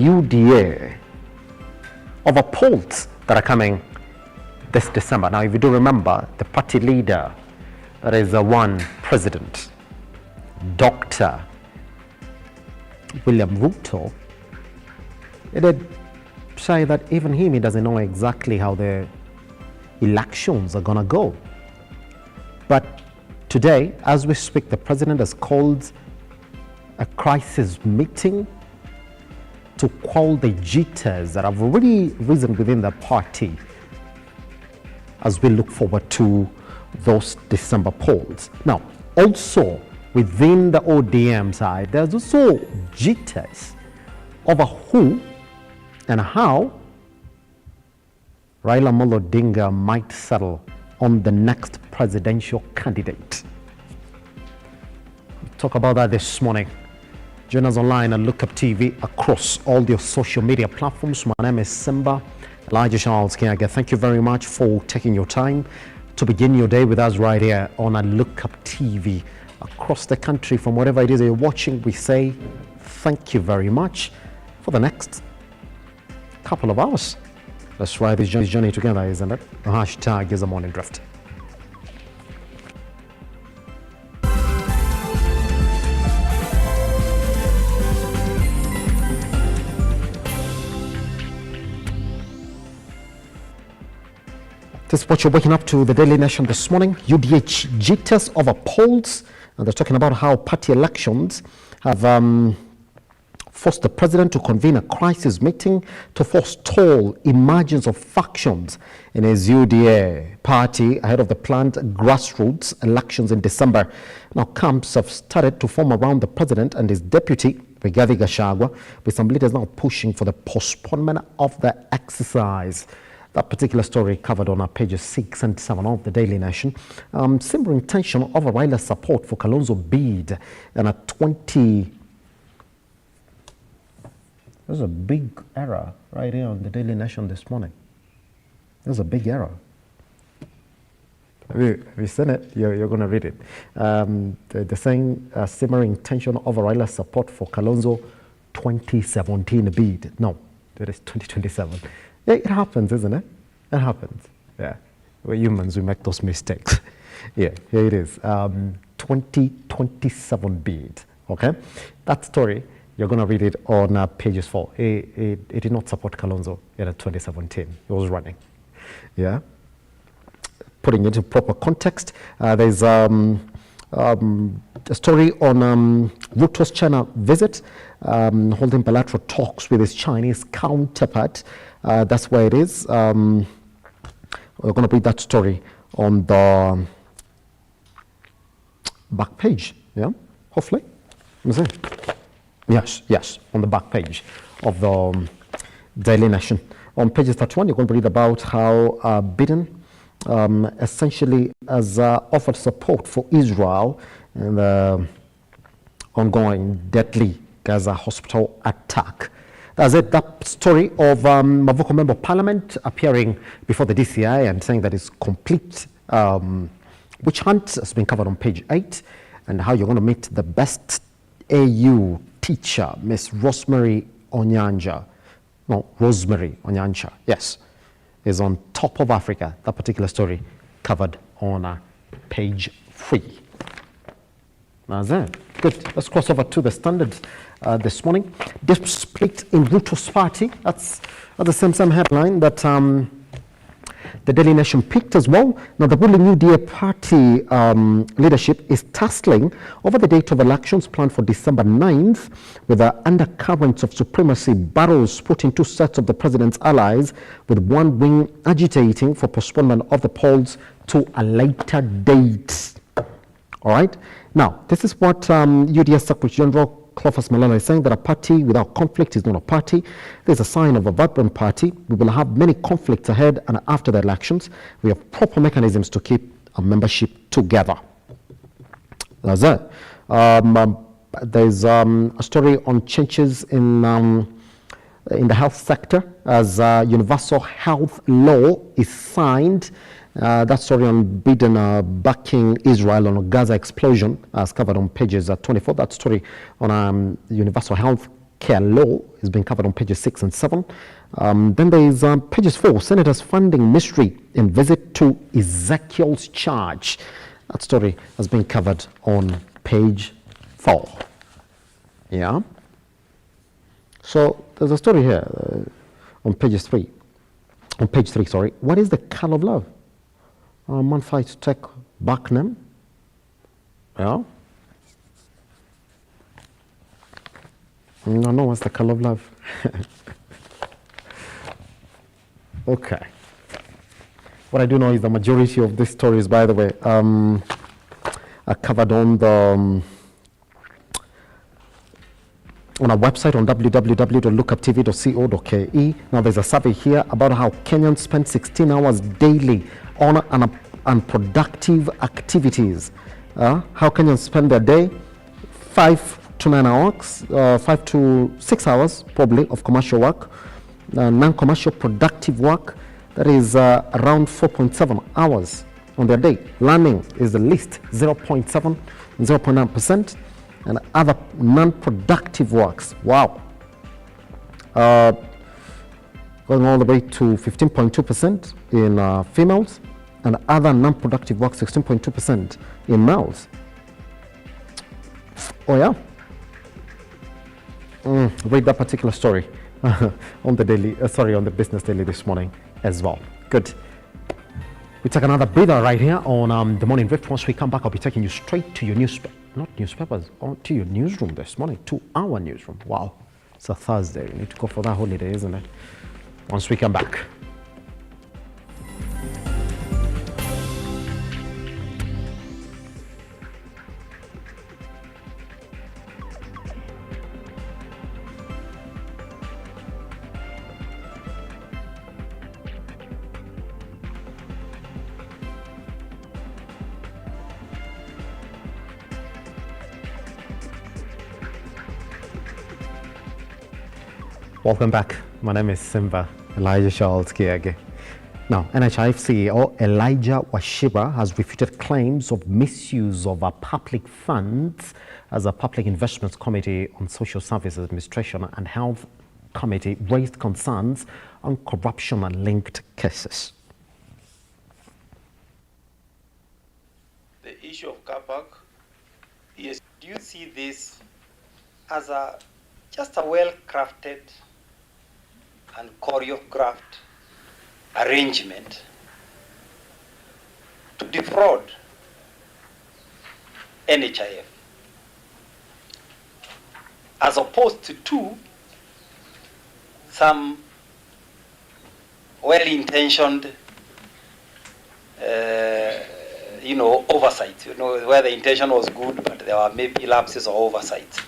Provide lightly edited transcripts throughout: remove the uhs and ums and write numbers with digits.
UDA over polls that are coming this December. Now, if you do remember, the party leader, that is the one president, Dr. William RUTO, he did say that even he doesn't know exactly how the elections are going to go. But today, as we speak, the president has called a crisis meeting to quell the jitters that have already risen within the party as we look forward to those December polls. Now, also within the ODM side, there's also jitters over who and how Raila Amolo Odinga might settle on the next presidential candidate. We'll talk about that this morning. Join us online at Lookuptv across all your social media platforms. My name is Simba Kiage. Thank you very much for taking your time to begin your day with us right here on a Lookuptv across the country. From whatever it is you're watching, we say thank you very much for the next couple of hours. Let's ride this journey together, isn't it? The hashtag is the morning drift. This is what you're waking up to the Daily Nation this morning. UDH jitters over polls, and they're talking about how party elections have forced the president to convene a crisis meeting to forestall emergence of factions in his UDA party ahead of the planned grassroots elections in December. Now, camps have started to form around the president and his deputy, Rigathi Gachagua, with some leaders now pushing for the postponement of the exercise. That particular story covered on our pages 6 and 7 of the Daily Nation. Simmering tension over Raila's support for Kalonzo bid and a 20... There's a big error right here on the Daily Nation this morning. There's a big error. Have you seen it? You're going to read it. They're saying simmering tension over Raila's support for Kalonzo 2017 bid. No, it is 2027. Yeah, it happens, isn't it? It happens. Yeah, we're humans, we make those mistakes. Yeah, here it is. 2027 bid. Okay, that story, you're going to read it on pages 4. It did not support Kalonzo in 2017. He was running. Yeah. Putting it into proper context, there's a story on RUTO's China visit, holding bilateral talks with his Chinese counterpart. That's where it is. We're going to read that story on the back page. Yeah, hopefully. Let me see. Yes, on the back page of the Daily Nation. On page 31, you're going to read about how Biden essentially has offered support for Israel in the ongoing deadly Gaza hospital attack. That's it. That story of Mavoko Member of Parliament appearing before the DCI and saying that it's complete witch hunt has been covered on page 8, and how you're going to meet the best AU teacher, Miss Rosemary Onyancha. No, Rosemary Onyancha. Yes, is on top of Africa. That particular story covered on page 3. That's it. Good. Let's cross over to the Standard this morning. This split in RUTO's party. That's the same headline that the Daily Nation picked as well. Now, the ruling UDA party leadership is tussling over the date of elections planned for December 9th, with the undercurrents of supremacy battles putting two sets of the president's allies, with one wing agitating for postponement of the polls to a later date. All right. Now, this is what UDA Secretary General Clovis Malala is saying, that a party without conflict is not a party. There's a sign of a vibrant party. We will have many conflicts ahead and after the elections. We have proper mechanisms to keep our membership together. That's it. There's a story on changes in the health sector as universal health law is signed. That story on Biden backing Israel on a Gaza explosion as covered on pages 24. That story on universal health care law is being covered on pages 6 and 7. Then there is pages 4, Senators funding mystery in visit to Ezekiel's charge. That story has been covered on page 4. Yeah. So there's a story here on page 3. Sorry. What is the color of love? Man fight to take back name. Yeah. No, what's the color of love? Okay. What I do know is the majority of these stories, by the way, are covered on the on our website on www.lookuptv.co.ke. Now there's a survey here about how Kenyans spend 16 hours daily on unproductive activities. How Kenyans spend their day, 5 to 9 hours, 5 to 6 hours probably of commercial work, non-commercial productive work, that is around 4.7 hours on their day. Learning is the least, 0.7 and 0.9%, and other non-productive works, wow, going all the way to 15.2% in females, and other non-productive work 16.2% in males. Oh yeah. Read that particular story on the daily, on the Business Daily this morning as well. Good. We take another breather right here on the Morning Drift. Once we come back, I'll be taking you straight to your newspapers, to your newsroom this morning, to our newsroom. Wow, it's a Thursday. We need to go for that holiday, isn't it? Once we come back. Welcome back. My name is Simba Kiage. Now, NHIF CEO Elijah Washiba has refuted claims of misuse of public funds as a Public Investments Committee on Social Services Administration and Health Committee raised concerns on corruption and linked cases. The issue of car park, yes, do you see this as just a well-crafted and choreographed arrangement to defraud NHIF, as opposed to some well-intentioned oversight, where the intention was good, but there were maybe lapses or oversight.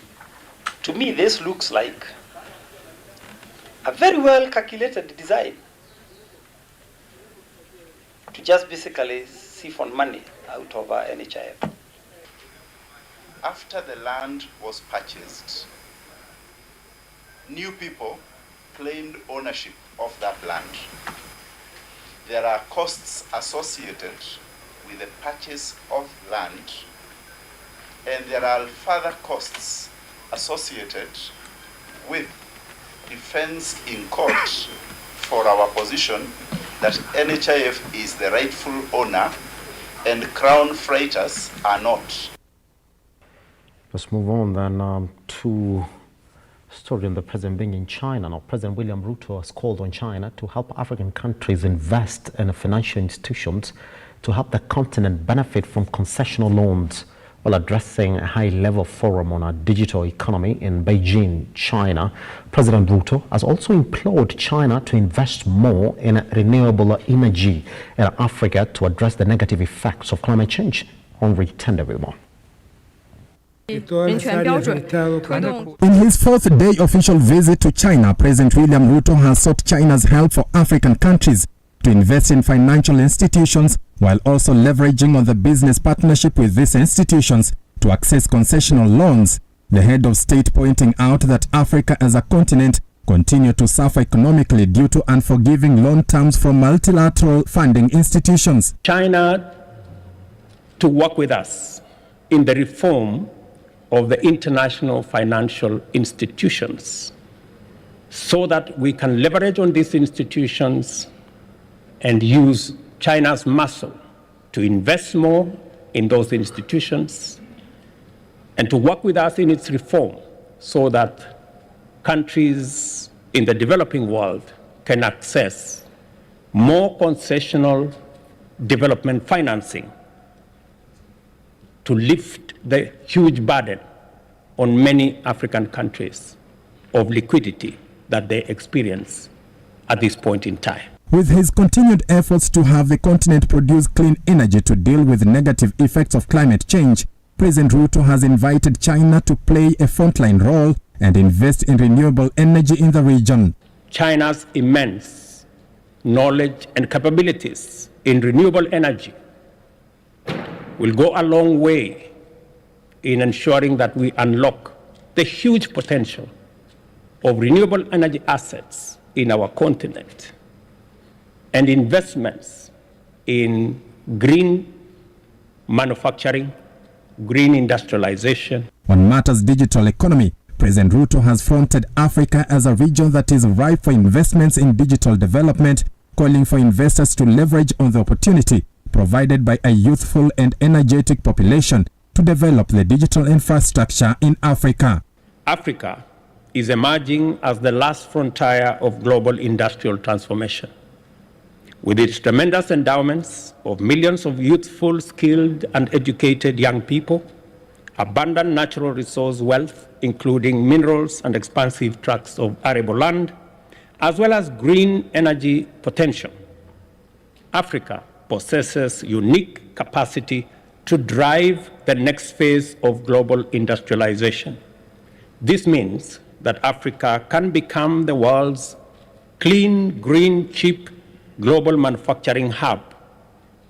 To me, this looks like a very well calculated design to just basically siphon money out of NHIF. After the land was purchased, new people claimed ownership of that land. There are costs associated with the purchase of land, and there are further costs associated with defense in court for our position that NHIF is the rightful owner and Crown Freighters are not. Let's move on then to a story on the president being in China. Now, President William Ruto has called on China to help African countries invest in financial institutions to help the continent benefit from concessional loans, while addressing a high-level forum on a digital economy in Beijing, China. President Ruto has also implored China to invest more in renewable energy in Africa to address the negative effects of climate change. On Retender with more. In his fourth day official visit to China, President William Ruto has sought China's help for African countries to invest in financial institutions, while also leveraging on the business partnership with these institutions to access concessional loans. The head of state pointing out that Africa as a continent continue to suffer economically due to unforgiving loan terms from multilateral funding institutions. China to work with us in the reform of the international financial institutions so that we can leverage on these institutions and use China's muscle to invest more in those institutions and to work with us in its reform so that countries in the developing world can access more concessional development financing to lift the huge burden on many African countries of liquidity that they experience at this point in time. With his continued efforts to have the continent produce clean energy to deal with negative effects of climate change, President Ruto has invited China to play a frontline role and invest in renewable energy in the region. China's immense knowledge and capabilities in renewable energy will go a long way in ensuring that we unlock the huge potential of renewable energy assets in our continent and investments in green manufacturing, green industrialization. On matters digital economy, President Ruto has fronted Africa as a region that is ripe for investments in digital development, calling for investors to leverage on the opportunity provided by a youthful and energetic population to develop the digital infrastructure in Africa. Africa is emerging as the last frontier of global industrial transformation. With its tremendous endowments of millions of youthful, skilled, and educated young people, abundant natural resource wealth, including minerals and expansive tracts of arable land, as well as green energy potential, Africa possesses unique capacity to drive the next phase of global industrialization. This means that Africa can become the world's clean, green, cheap global manufacturing hub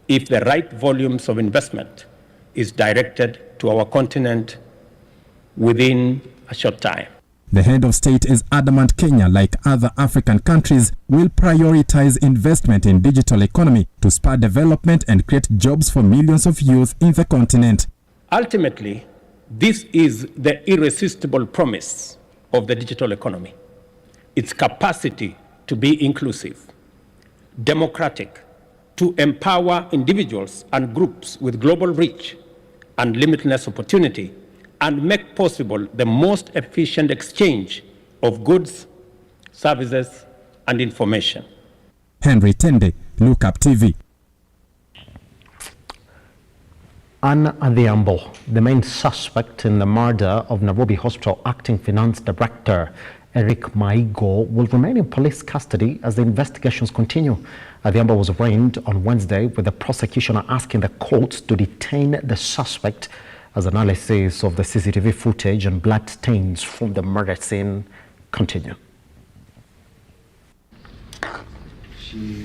if the right volumes of investment is directed to our continent within a short time. The head of state is adamant Kenya, like other African countries, will prioritize investment in digital economy to spur development and create jobs for millions of youth in the continent. Ultimately, this is the irresistible promise of the digital economy. Its capacity to be inclusive, democratic, to empower individuals and groups with global reach and limitless opportunity, and make possible the most efficient exchange of goods, services, and information. Henry Tende, Lookuptv. Anne Adhiambo, the main suspect in the murder of Nairobi Hospital Acting Finance Director Eric Maigo, will remain in police custody as the investigations continue. Adhiambo was arraigned on Wednesday, with the prosecution asking the courts to detain the suspect as analysis of the CCTV footage and blood stains from the murder scene continue. She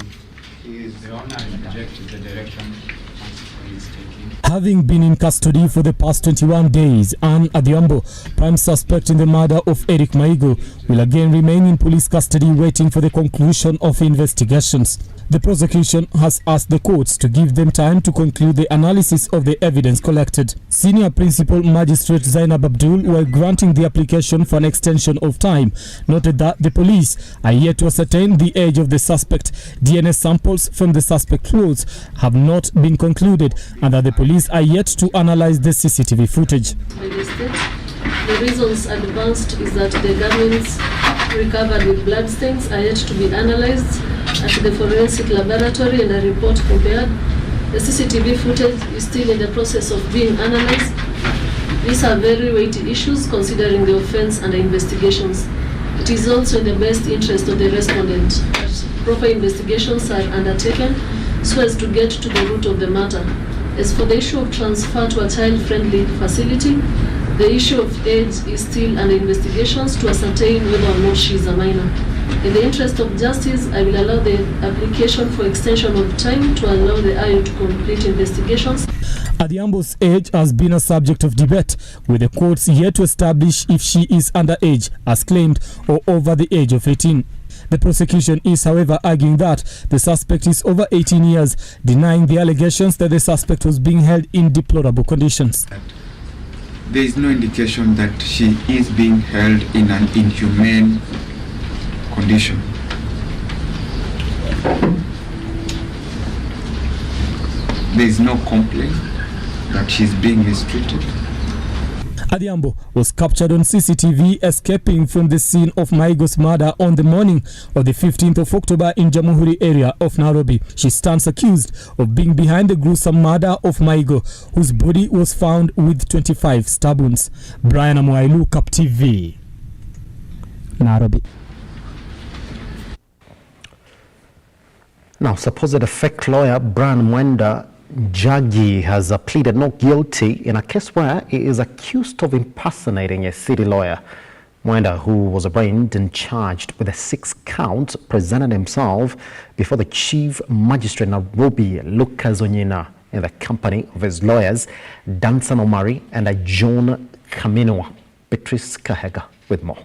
is the owner and rejected the direction is taking. Having been in custody for the past 21 days, Anne Adhiambo, prime suspect in the murder of Eric Maigo, will again remain in police custody waiting for the conclusion of investigations. The prosecution has asked the courts to give them time to conclude the analysis of the evidence collected. Senior Principal Magistrate Zainab Abdul, while granting the application for an extension of time, noted that the police are yet to ascertain the age of the suspect. DNA samples from the suspect clothes have not been concluded, and that the police are yet to analyze the CCTV footage. The reasons advanced is that the garments recovered with blood stains are yet to be analyzed at the forensic laboratory and a report compared. The CCTV footage is still in the process of being analyzed. These are very weighty issues considering the offense and the investigations. It is also in the best interest of the respondent that proper investigations are undertaken so as to get to the root of the matter. As for the issue of transfer to a child-friendly facility, the issue of age is still under investigations to ascertain whether or not she is a minor. In the interest of justice, I will allow the application for extension of time to allow the IO to complete investigations. Adhiambo's age has been a subject of debate, with the courts yet to establish if she is underage, as claimed, or over the age of 18. The prosecution is, however, arguing that the suspect is over 18 years, denying the allegations that the suspect was being held in deplorable conditions. there is no indication that she is being held in an inhumane condition. There is no complaint that she's being mistreated. Adhiambo was captured on CCTV escaping from the scene of Maigo's murder on the morning of the 15th of October in Jamhuri area of Nairobi. She stands accused of being behind the gruesome murder of Maigo, whose body was found with 25 stab wounds. Brian Amuai, Lookuptv, Nairobi. Now, supposed fake lawyer Brian Kiage has pleaded not guilty in a case where he is accused of impersonating a city lawyer. Mwenda, who was arraigned and charged with a 6 counts, presented himself before the Chief Magistrate Nairobi, Lucas Onyina, in the company of his lawyers, Danson Omari and John Kaminwa. Beatrice Kahega with more.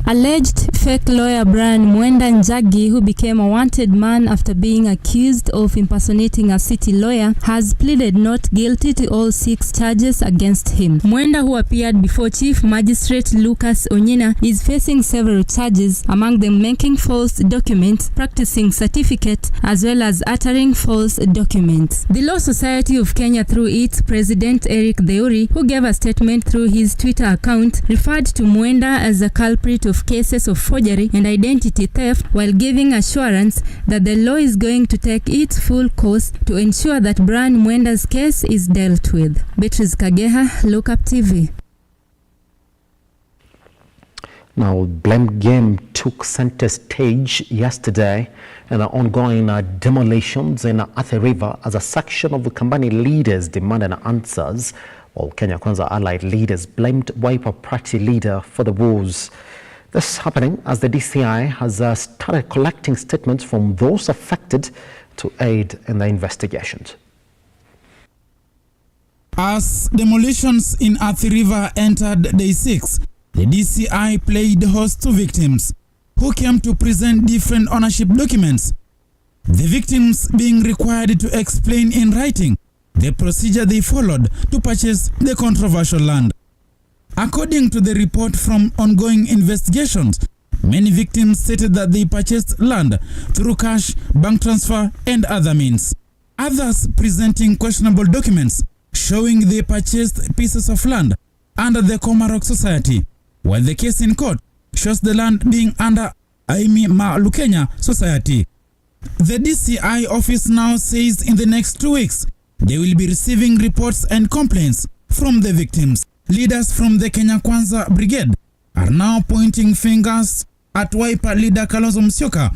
Alleged fake lawyer Brian Kiage, who became a wanted man after being accused of impersonating a city lawyer, has pleaded not guilty to all 6 charges against him. Mwenda, who appeared before Chief Magistrate Lucas Onyina, is facing several charges, among them making false documents, practicing certificate, as well as uttering false documents. The Law Society of Kenya, through its president Eric Deuri, who gave a statement through his Twitter account, referred to Mwenda as a culprit of cases of forgery and identity theft, while giving assurance that the law is going to take its full course to ensure that Brian Mwenda's case is dealt with. Beatrice Kageha, Lookuptv. Now, blame game took center stage yesterday in the ongoing demolitions in Athi River as a section of the company leaders demanded answers, while Kenya Kwanza allied leaders blamed Wiper Party leader for the woes. This happening as the DCI has started collecting statements from those affected to aid in the investigations. As demolitions in Athi River entered day 6, the DCI played host to victims who came to present different ownership documents, the victims being required to explain in writing the procedure they followed to purchase the controversial land. According to the report from ongoing investigations, many victims stated that they purchased land through cash, bank transfer, and other means. Others presenting questionable documents showing they purchased pieces of land under the Komarok Society, while the case in court shows the land being under Kenya Society. The DCI office now says in the next 2 weeks, they will be receiving reports and complaints from the victims. Leaders from the Kenya Kwanza Brigade are now pointing fingers at Wiper leader Kalonzo Musyoka,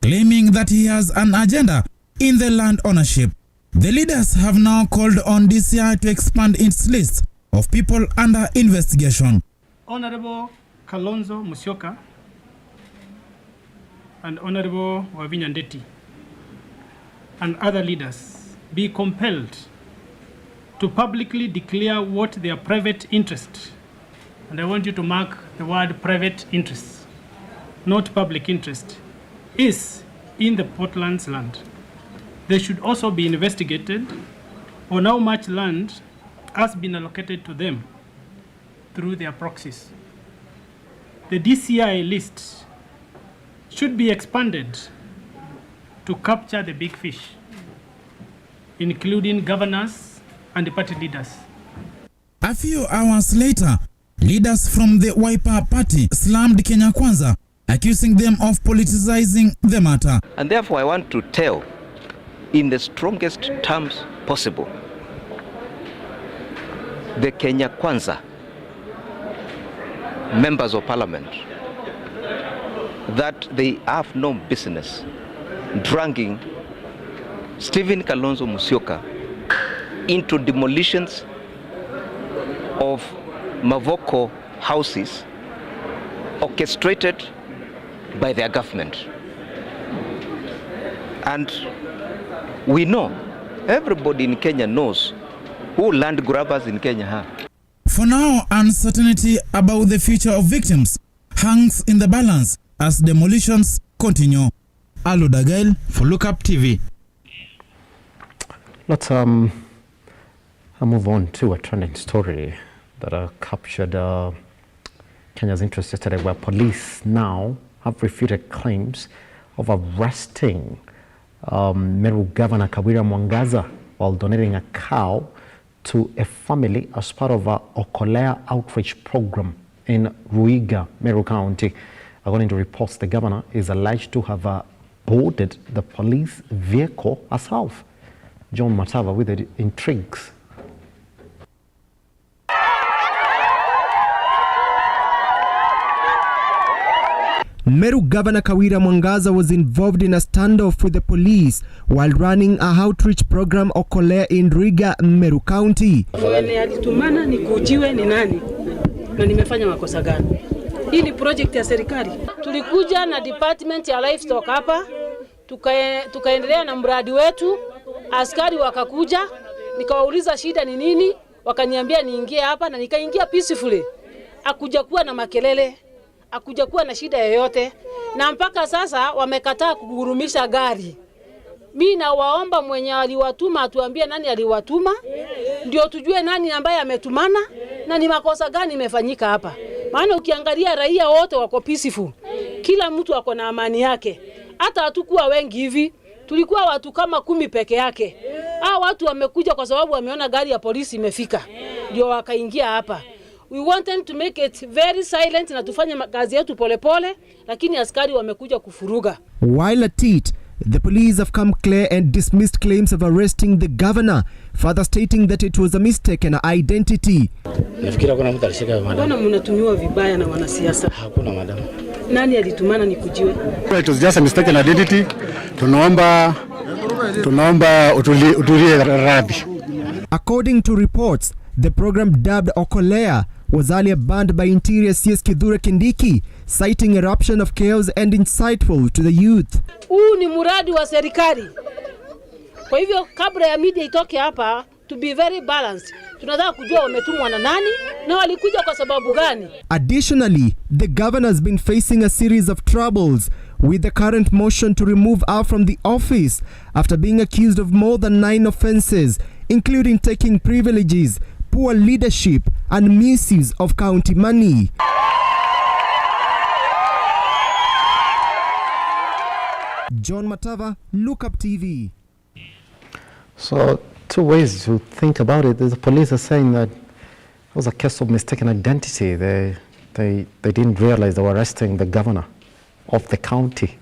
claiming that he has an agenda in the land ownership. The leaders have now called on DCI to expand its list of people under investigation. Honorable Kalonzo Musyoka and Honorable Wavinya Ndeti and other leaders be compelled to publicly declare what their private interest, and I want you to mark the word private interest, not public interest, is in the Portland's land. They should also be investigated on how much land has been allocated to them through their proxies. The DCI list should be expanded to capture the big fish, including governors and the party leaders. A few hours later, leaders from the Wiper Party slammed Kenya Kwanza, accusing them of politicizing the matter. And therefore I want to tell in the strongest terms possible the Kenya Kwanza members of parliament that they have no business dragging Stephen Kalonzo Musyoka into demolitions of Mavoko houses orchestrated by their government. And we know, everybody in Kenya knows who land grabbers in Kenya are. For now, uncertainty about the future of victims hangs in the balance as demolitions continue. Aludagail for Lookuptv. Let's I'll move on to a trending story that captured Kenya's interest yesterday, where police now have refuted claims of arresting Meru Governor Kawira Mwangaza while donating a cow to a family as part of a Okolea outreach program in Ruiga, Meru County. According to reports, the governor is alleged to have boarded the police vehicle herself. John Matava with the intrigues. Meru Governor Kawira Mwangaza was involved in a standoff with the police while running a outreach program Okolea in Ruiga, Meru County. Wale alitumana ni kujiwe ni nani na nimefanya makosa gani? Hii ni project ya serikali. Tulikuja na department ya livestock hapa, tukaendelea na mradi wetu. Askari wakakuja, nikawauliza shida ni nini, wakaniambia niingie hapa na nikaingia peacefully. Hakuja kuwa na makelele, hakuja kuwa na shida yoyote, na mpaka sasa wamekataa kugurumisha gari. Mimi nawaomba mwenye aliwatuma atuambie nani aliwatuma, ndio tujue nani ambaye ametumana na ni makosa gani imefanyika hapa. Maana ukiangalia raia wote wako peaceful. Kila mtu ako na amani yake. Hata hatukuwa wengi hivi. Tulikuwa watu kama 10 peke yake. Hao watu wamekuja kwa sababu wameona gari ya polisi imefika. Ndio wakaingia hapa. We wanted to make it very silent na tufanye kazi yetu polepole, lakini askari wamekuja kufuruga. While at it, the police have come clear and dismissed claims of arresting the governor, further stating that it was a mistaken identity. Nafikiri kuna mtu alishika madam. Bwana mnatumiwa vibaya na wanasiasa. Hakuna madam. Nani alitumana nikujiwe? It was just a mistaken identity. Tunaomba utulie radhi. According to reports, the program dubbed Okolea was earlier banned by Interior CS Kithure Kindiki, citing eruption of chaos and insightful to the youth. Huu ni muradi wa serikali. Kwa hivyo kabla ya media itoke hapa, to be very balanced. Tunataka kujua wametumwa na nani na walikuja kwa sababu gani. Additionally, the governor has been facing a series of troubles with the current motion to remove her from the office after being accused of more than 9 offenses, including taking privileges, poor leadership, and misuse of county money. John Matava, Lookuptv. So, 2 ways to think about it. The police are saying that it was a case of mistaken identity. They didn't realize they were arresting the governor of the county.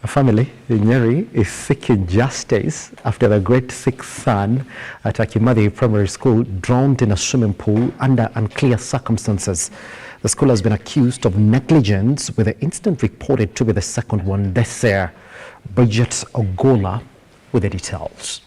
A family in Nyeri is seeking justice after the grade 6 son at Akimathi Primary School drowned in a swimming pool under unclear circumstances. The school has been accused of negligence, with the incident reported to be the second one this year. Bridget Ogola with the details.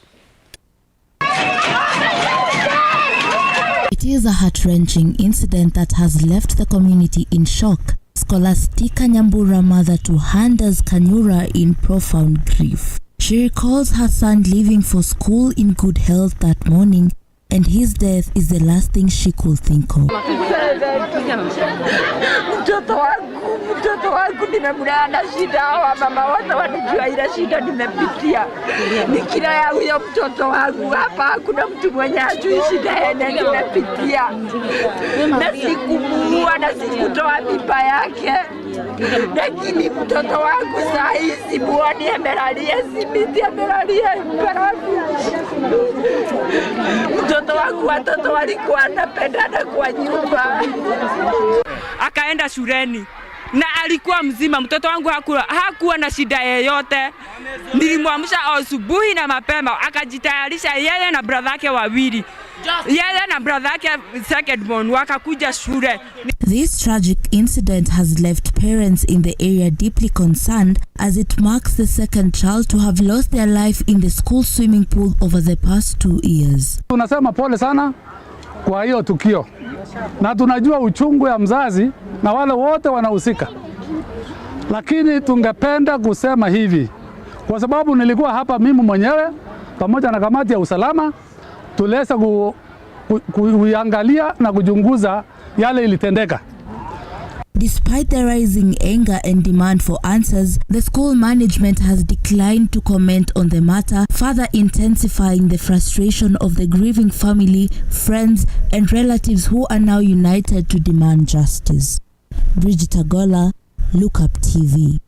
It is a heart-wrenching incident that has left the community in shock. Scholastica Nyambura, mother to Handers Kanyura, in profound grief. She recalls her son leaving for school in good health that morning, and his death is the last thing she could think of. Mtoto wangu nimemlea na shida, hawa mama wote wanijua ile shida nimepitia. Nikila ya huyo mtoto wangu hapa, hakuna mtu mwenye hajui shida yenye nimepitia. Na sikumua na sikutoa mimba yake. Lakini mtoto wangu saa hizi muone amelalia simiti, amelalia barafu. Mtoto wangu, watoto walikuwa wanapendana kwa nyumba. Akaenda shuleni na alikuwa mzima. Mtoto wangu hakuwa na shida yoyote. Nilimwamsha asubuhi na mapema, akajitayarisha yeye na brother yake wawili. Yeye na brother yake second born wakakuja shule. This tragic incident has left parents in the area deeply concerned, as it marks the second child to have lost their life in the school swimming pool over the past 2 years. Tunasema pole sana kwa hiyo tukio, na tunajua uchungu ya mzazi na wale wote wanahusika, lakini tungependa kusema hivi, kwa sababu nilikuwa hapa mimi mwenyewe pamoja na kamati ya usalama, tuliweza kuangalia na kuchunguza yale ilitendeka. Despite the rising anger and demand for answers, the school management has declined to comment on the matter, further intensifying the frustration of the grieving family, friends, and relatives who are now united to demand justice. Bridget Agola, Lookuptv.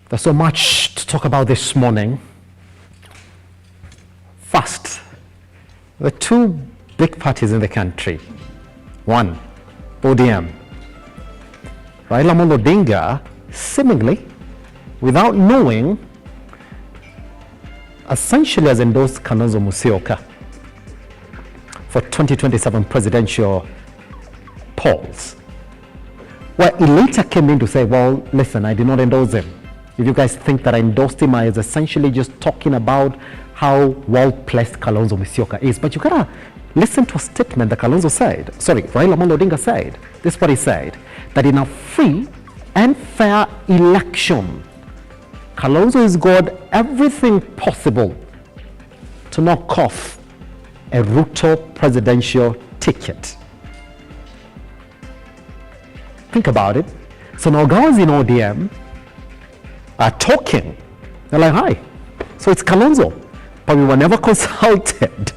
There's so much to talk about this morning. First, the two big parties in the country. One, ODM. Raila Amolo Odinga, seemingly, without knowing, essentially has endorsed Kalonzo Musyoka for 2027 presidential polls, where he later came in to say, well, listen, I did not endorse him. If you guys think that I endorsed him, I was essentially just talking about how well-placed Kalonzo Musyoka is. But you gotta listen to a statement that Raila Amolo Odinga said. This is what he said, that in a free and fair election, Kalonzo has got everything possible to knock off a RUTO presidential ticket. Think about it. So now guys in ODM are talking. They're like, hi, so it's Kalonzo, but we were never consulted.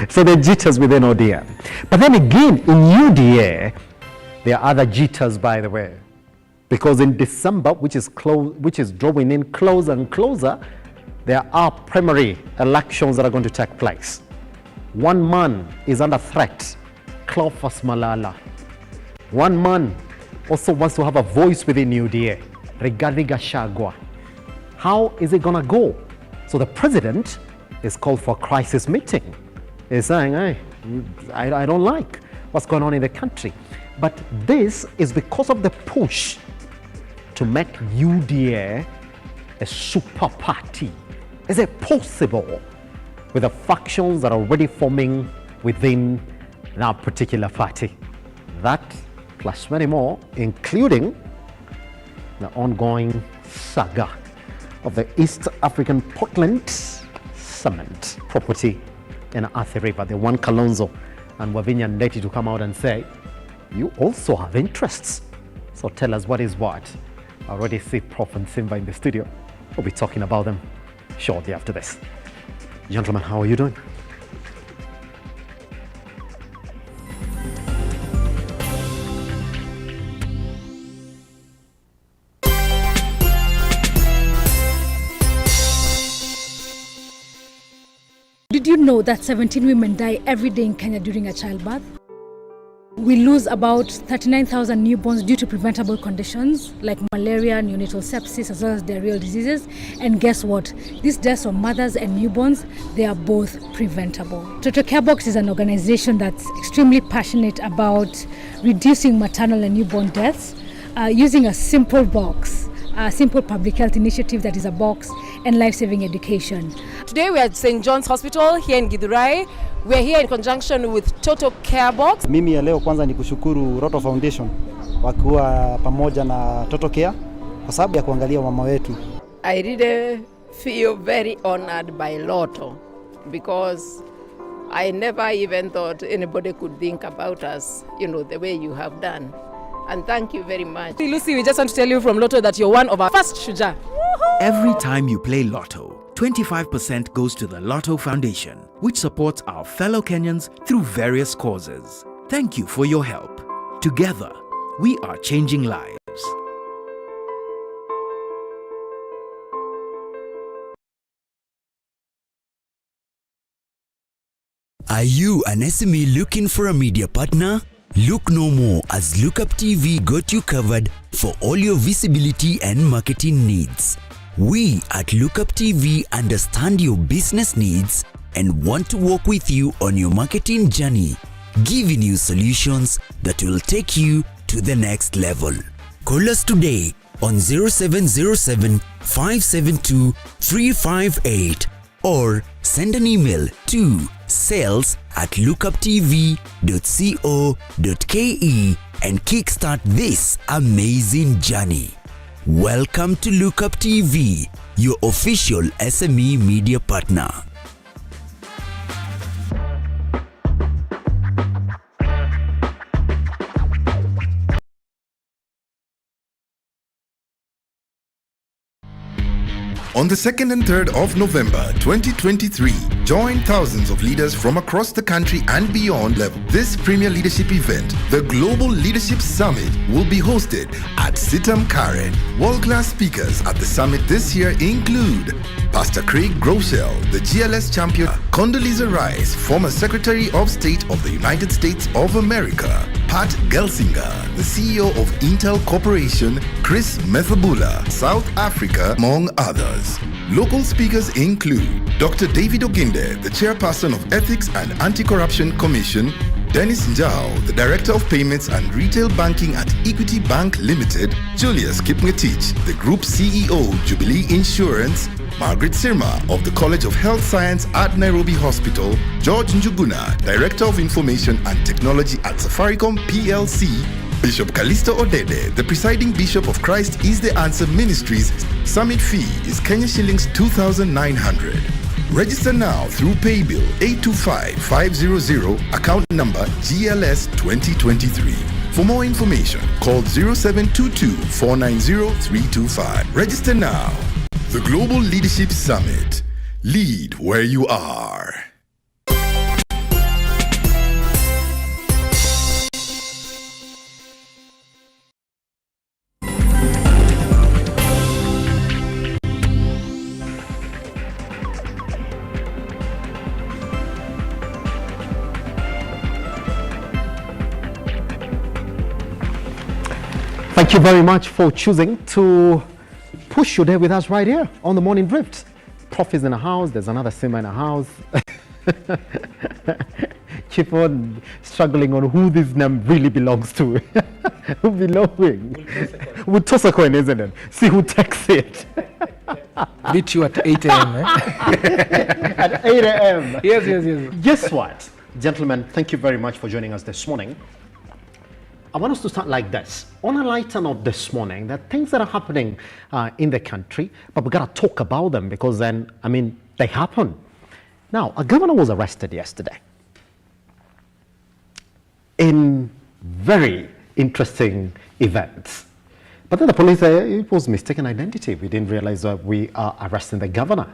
So there are jitters within ODM. But then again, in UDA, there are other jitters, by the way, because in December, which is drawing in closer and closer, there are primary elections that are going to take place. One man is under threat, Cleophas Malala. One man also wants to have a voice within UDA, Rigathi Gachagua. How is it gonna go? So the president is called for a crisis meeting. He's saying, hey, I don't like what's going on in the country. But this is because of the push to make UDA a super party. Is it possible with the factions that are already forming within that particular party? That plus many more, including the ongoing saga of the East African Portland cement property in Athi River. They want Kalonzo and Wavinya Ndeti to come out and say, you also have interests. So tell us what is what. I already see Prof and Simba in the studio. We'll be talking about them shortly after this. Gentlemen, how are you doing? Did you know that 17 women die every day in Kenya during a childbirth? We lose about 39,000 newborns due to preventable conditions like malaria, neonatal sepsis, as well as diarrheal diseases. And guess what? These deaths of mothers and newborns, they are both preventable. RUTO Care Box is an organization that's extremely passionate about reducing maternal and newborn deaths using a simple box, a simple public health initiative that is a box, and life-saving education. Today we are at St. John's Hospital here in Githurai. We are here in conjunction with RUTO Care Box. Mimi ya leo kwanza ni kushukuru RUTO Foundation wakiwa pamoja na RUTO Care kwa sababu ya kuangalia mama wetu. I really feel very honored by RUTO because I never even thought anybody could think about us, the way you have done. And thank you very much. Lucy, we just want to tell you from RUTO that you're one of our first Shuja. Every time you play Lotto, 25% goes to the RUTO Foundation, which supports our fellow Kenyans through various causes. Thank you for your help. Together, we are changing lives. Are you an SME looking for a media partner? Look no more, as Lookuptv got you covered for all your visibility and marketing needs. We at Lookuptv understand your business needs and want to work with you on your marketing journey, giving you solutions that will take you to the next level. Call us today on 0707 572 358 or send an email to sales@lookuptv.co.ke and kickstart this amazing journey. Welcome to Lookuptv, your official SME media partner. On the 2nd and 3rd of November 2023, join thousands of leaders from across the country and beyond. This premier leadership event, the Global Leadership Summit, will be hosted at Sitam Karen. World-class speakers at the summit this year include Pastor Craig Groeschel, the GLS champion, Condoleezza Rice, former Secretary of State of the United States of America, Pat Gelsinger, the CEO of Intel Corporation, Chris Methabula, South Africa, among others. Local speakers include Dr. David Oginde, the Chairperson of Ethics and Anti-Corruption Commission, Dennis Njao, the Director of Payments and Retail Banking at Equity Bank Limited, Julius Kipngetich, the Group CEO, Jubilee Insurance, Margaret Sirma of the College of Health Science at Nairobi Hospital, George Njuguna, Director of Information and Technology at Safaricom PLC, Bishop Kalisto Odede, the presiding Bishop of Christ is the Answer Ministries. Summit fee is Kenya shillings 2,900. Register now through Paybill 825500, account number GLS 2023. For more information, call 0722 490 325. Register now. The Global Leadership Summit. Lead where you are. Thank you very much for choosing to push your day with us right here on the Morning Drift. Prof is in the house, there's another Simba in the house. Keep on struggling on who this name really belongs to. Who belonging? We'll toss a coin, isn't it? See who takes it. Beat you at 8 a.m. At 8 a.m. Yes. Guess what? Gentlemen, thank you very much for joining us this morning. I want us to start like this. On a lighter note this morning, there are things that are happening in the country, but we got to talk about them because then, they happen. Now, a governor was arrested yesterday in very interesting events. But then the police say it was mistaken identity. We didn't realize that we are arresting the governor.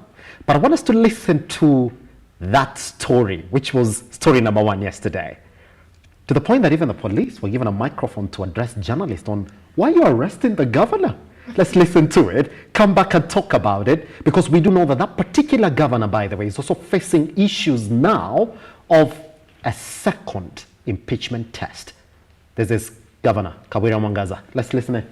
But I want us to listen to that story, which was story number 1 yesterday. To the point that even the police were given a microphone to address journalists on why you're arresting the governor. Let's listen to it, come back and talk about it, because we do know that that particular governor, by the way, is also facing issues now of a second impeachment test. This is Governor Kawira Mwangaza. Let's listen in.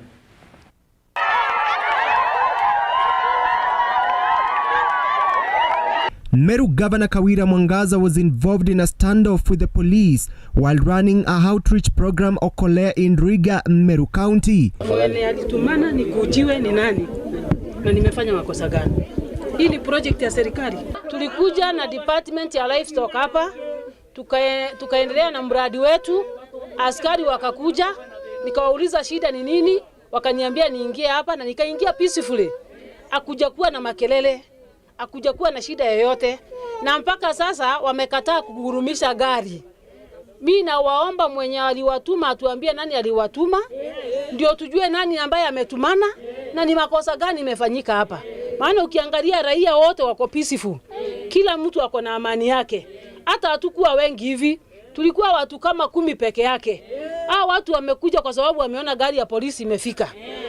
Meru Governor Kawira Mwangaza was involved in a standoff with the police while running a outreach program Okolea in Riga, Meru County. Mwenye alitumana ni kujiwe ni nani na nimefanya makosa gani? Hii ni project ya serikali. Tulikuja na department ya livestock hapa, tukaendelea na mradi wetu, askari wakakuja, nikawauliza shida ni nini, wakaniambia niingie hapa na nikaingia peacefully. Hakuja kuwa na makelele. Hakuja kuwa na shida yoyote, na mpaka sasa wamekataa kugurumisha gari. Mimi nawaomba mwenye aliwatuma atuambie nani aliwatuma, ndio tujue nani ambaye ametumana na ni makosa gani imefanyika hapa. Maana ukiangalia raia wote wako peaceful, kila mtu ako na amani yake. Hata hatukuwa wengi hivi, tulikuwa watu kama 10 peke yake. Hao watu wamekuja kwa sababu wameona gari ya polisi imefika,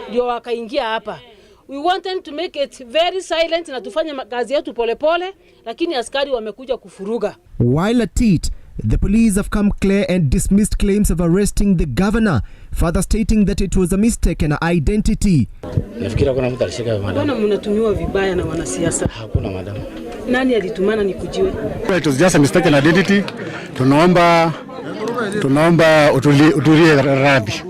ndio wakaingia hapa. We wanted to make it very silent na tufanye kazi yetu polepole, lakini askari wamekuja kufuruga. While at it, the police have come clear and dismissed claims of arresting the governor, further stating that it was a mistaken identity. Nafikiri kuna mtu alishika madam. Mbona mnatumiwa vibaya na wanasiasa? Hakuna madam. Nani alitumana ni kujiwe? It was just a mistaken identity. Tunaomba utulie radhi.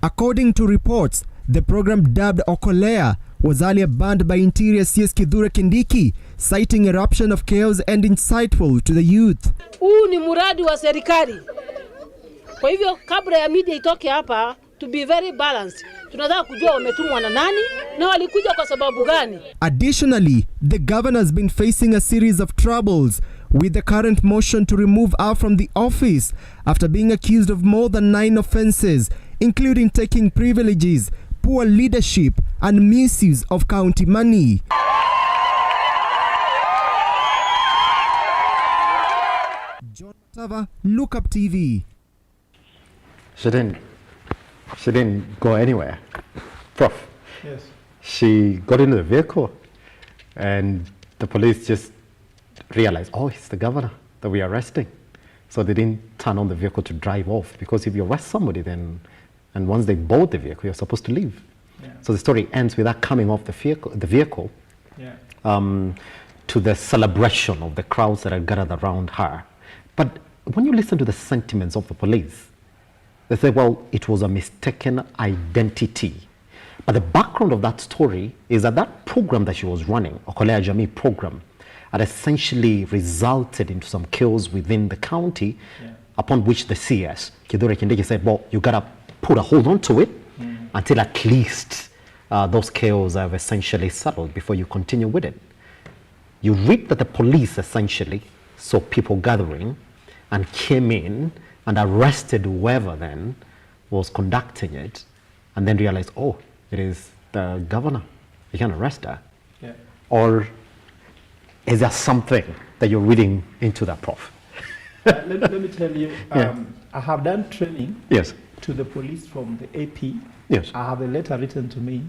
According to reports, the program dubbed Okolea was earlier banned by Interior CS Kithure Kindiki, citing eruption of chaos and insightful to the youth. Huu ni muradi wa serikali. Kwa hivyo kabla ya media itoke hapa, to be very balanced, tunataka kujua wametumwa na nani na walikuja kwa sababu gani. Additionally, the governor has been facing a series of troubles with the current motion to remove her from the office after being accused of more than 9 offenses, including taking privileges, poor leadership and misuse of county money. Sava, Lookuptv. She didn't go anywhere. Prof. Yes. She got into the vehicle and the police just realized, oh, it's the governor that we're arresting. So they didn't turn on the vehicle to drive off, because if you arrest somebody then, and once they board the vehicle, you're supposed to leave. Yeah. So the story ends with her coming off the vehicle Yeah. To the celebration of the crowds that are gathered around her. But when you listen to the sentiments of the police, they say, well, it was a mistaken identity. But the background of that story is that that program that she was running, a Kolea Jamii program, had essentially resulted into some chaos within the county, upon which the CS, Kithure Kindiki, said, well, you got to put a hold on to it until at least those chaos have essentially settled before you continue with it. You read that the police essentially saw people gathering and came in and arrested whoever then was conducting it, and then realized, oh, it is the governor. You can arrest her. Yeah. Or is there something that you're reading into that, Prof? Let me tell you, Yeah. I have done training Yes. to the police from the AP. Yes. I have a letter written to me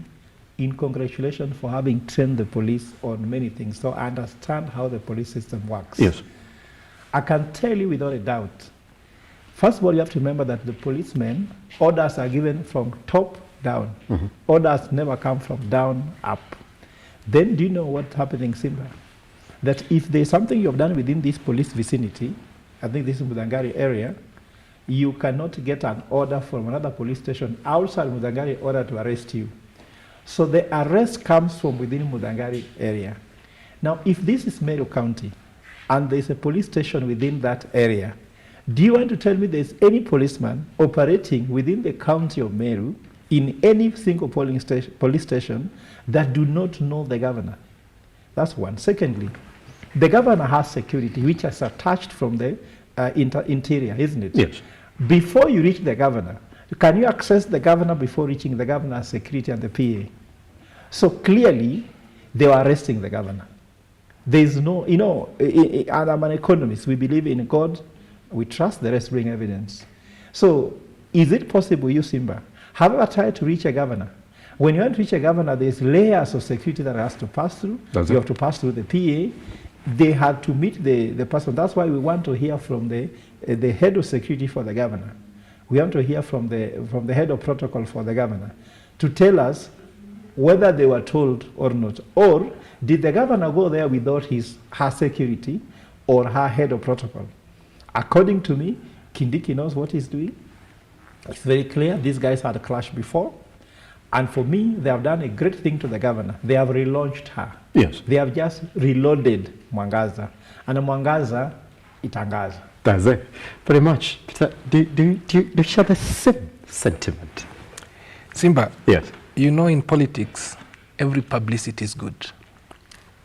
in congratulations for having trained the police on many things, so I understand how the police system works. Yes. I can tell you without a doubt, first of all, you have to remember that the policemen, orders are given from top down. Orders never come from down up. Then do you know what's happening, Simba? That if there's something you've done within this police vicinity, I think this is Mudangari area, you cannot get an order from another police station outside Mudangari in order to arrest you. So the arrest comes from within Mudangari area. Now, if this is Meru County and there's a police station within that area, do you want to tell me there's any policeman operating within the county of Meru in any single police station that do not know the governor? That's one. Secondly, the governor has security which is attached from the interior, isn't it? Yes. Before you reach the governor, can you access the governor before reaching the governor's security and the PA? So clearly, they were arresting the governor. There is no, and I'm an economist. We believe in God. We trust the rest bring evidence. So is it possible, you Simba, have ever tried to reach a governor? When you want to reach a governor, there's layers of security that has to pass through. You have to pass through the PA. They have to meet the person. That's why we want to hear from the head of security for the governor. We want to hear from the head of protocol for the governor to tell us whether they were told or not. Or did the governor go there without her security or her head of protocol? According to me, Kindiki knows what he's doing. It's very clear these guys had a clash before. And for me, they have done a great thing to the governor. They have relaunched her. Yes. They have just reloaded Mwangaza. And Mwangaza, itangaza. That's it. Very much. Do you share the same sentiment? Simba, yes. You know, in politics, every publicity is good,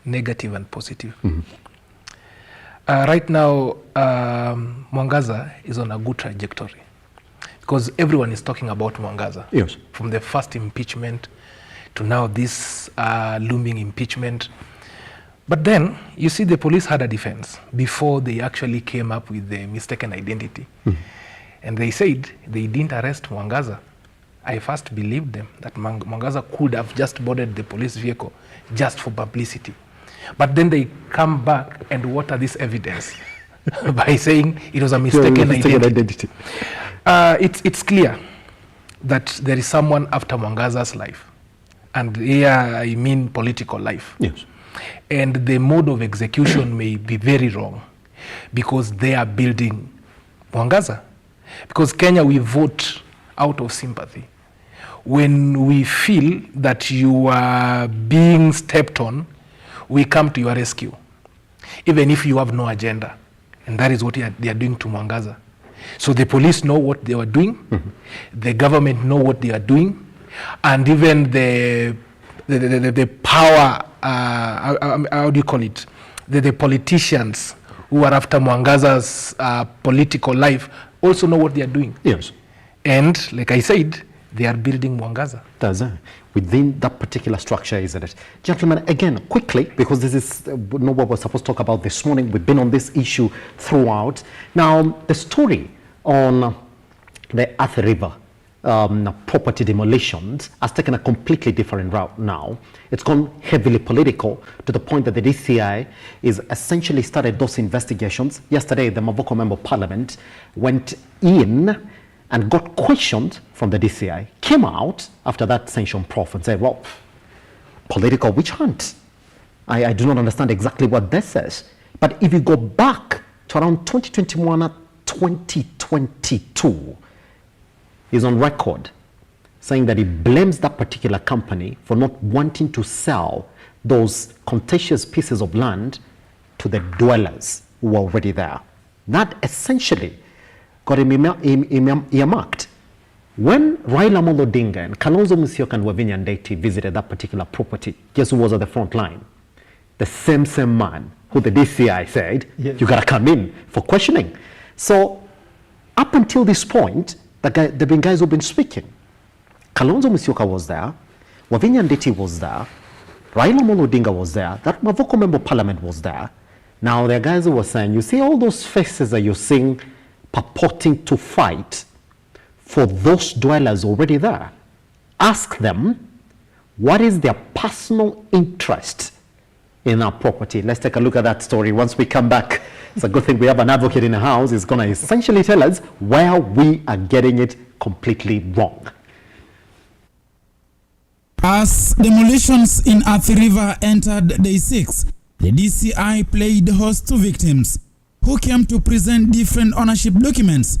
negative and positive. Right now, Mwangaza is on a good trajectory because everyone is talking about Mwangaza. Yes. From the first impeachment to now this looming impeachment. But then, you see, the police had a defense before they actually came up with the mistaken identity. And they said they didn't arrest Mwangaza. I first believed them that Mwangaza could have just boarded the police vehicle just for publicity. But then they come back and water this evidence by saying it was a mistaken identity. It's clear that there is someone after Mwangaza's life. And here I mean political life. Yes. And the mode of execution may be very wrong because they are building Mwangaza. Because Kenya, we vote out of sympathy. When we feel that you are being stepped on, we come to your rescue, even if you have no agenda. And that is what they are doing to Mwangaza. So the police know what they were doing, the government know what they are doing, and even the power, how do you call it, the politicians who are after Mwangaza's political life also know what they are doing. Yes. And like I said, They are building Mwangaza. Within that particular structure, isn't it? Gentlemen, again, quickly, because this is not what we're supposed to talk about this morning. We've been on this issue throughout. Now, the story on the Athi River property demolitions has taken a completely different route now. It's gone heavily political to the point that the DCI is essentially started those investigations. Yesterday, the Mavoko Member of Parliament went in and got questioned from the DCI, came out after that sanction prof and said, well, political witch hunt. I do not understand exactly what this says. But if you go back to around 2021 or 2022, he's on record saying that he blames that particular company for not wanting to sell those contentious pieces of land to the dwellers who were already there. That essentially got him earmarked. When Raila Amolo Odinga and Kalonzo Musyoka and Wavinya Ndeti visited that particular property, guess who was at the front line? The same man who the DCI said, yes, you got to come in for questioning. So up until this point, there have been guys who've been speaking. Kalonzo Musyoka was there, Wavinya Ndeti was there, Raila Amolo Odinga was there, that Mavoko Member of Parliament was there. Now there are guys who were saying, you see all those faces that you're seeing purporting to fight for those dwellers already there. Ask them, what is their personal interest in our property? Let's take a look at that story once we come back. It's a good thing we have an advocate in the house. He's going to essentially tell us where we are getting it completely wrong. As demolitions in Athi River entered day 6, the DCI played host to victims who came to present different ownership documents,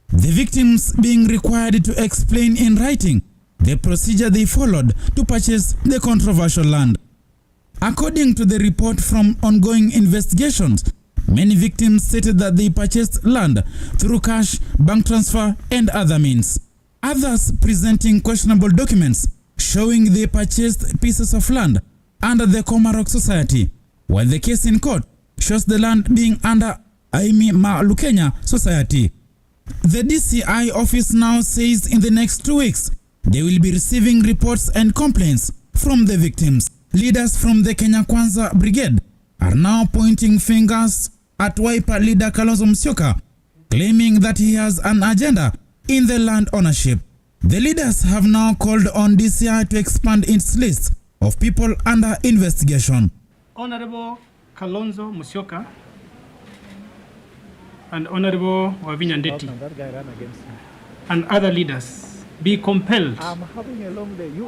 the victims being required to explain in writing the procedure they followed to purchase the controversial land. According to the report from ongoing investigations, many victims stated that they purchased land through cash, bank transfer, and other means. Others presenting questionable documents showing they purchased pieces of land under the Komarok Society, while the case in court shows the land being under Kenya Society. The DCI office now says in the next 2 weeks, they will be receiving reports and complaints from the victims. Leaders from the Kenya Kwanza Brigade are now pointing fingers at Wiper leader Kalonzo Musyoka, claiming that he has an agenda in the land ownership. The leaders have now called on DCI to expand its list of people under investigation. Honorable Kalonzo Musyoka and Honorable Wavinya Ndeti and other leaders be compelled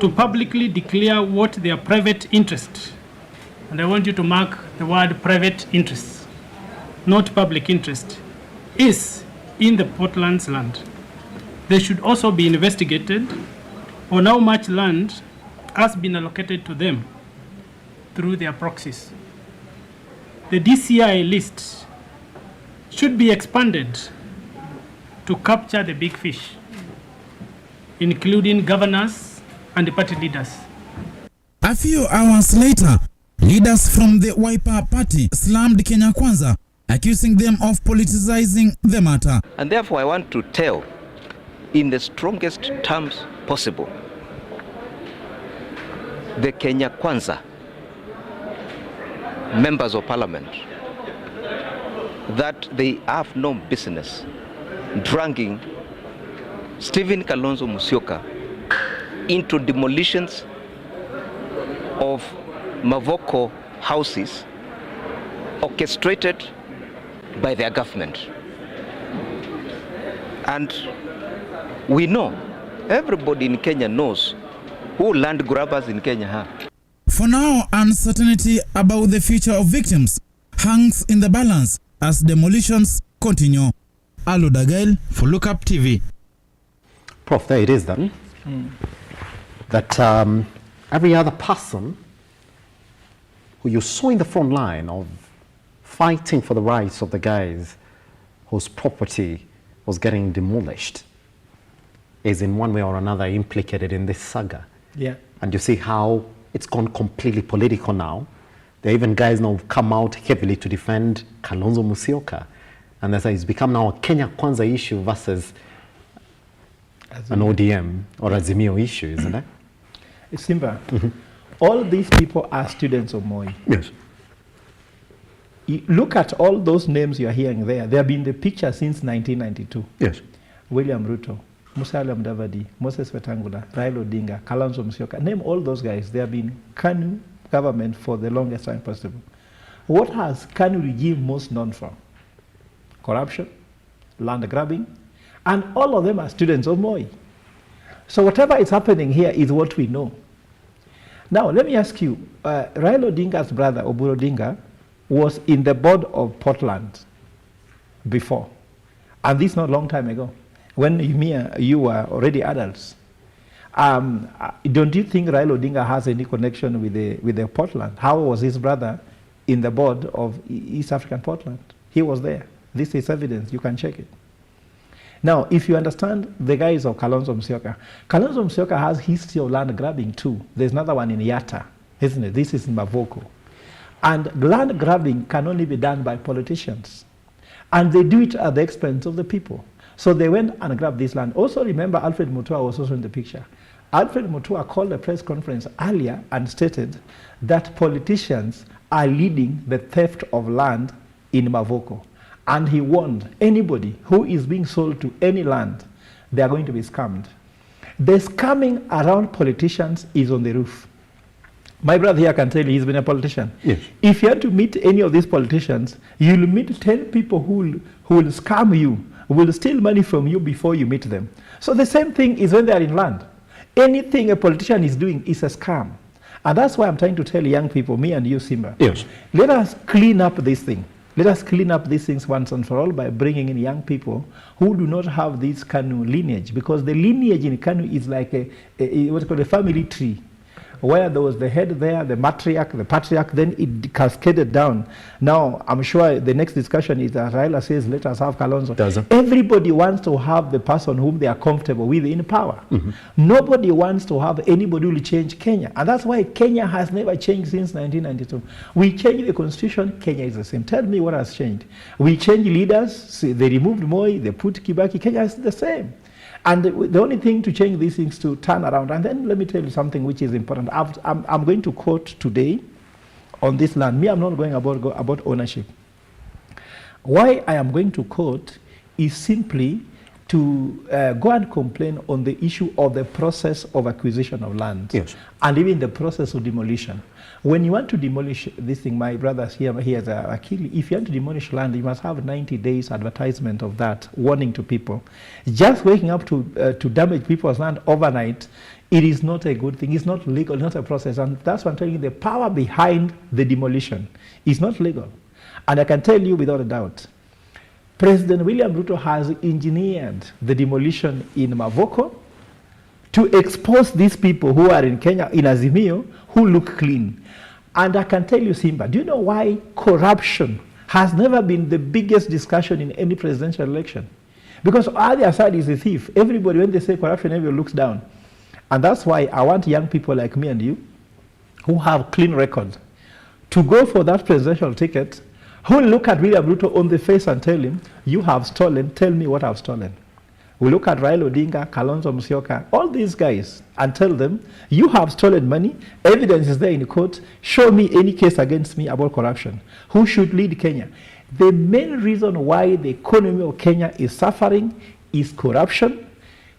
to publicly declare what their private interest, and I want you to mark the word private interest, not public interest, is in the Portland's land. They should also be investigated on how much land has been allocated to them through their proxies. The DCI list should be expanded to capture the big fish, including governors and party leaders. A few hours later, leaders from the Wiper party slammed Kenya Kwanza, accusing them of politicizing the matter. And therefore I want to tell in the strongest terms possible the Kenya Kwanza members of parliament that they have no business dragging Stephen Kalonzo Musyoka into demolitions of Mavoko houses orchestrated by their government. And we know, everybody in Kenya knows who land grabbers in Kenya are. For now, uncertainty about the future of victims hangs in the balance as demolitions continue. Alo Dagail for Lookuptv. Prof, there it is then. That every other person who you saw in the front line of fighting for the rights of the guys whose property was getting demolished is in one way or another implicated in this saga. Yeah. And you see how it's gone completely political now. There are even guys now have come out heavily to defend Kalonzo Musyoka. And that's it's become now a Kenya Kwanza issue versus an ODM or azimio issue, isn't it? Simba, all these people are students of Moi. Yes. You look at all those names you are hearing there. They have been in the picture since 1992. Yes. William Ruto, Musalia Mudavadi, Moses Wetangula, Raila Odinga, Kalonzo Musyoka. Name all those guys. They have been KANU government for the longest time possible. What has KANU regime most known for? Corruption, land grabbing, and all of them are students of Moi. So whatever is happening here is what we know. Now, let me ask you, Raila Odinga's brother, Oburu Odinga, was in the board of Portland before. And this not a long time ago, when you were already adults. Don't you think Raila Odinga has any connection with the Portland? How was his brother in the board of East African Portland? He was there. This is evidence. You can check it. Now, if you understand the guys of Kalonzo Musyoka has history of land grabbing too. There's another one in Yatta, isn't it? This is in Mavoko. And land grabbing can only be done by politicians. And they do it at the expense of the people. So they went and grabbed this land. Also remember, Alfred Mutua was also in the picture. Alfred Mutua called a press conference earlier and stated that politicians are leading the theft of land in Mavoko. And he warned anybody who is being sold to any land, they are going to be scammed. The scamming around politicians is on the roof. My brother here can tell you he's been a politician. Yes. If you had to meet any of these politicians, you'll meet 10 people who will scam you, will steal money from you before you meet them. So the same thing is when they are in land. Anything a politician is doing is a scam. And that's why I'm trying to tell young people, me and you, Simba, yes, let us clean up this thing. Let us clean up these things once and for all by bringing in young people who do not have this KANU lineage, because the lineage in KANU is like what's called a family tree, where there was the head there, the matriarch, the patriarch, then it cascaded down. Now, I'm sure the next discussion is that Raila says, let us have Kalonzo. Everybody wants to have the person whom they are comfortable with in power. Nobody wants to have anybody who will change Kenya. And that's why Kenya has never changed since 1992. We changed the constitution, Kenya is the same. Tell me what has changed. We changed leaders, they removed Moi, they put Kibaki, Kenya is the same. And the only thing to change these things to turn around. And then let me tell you something which is important. I'm going to quote today on this land. Me, I'm not going about ownership. Why I am going to quote is simply to go and complain on the issue of the process of acquisition of land, yes, and even the process of demolition. When you want to demolish this thing, my brothers here as a Akili, if you want to demolish land, you must have 90 days advertisement of that, warning to people. Just waking up to damage people's land overnight, it is not a good thing. It's not legal, not a process. And that's what I'm telling you, the power behind the demolition is not legal. And I can tell you without a doubt, President William Ruto has engineered the demolition in Mavoko to expose these people who are in Kenya, in Azimio, who look clean. And I can tell you, Simba, do you know why corruption has never been the biggest discussion in any presidential election? Because either side is a thief. Everybody, when they say corruption, everybody looks down. And that's why I want young people like me and you, who have clean records, to go for that presidential ticket, who look at William Ruto on the face and tell him, you have stolen, tell me what I've stolen. We look at Raila Odinga, Kalonzo Musyoka, all these guys, and tell them, you have stolen money, evidence is there in court, show me any case against me about corruption. Who should lead Kenya? The main reason why the economy of Kenya is suffering is corruption.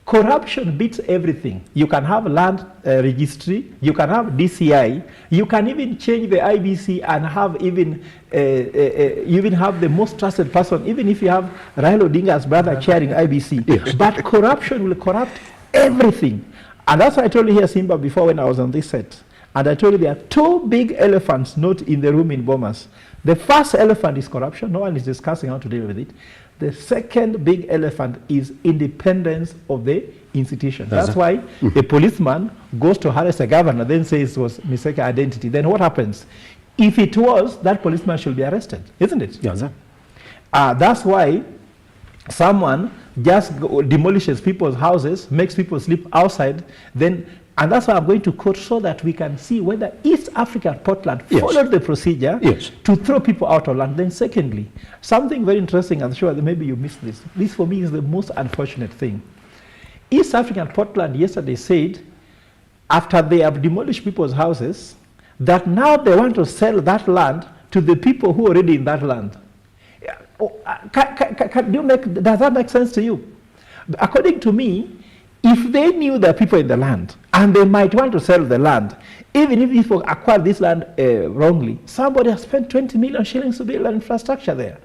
Corruption beats everything. You can have land registry, you can have DCI, you can even change the IBC and have even have the most trusted person, even if you have Raila Odinga's brother chairing IBC. Yes. But corruption will corrupt everything. And that's why I told you here, Simba, before when I was on this set. And I told you there are two big elephants not in the room in Bomas. The first elephant is corruption. No one is discussing how to deal with it. The second big elephant is independence of the institution. That's why a policeman goes to harass a governor, then says it was mistaken identity. Then what happens? If it was, that policeman should be arrested, isn't it? Yes, sir. That's why someone just demolishes people's houses, makes people sleep outside, and that's why I'm going to quote so that we can see whether East Africa Portland followed the procedure to throw people out of land. Then secondly, something very interesting, I'm sure that maybe you missed this. This for me is the most unfortunate thing. East African Portland yesterday said, after they have demolished people's houses, that now they want to sell that land to the people who are already in that land. Does that make sense to you? According to me, if they knew the people in the land and they might want to sell the land, even if people acquire this land wrongly, somebody has spent 20 million shillings to build an infrastructure there.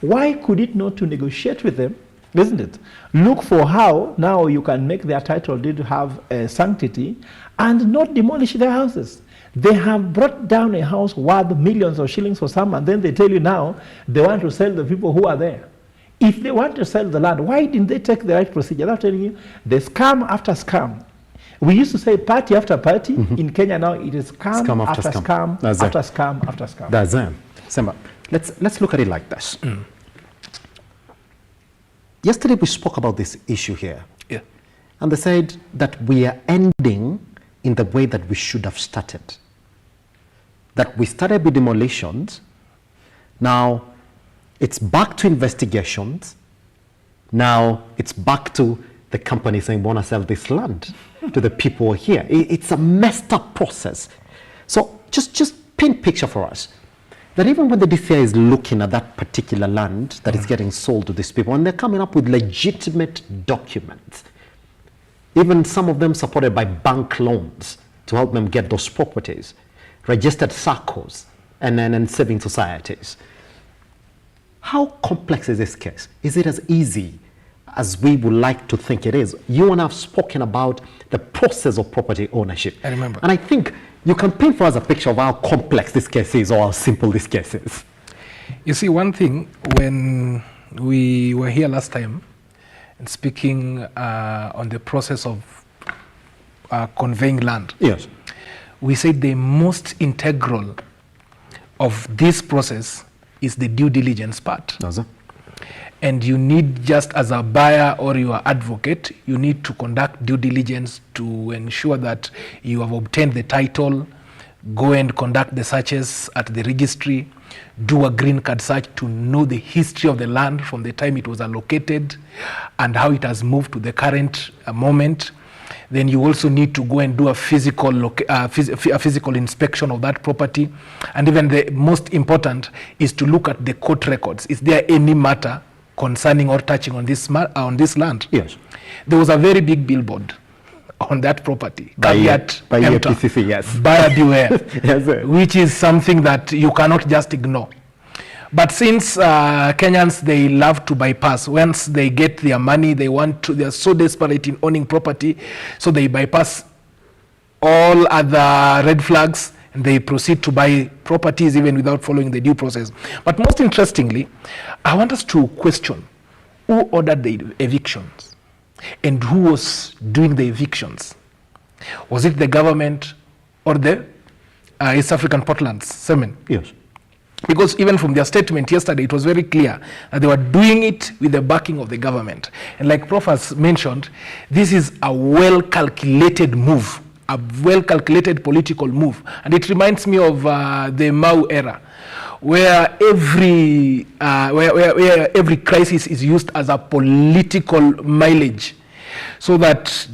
Why could it not to negotiate with them, isn't it? Look for how now you can make their title deed have sanctity and not demolish their houses. They have brought down a house worth millions of shillings for some, and then they tell you now they want to sell the people who are there. If they want to sell the land, why didn't they take the right procedure? I'm telling you, the scam after scam. We used to say party after party. In Kenya now it is scam after scam after scam after scam. That's it. Simba, let's look at it like this. Yesterday we spoke about this issue here. Yeah. And they said that we are ending in the way that we should have started. That we started with demolitions. Now it's back to investigations. Now it's back to the company saying we want to sell this land to the people here. It's a messed up process. So just paint picture for us that even when the DCI is looking at that particular land that is getting sold to these people, and they're coming up with legitimate documents, even some of them supported by bank loans to help them get those properties, registered circles, and saving societies. How complex is this case? Is it as easy as we would like to think it is? You and I have spoken about the process of property ownership. I remember. And I think you can paint for us a picture of how complex this case is or how simple this case is. You see, one thing, when we were here last time and speaking on the process of conveying land, yes, we said the most integral of this process is the due diligence part. Does it? And you need, just as a buyer or your advocate, you need to conduct due diligence to ensure that you have obtained the title, go and conduct the searches at the registry, do a green card search to know the history of the land from the time it was allocated and how it has moved to the current moment. Then you also need to go and do a physical inspection of that property. And even the most important is to look at the court records. Is there any matter concerning or touching on this land? Yes. There was a very big billboard on that property. By PCC, yes. Buyer beware. Yes, sir. Which is something that you cannot just ignore. But since Kenyans, they love to bypass. Once they get their money, they are so desperate in owning property, so they bypass all other red flags and they proceed to buy properties even without following the due process. But most interestingly, I want us to question who ordered the evictions and who was doing the evictions. Was it the government or the East African Portland's Semen? Yes. Because even from their statement yesterday, it was very clear that they were doing it with the backing of the government. And like Prof has mentioned, this is a well-calculated move, a well-calculated political move. And it reminds me of the Mau era, where every crisis is used as a political mileage, so that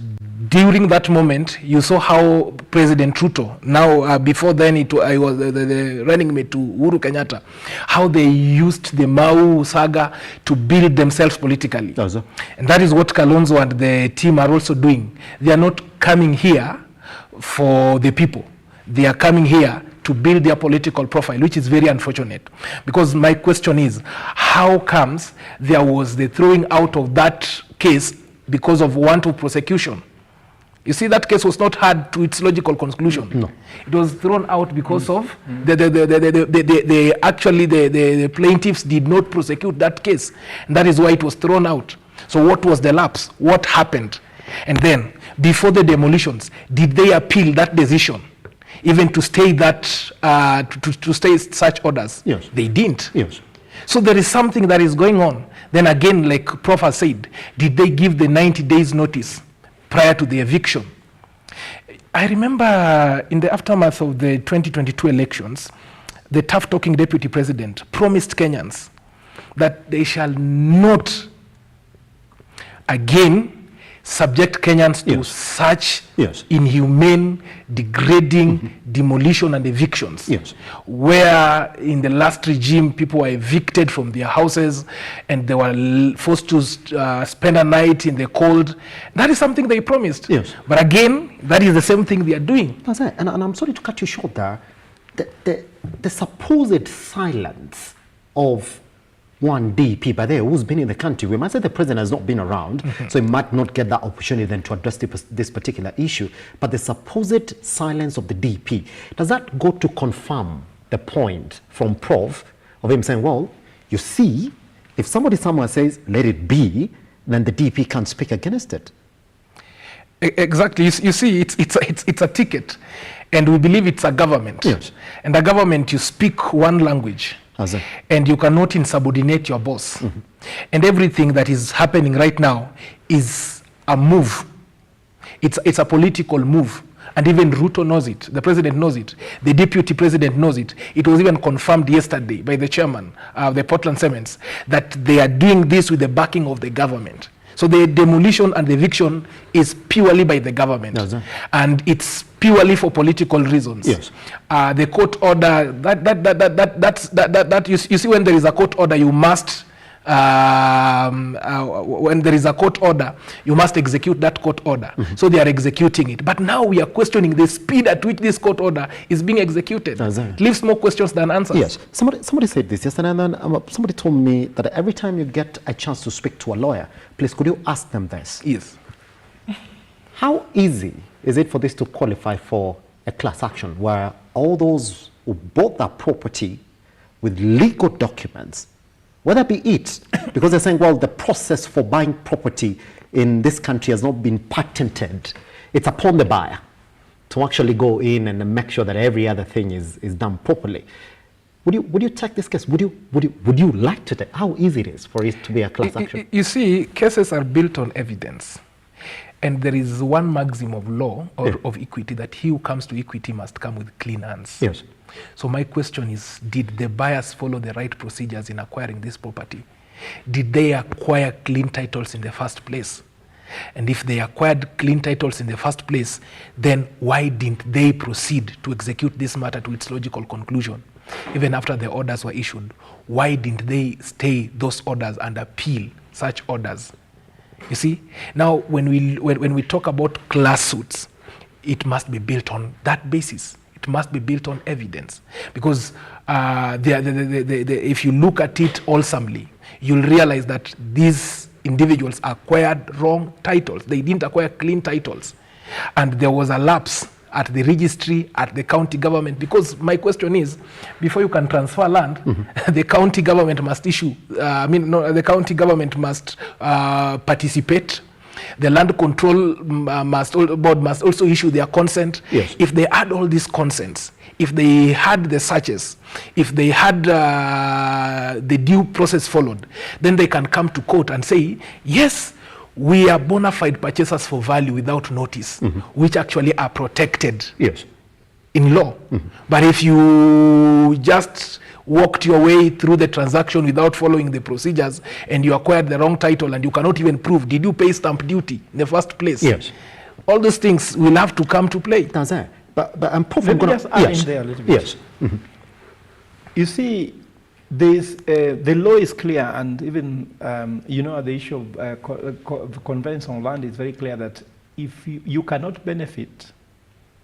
during that moment, you saw how President RUTO, now before then I was the running mate to Uhuru Kenyatta, how they used the Mau saga to build themselves politically. And that is what Kalonzo and the team are also doing. They are not coming here for the people. They are coming here to build their political profile, which is very unfortunate. Because my question is, how comes there was the throwing out of that case because of want of prosecution? You see, that case was not heard to its logical conclusion. No. It was thrown out because of the plaintiffs did not prosecute that case. And that is why it was thrown out. So what was the lapse? What happened? And then, before the demolitions, did they appeal that decision? Even to stay that, to stay such orders? Yes. They didn't. Yes. So there is something that is going on. Then again, like Prof has said, did they give the 90 days notice prior to the eviction? I remember in the aftermath of the 2022 elections, the tough-talking deputy president promised Kenyans that they shall not again subject Kenyans to such inhumane, degrading demolition and evictions. Where in the last regime, people were evicted from their houses and they were forced to spend a night in the cold. That is something they promised. But again, that is the same thing they are doing. That's it. And I'm sorry to cut you short there. The supposed silence of one DP by there who's been in the country, we might say the president has not been around, so he might not get that opportunity then to address this particular issue. But the supposed silence of the DP, does that go to confirm the point from Prof of him saying, well, you see, if somebody somewhere says, let it be, then the DP can't speak against it? Exactly. You see, it's a ticket, and we believe it's a government. And a government, you speak one language, and you cannot insubordinate your boss. And everything that is happening right now is a move. It's a political move. And even RUTO knows it. The president knows it. The deputy president knows it. It was even confirmed yesterday by the chairman of the Portland Cements that they are doing this with the backing of the government. So the demolition and the eviction is purely by the government, and it's purely for political reasons. The court order, you see, when there is a court order, you must when there is a court order, you must execute that court order. So they are executing it. But now we are questioning the speed at which this court order is being executed. It leaves more questions than answers. Somebody said this yesterday, and then somebody told me that every time you get a chance to speak to a lawyer, please could you ask them this? How easy is it for this to qualify for a class action where all those who bought that property with legal documents, whether be it, because they're saying, well, the process for buying property in this country has not been patented. It's upon the buyer to actually go in and make sure that every other thing is done properly. Would you take this case? Would you like to take how easy it is for it to be a class action? You see, cases are built on evidence. And there is one maxim of law or of equity that he who comes to equity must come with clean hands. So my question is, did the buyers follow the right procedures in acquiring this property? Did they acquire clean titles in the first place? And if they acquired clean titles in the first place, then why didn't they proceed to execute this matter to its logical conclusion? Even after the orders were issued, why didn't they stay those orders and appeal such orders? You see, now when we talk about class suits, it must be built on that basis. It must be built on evidence, because if you look at it wholesomely, you'll realize that these individuals acquired wrong titles. They didn't acquire clean titles, and there was a lapse at the registry, at the county government. Because my question is, before you can transfer land, the county government must issue. The county government must participate. The land control board must also issue their consent. If they had all these consents, if they had the searches, if they had the due process followed, then they can come to court and say, yes, we are bona fide purchasers for value without notice, which actually are protected in law. But if you just walked your way through the transaction without following the procedures, and you acquired the wrong title, and you cannot even prove, did you pay stamp duty in the first place? All those things will have to come to play. But I'm Let me just add in there a little bit. You see, the law is clear, and even the issue of conveyance on land is very clear that if you cannot benefit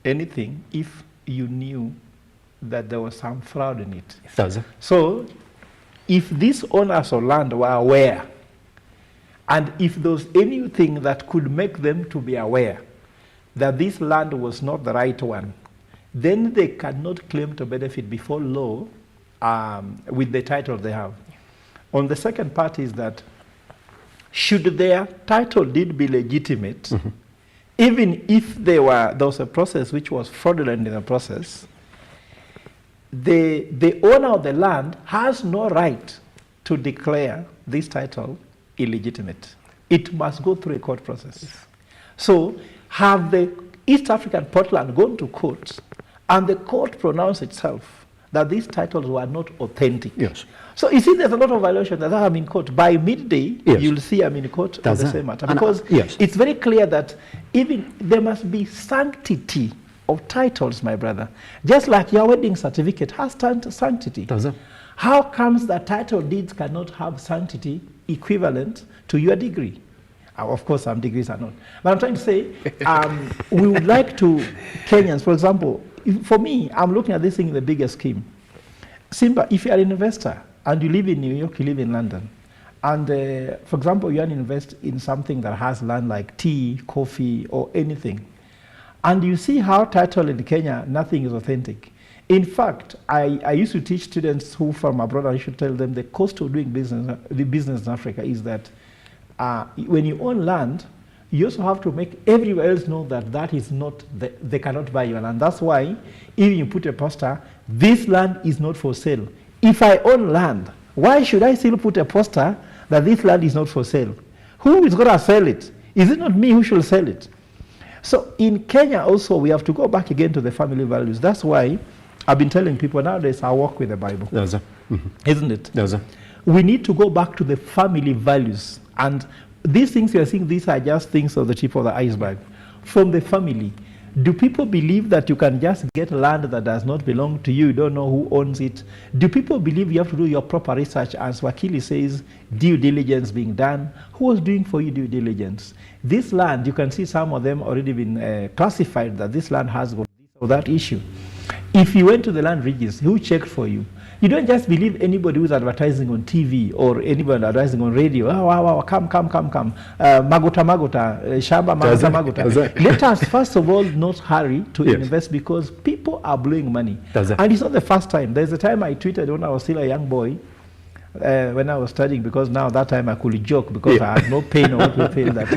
anything if you knew that there was some fraud in it. So if these owners of land were aware, and if there was anything that could make them to be aware that this land was not the right one, then they cannot claim to benefit before law with the title they have. On the second part is that should their title deed be legitimate, even if there was a process which was fraudulent in the process, the owner of the land has no right to declare this title illegitimate. It must go through a court process. So have the East African Portland gone to court and the court pronounced itself that these titles were not authentic. Yes. So you see, there's a lot of violations that I'm in court. By midday, Yes. you'll see I'm in court on the same matter. And, Because yes. it's very clear that even there must be sanctity of titles, my brother. Just like your wedding certificate has sanctity. How comes that title deeds cannot have sanctity equivalent to your degree? Of course, some degrees are not. But I'm trying to say, we would like to, Kenyans, for example, for me, I'm looking at this thing in the bigger scheme. Simba, if you're an investor and you live in New York, you live in London, and for example, you want to invest in something that has land like tea, coffee, or anything, and you see how title in Kenya, nothing is authentic. In fact, I used to teach students who from abroad, I should tell them the cost of doing business, the business in Africa is that when you own land, you also have to make everyone else know that that is not, they cannot buy your land. That's why even you put a poster, this land is not for sale. If I own land, why should I still put a poster that this land is not for sale? Who is going to sell it? Is it not me who should sell it? So in Kenya also, we have to go back again to the family values. That's why I've been telling people nowadays I work with the Bible. Isn't it? We need to go back to the family values. And these things you are seeing, these are just things of the tip of the iceberg. From the family, do people believe that you can just get land that does not belong to you, you don't know who owns it? Do people believe you have to do your proper research, as Wakili says, due diligence being done? Who was doing for you due diligence? This land, you can see some of them already been classified that this land has got this or that issue. If you went to the land registry, who checked for you? You don't just believe anybody who's advertising on TV or anybody advertising on radio. Oh, wow, come. Magota, Shamba, Magota. Let us, first of all, not hurry to invest because people are blowing money. And it's not the first time. There's a time I tweeted when I was still a young boy, when I was studying, because now that time I could joke because I had no pain or no pain that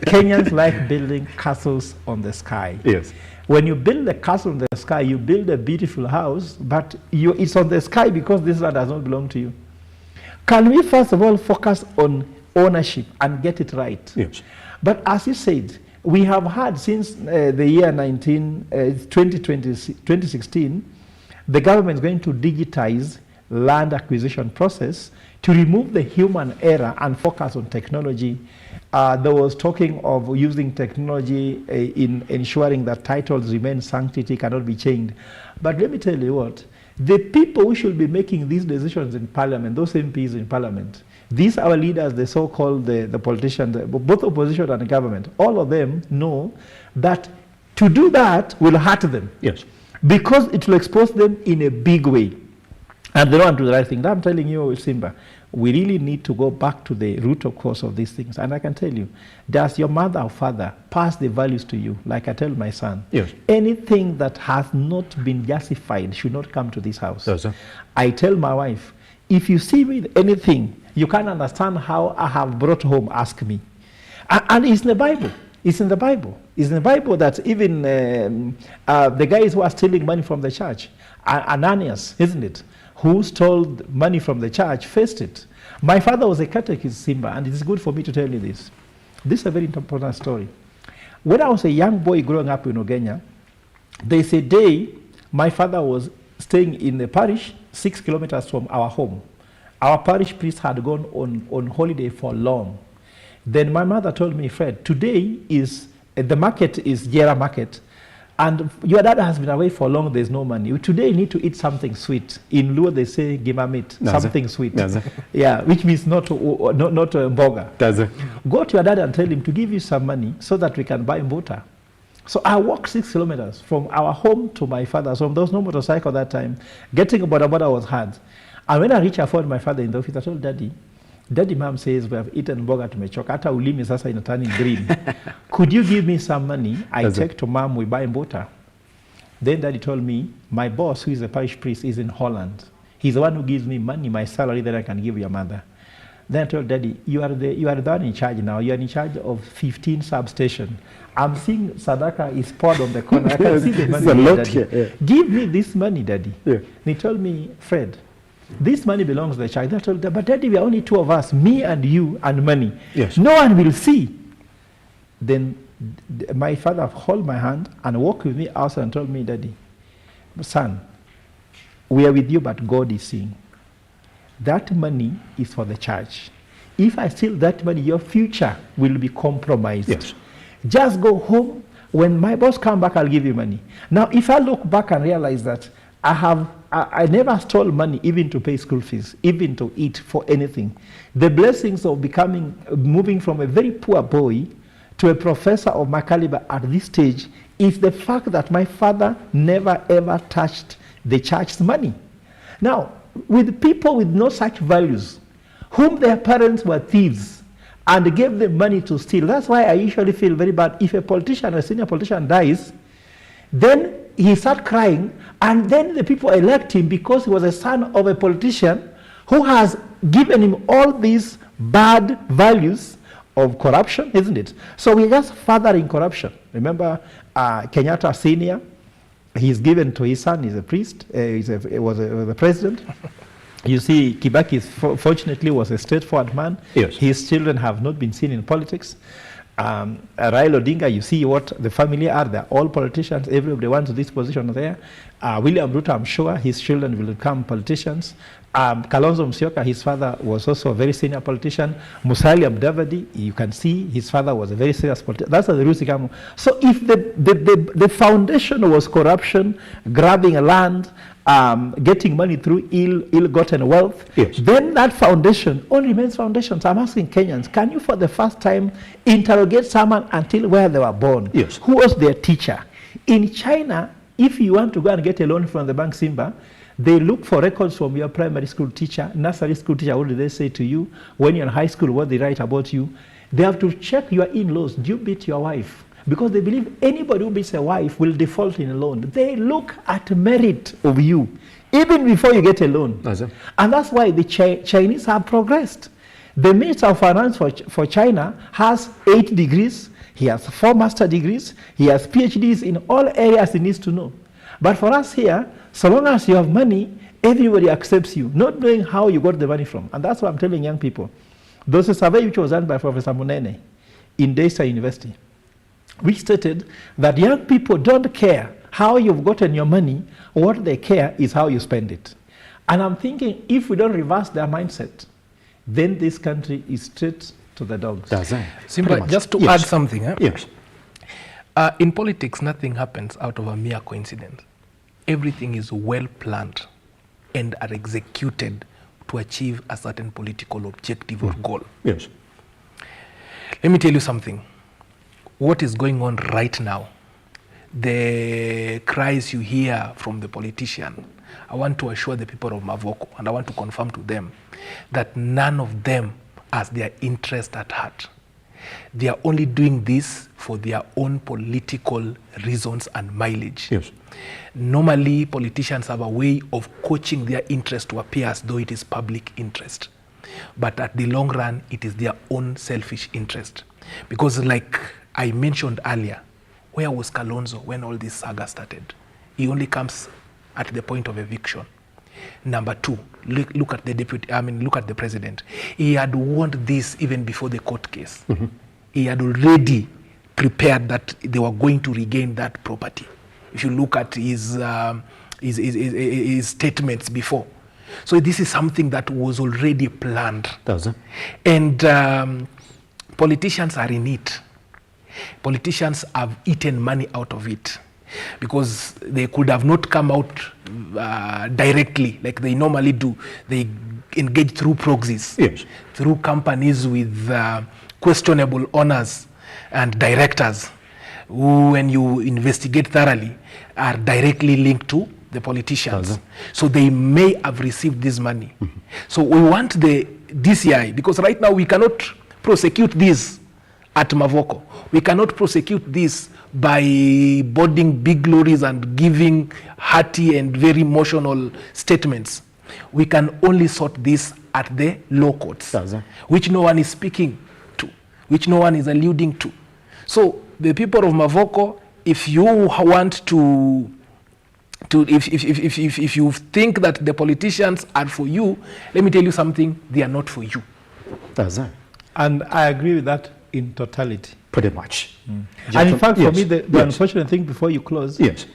Kenyans like building castles on the sky. When you build a castle in the sky, you build a beautiful house, but it's on the sky because this land does not belong to you. Can we first of all focus on ownership and get it right? But as you said, we have had since the year 2016, the government is going to digitize land acquisition process to remove the human error and focus on technology. There was talking of using technology in ensuring that titles remain sanctity, cannot be changed. But let me tell you what, the people who should be making these decisions in parliament, those MPs in parliament, these our leaders, the so-called the politicians, both opposition and government, all of them know that to do that will hurt them. Because it will expose them in a big way. And they don't want to do the right thing. I'm telling you, Simba, we really need to go back to the root of cause of these things. And I can tell you, does your mother or father pass the values to you? Like I tell my son, anything that has not been justified should not come to this house. I tell my wife, if you see me with anything, you can't understand how I have brought home, ask me. And it's in the Bible. It's in the Bible. It's in the Bible that even the guys who are stealing money from the church, Ananias, isn't it? Who stole money from the church, faced it. My father was a catechist, Simba, and it is good for me to tell you this. This is a very important story. When I was a young boy growing up in Ogenya, there's a day my father was staying in the parish 6 kilometers from our home. Our parish priest had gone on holiday for long. Then my mother told me, Fred, today is, the market is Jera market, and your dad has been away for long, there's no money. Today you need to eat something sweet. In Luo they say gimamit, something sweet. Yeah, which means not mboga. Go to your dad and tell him to give you some money so that we can buy mbota. So I walked 6 kilometers from our home to my father's home. There was no motorcycle that time. Getting a boda was hard. And when I reached, I found my father in the office. I told Daddy, Mom says we have eaten mboga tumechoka. Hata ulimi sasa ina turning green. Could you give me some money? I take to Mom, we buy mbota. Then Daddy told me, my boss, who is a parish priest, is in Holland. He's the one who gives me money, my salary, that I can give your mother. Then I told Daddy, you are the one in charge now. You are in charge of 15 substations. I'm seeing Sadaka is poured on the corner. I can see the money. Daddy. Give me this money, Daddy. And he told me, Fred, this money belongs to the child. I told him, but Daddy, we are only two of us, me and you and money. No one will see. Then my father held my hand and walked with me outside and told me, Daddy, son, we are with you, but God is seeing. That money is for the church. If I steal that money, your future will be compromised. Yes. Just go home. When my boss come back, I'll give you money. Now, if I look back and realize that I never stole money even to pay school fees, even to eat for anything. The blessings of moving from a very poor boy to a professor of my caliber at this stage is the fact that my father never ever touched the church's money. Now, with people with no such values, whom their parents were thieves and gave them money to steal, that's why I usually feel very bad. If a politician, a senior politician dies, then he starts crying, and then the people elect him because he was a son of a politician who has given him all these bad values of corruption, isn't it? So we're just furthering corruption. Remember Kenyatta Senior, he's given to his son, he's a priest, he was a president. You see, Kibaki fortunately was a straightforward man. Yes. His children have not been seen in politics. Raila Odinga, you see what the family are. They're all politicians. Everybody wants this position there. William Ruto, I'm sure his children will become politicians. Kalonzo Musyoka, his father was also a very senior politician. Musalia Mudavadi, you can see his father was a very serious politician. That's the roots come. So if the foundation was corruption, grabbing land, getting money through ill-gotten wealth, yes, then that foundation only remains foundations. I'm asking Kenyans, can you for the first time interrogate someone until where they were born? Yes. Who was their teacher? In China, if you want to go and get a loan from the bank, Simba, they look for records from your primary school teacher, nursery school teacher. What do they say to you? When you're in high school, what they write about you? They have to check your in-laws. Do you beat your wife? Because they believe anybody who beats a wife will default in a loan. They look at merit of you, even before you get a loan. And that's why the Chinese have progressed. The Minister of Finance for China has 8 degrees. He has 4 master degrees. He has PhDs in all areas he needs to know. But for us here, so long as you have money, everybody accepts you, not knowing how you got the money from. And that's what I'm telling young people. There's a survey which was done by Professor Munene in Daystar University, which stated that young people don't care how you've gotten your money. What they care is how you spend it. And I'm thinking, if we don't reverse their mindset, then this country is straight to the dogs. Simba, just to add something. Yes. In politics, nothing happens out of a mere coincidence. Everything is well planned and are executed to achieve a certain political objective or goal. Yes. Let me tell you something. What is going on right now, the cries you hear from the politician, I want to assure the people of Mavoko, and I want to confirm to them that none of them has their interest at heart. They are only doing this for their own political reasons and mileage. Yes. Normally, politicians have a way of coaching their interest to appear as though it is public interest. But at the long run, it is their own selfish interest. Because like I mentioned earlier, where was Kalonzo when all this saga started? He only comes at the point of eviction. Number 2, look at the president. He had warned this even before the court case. Mm-hmm. He had already prepared that they were going to regain that property. If you look at his statements before. So this is something that was already planned. And politicians are in it. Politicians have eaten money out of it, because they could have not come out directly like they normally do. They engage through proxies, yes, through companies with questionable owners and directors who, when you investigate thoroughly, are directly linked to the politicians. So they may have received this money. Mm-hmm. So we want the DCI, because right now we cannot prosecute this at Mavoko. We cannot prosecute this by boarding big lorries and giving hearty and very emotional statements. We can only sort this at the law courts, which no one is speaking to, which no one is alluding to. So the people of Mavoko, if you want to if you think that the politicians are for you, let me tell you something, they are not for you. And I agree with that in totality. Pretty much. And in fact, for me, the unfortunate thing before you close, yes,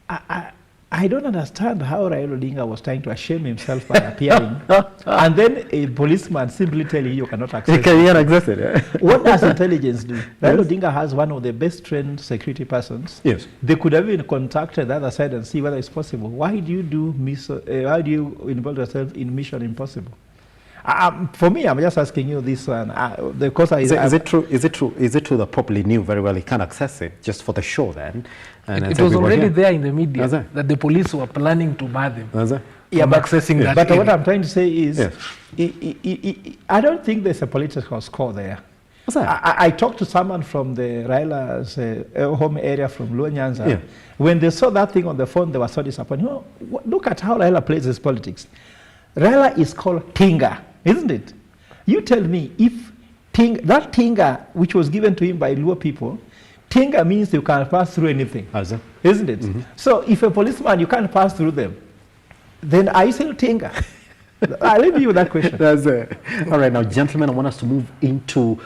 I I don't understand how Raila Odinga was trying to shame himself by appearing, and then a policeman simply telling you cannot access it. You can't access it. Yeah. What does intelligence do? Raila Odinga has one of the best trained security persons. Yes. They could have even contacted the other side and see whether it's possible. Why do you why do you involve yourself in Mission Impossible? For me, I'm just asking you this one. Is it true? Is it true that probably knew very well he can't access it just for the show then? And it was already there in the media that the police were planning to bar them from accessing that. But what I'm trying to say is, I don't think there's a political score there. What's that? I talked to someone from the Raila's home area from Luanyanza. Yeah. When they saw that thing on the phone, they were so disappointed. You know, look at how Raila plays his politics. Raila is called Tinga, isn't it? You tell me if that Tinga, which was given to him by Luo people, Tinga means you can pass through anything, isn't it? Mm-hmm. So if a policeman, you can't pass through them, then I still Tinga. I'll leave you with that question. That's it. All right, now, gentlemen, I want us to move into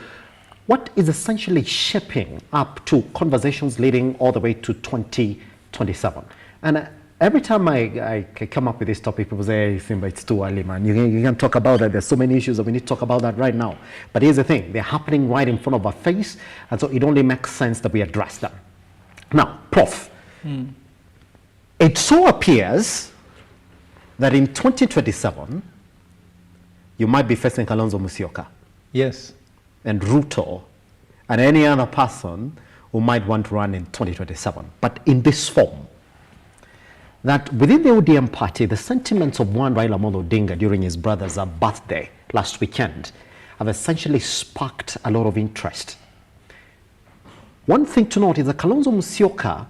what is essentially shaping up to conversations leading all the way to 2027. And every time I come up with this topic, people say, hey, Simba, it's too early, man. You can't talk about that. There's so many issues that we need to talk about that right now. But here's the thing. They're happening right in front of our face, and so it only makes sense that we address them. Now, Prof, it so appears that in 2027, you might be facing Kalonzo Musyoka. Yes. And RUTO, and any other person who might want to run in 2027, but in this form. That within the ODM party, the sentiments of one Raila Amolo Odinga during his brother's birthday last weekend have essentially sparked a lot of interest. One thing to note is that Kalonzo Musyoka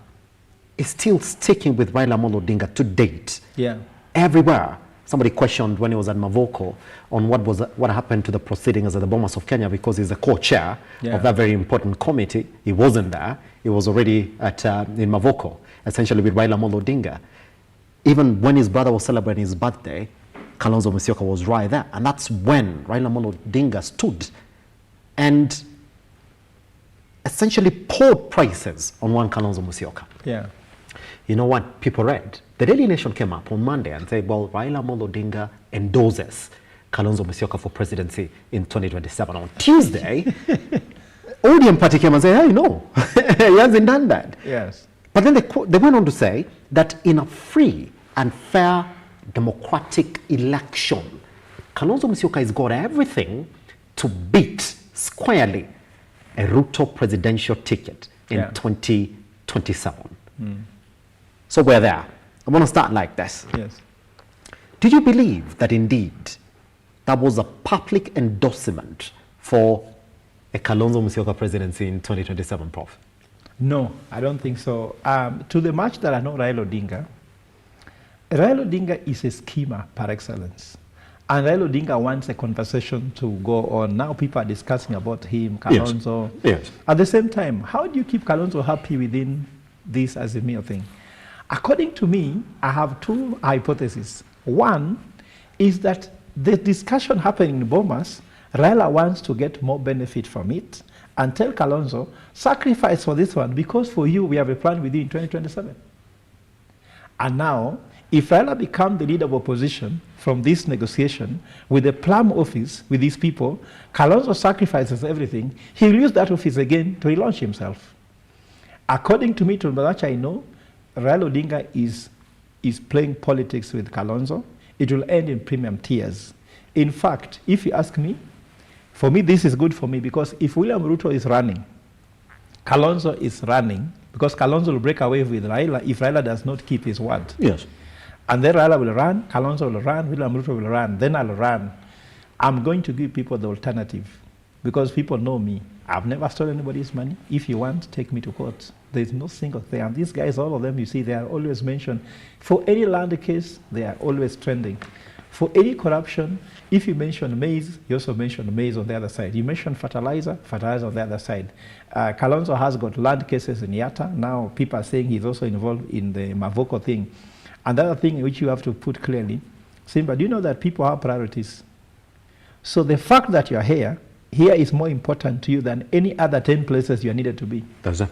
is still sticking with Raila Amolo Odinga to date. Yeah. Everywhere. Somebody questioned when he was at Mavoko on what happened to the proceedings at the Bomas of Kenya, because he's the co-chair of that very important committee. He wasn't there. He was already in Mavoko, essentially with Raila Amolo Odinga. Even when his brother was celebrating his birthday, Kalonzo Musyoka was right there. And that's when Raila Amolo Odinga stood and essentially poured praises on one Kalonzo Musyoka. Yeah. You know what people read? The Daily Nation came up on Monday and said, well, Raila Amolo Odinga endorses Kalonzo Musyoka for presidency in 2027. On Tuesday, ODM party came and said, hey, no, he hasn't done that. Yes. But then they went on to say that in a free and fair democratic election, Kalonzo Musyoka has got everything to beat squarely a RUTO presidential ticket in 2027. So we're there. I want to start like this. Yes. Did you believe that indeed that was a public endorsement for a Kalonzo Musyoka presidency in 2027, Prof? No, I don't think so. To the much that I know Raila Odinga is a schemer par excellence. And Raila Odinga wants a conversation to go on. Now people are discussing about him, Kalonzo. Yes. At the same time, how do you keep Kalonzo happy within this azimio thing? According to me, I have two hypotheses. One is that the discussion happening in Bomas, Raila wants to get more benefit from it and tell Kalonzo, sacrifice for this one, because for you, we have a plan with you in 2027. And now, if Raila becomes the leader of opposition from this negotiation with the plum office with these people, Kalonzo sacrifices everything, he'll use that office again to relaunch himself. According to me, to much I know, Raila Odinga is playing politics with Kalonzo. It will end in premium tiers. In fact, if you ask me, for me, this is good for me, because if William Ruto is running, Kalonzo is running, because Kalonzo will break away with Raila if Raila does not keep his word. Yes. And then Raila will run, Kalonzo will run, William Ruto will run, then I'll run. I'm going to give people the alternative, because people know me. I've never stolen anybody's money. If you want, take me to court. There's no single thing. And these guys, all of them, you see, they are always mentioned. For any land case, they are always trending. For any corruption, if you mention maize, you also mention maize on the other side. You mention fertilizer, fertilizer on the other side. Kalonzo has got land cases in Yatta. Now people are saying he's also involved in the Mavoko thing. Another thing which you have to put clearly, Simba, do you know that people have priorities? So the fact that you're here is more important to you than any other 10 places you're needed to be. Does it?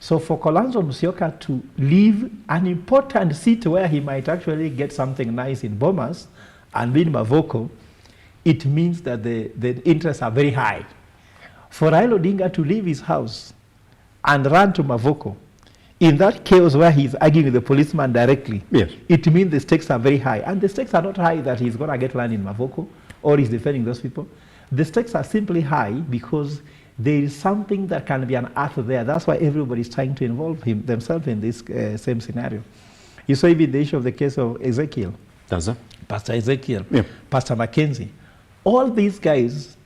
So for Kalonzo Musyoka to leave an important seat where he might actually get something nice in Bomas and win Mavoko, it means that the interests are very high. For Raila Odinga to leave his house and run to Mavoko, in that chaos where he's arguing with the policeman directly, yes, it means the stakes are very high. And the stakes are not high that he's going to get land in Mavoko or he's defending those people. The stakes are simply high because there is something that can be unearthed there. That's why everybody's trying to involve themselves in this same scenario. You saw even the issue of the case of Ezekiel. Does it? Pastor Ezekiel, Pastor Mackenzie. All these guys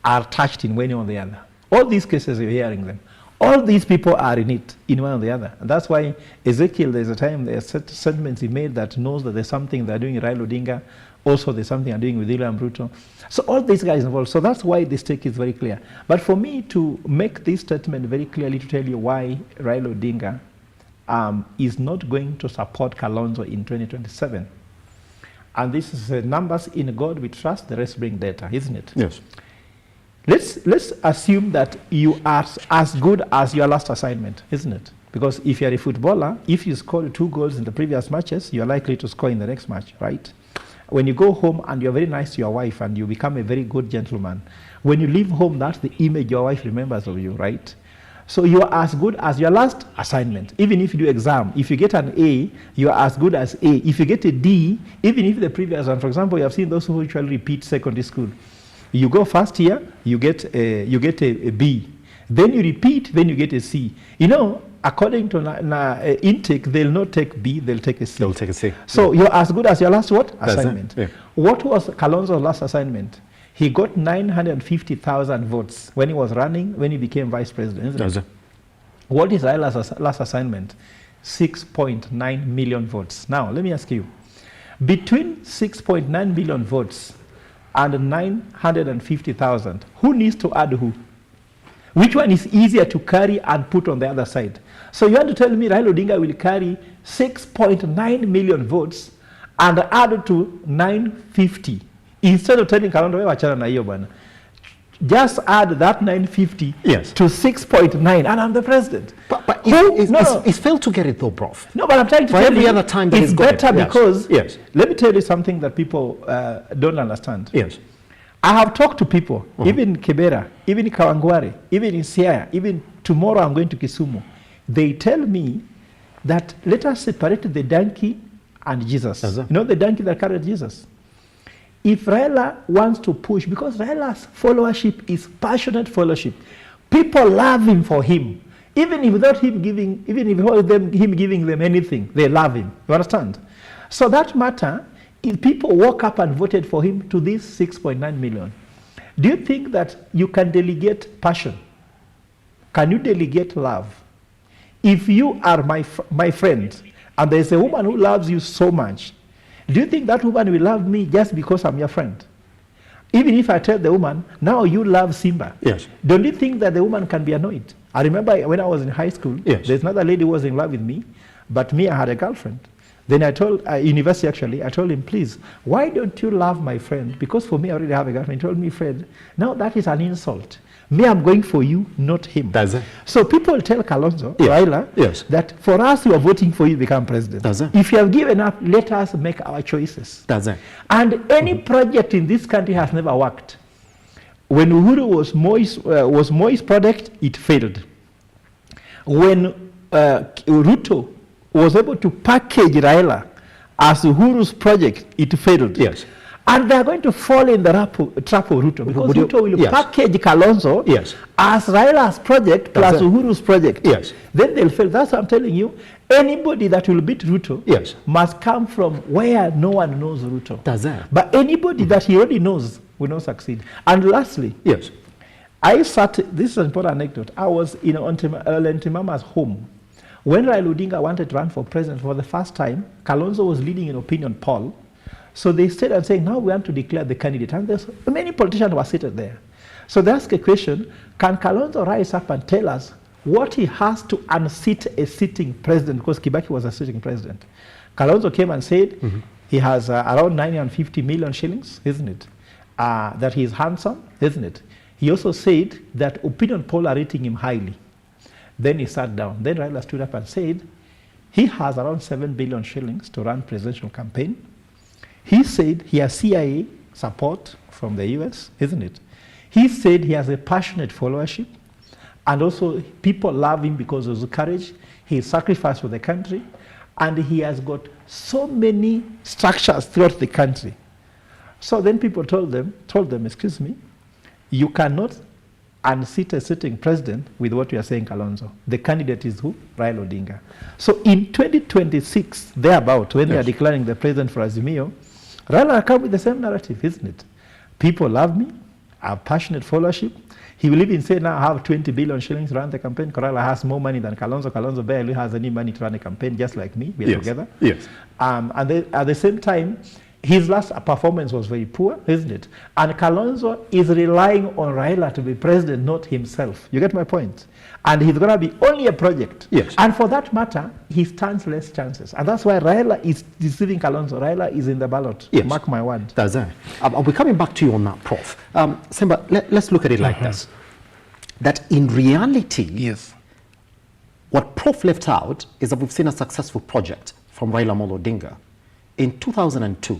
are touched in one way or the other. All these cases, you're hearing them. All these people are in it, in one or the other. And that's why Ezekiel, there's a time, there are statements he made that knows that there's something they're doing with Raila Odinga. Also, there's something they're doing with William RUTO. So all these guys involved. So that's why the stake is very clear. But for me to make this statement very clearly to tell you why Raila Odinga is not going to support Kalonzo in 2027, and this is numbers in God we trust, the rest bring data, isn't it? Yes. Let's assume that you are as good as your last assignment, isn't it? Because if you're a footballer, if you scored 2 goals in the previous matches, you're likely to score in the next match, right? When you go home and you're very nice to your wife and you become a very good gentleman, when you leave home, that's the image your wife remembers of you, right? So you're as good as your last assignment. Even if you do exam, if you get an A, you're as good as A. If you get a D, even if the previous one, for example, you have seen those who usually repeat secondary school. You go first year, you get a B. Then you repeat, then you get a C. You know, according to intake, they'll not take B, they'll take a C. They'll take a C. So you're as good as your last what? That's Assignment. Yeah. What was Kalonzo's last assignment? He got 950,000 votes when he was running, when he became vice president. Isn't it? What is Raila's last assignment? 6.9 million votes. Now, let me ask you, between 6.9 million votes and 950,000, who needs to add who? Which one is easier to carry and put on the other side? So you want to tell me Raila Odinga will carry 6.9 million votes and add to 950 instead of telling Kalonzo, wachana na hiyo bwana. Just add that 950 to 6.9 and I'm the president. But it's failed to get it though, Prof. No, but I'm trying to tell you, other time it's better because, let me tell you something that people don't understand. Yes. I have talked to people, even in Kibera, even in Kawangware, even in Siaya, even tomorrow I'm going to Kisumu. They tell me that let us separate the donkey and Jesus. You know the donkey that carried Jesus? If Raila wants to push, because Raila's followership is passionate followership, people love him for him. Even if without him giving, even if him giving them anything, they love him. You understand? So that matter, if people woke up and voted for him to this 6.9 million, do you think that you can delegate passion? Can you delegate love? If you are my friend, and there's a woman who loves you so much, do you think that woman will love me just because I'm your friend? Even if I tell the woman, now you love Simba, don't you think that the woman can be annoyed? I remember when I was in high school, there's another lady who was in love with me, but me, I had a girlfriend. Then I told, university actually, I told him, please, why don't you love my friend? Because for me, I already have a girlfriend. He told me, Fred, now that is an insult. Me, I'm going for you, not him. Does it? So people tell Kalonzo, Raila, that for us, we are voting for you to become president. Does it? If you have given up, let us make our choices. Does it? And any project in this country has never worked. When Uhuru was Moi's project, it failed. When RUTO was able to package Raila as Uhuru's project, it failed. Yes. And they are going to fall in the trap of RUTO because RUTO will package Kalonzo as Raila's project plus Uhuru's project. Yes. Then they'll fail. That's what I'm telling you. Anybody that will beat RUTO must come from where no one knows RUTO. Does that? But anybody that he already knows will not succeed. And lastly, I sat, this is an important anecdote, I was in Lentimama's home. When Raila Odinga wanted to run for president for the first time, Kalonzo was leading an opinion poll. So they stayed and saying, now we want to declare the candidate. And there's many politicians were seated there. So they asked a question, can Kalonzo rise up and tell us what he has to unseat a sitting president? Because Kibaki was a sitting president. Kalonzo came and said he has around 950 million shillings, isn't it? That he is handsome, isn't it? He also said that opinion poll are rating him highly. Then he sat down. Then Raila stood up and said, he has around 7 billion shillings to run presidential campaign. He said he has CIA support from the US, isn't it? He said he has a passionate followership, and also people love him because of his courage. He sacrificed for the country, and he has got so many structures throughout the country. So then people told them, excuse me, you cannot unseat a sitting president with what you are saying, Kalonzo. The candidate is who? Raila Odinga. So in 2026, thereabout, when they are declaring the president for Azimio, Raila will come with the same narrative, isn't it? People love me, I have passionate followership. He will even say now I have 20 billion shillings to run the campaign. Raila has more money than Kalonzo. Kalonzo barely has any money to run a campaign, just like me. We are together. Yes. And at the same time, his last performance was very poor, isn't it? And Kalonzo is relying on Raila to be president, not himself. You get my point? And he's going to be only a project. Yes. And for that matter, he stands less chances. And that's why Raila is deceiving Kalonzo. Raila is in the ballot. Yes. Mark my word. That's it. I'll be coming back to you on that, Prof. Simba, let's look at it like this. That in reality, yes, what Prof left out is that we've seen a successful project from Raila Amolo Odinga. In 2002,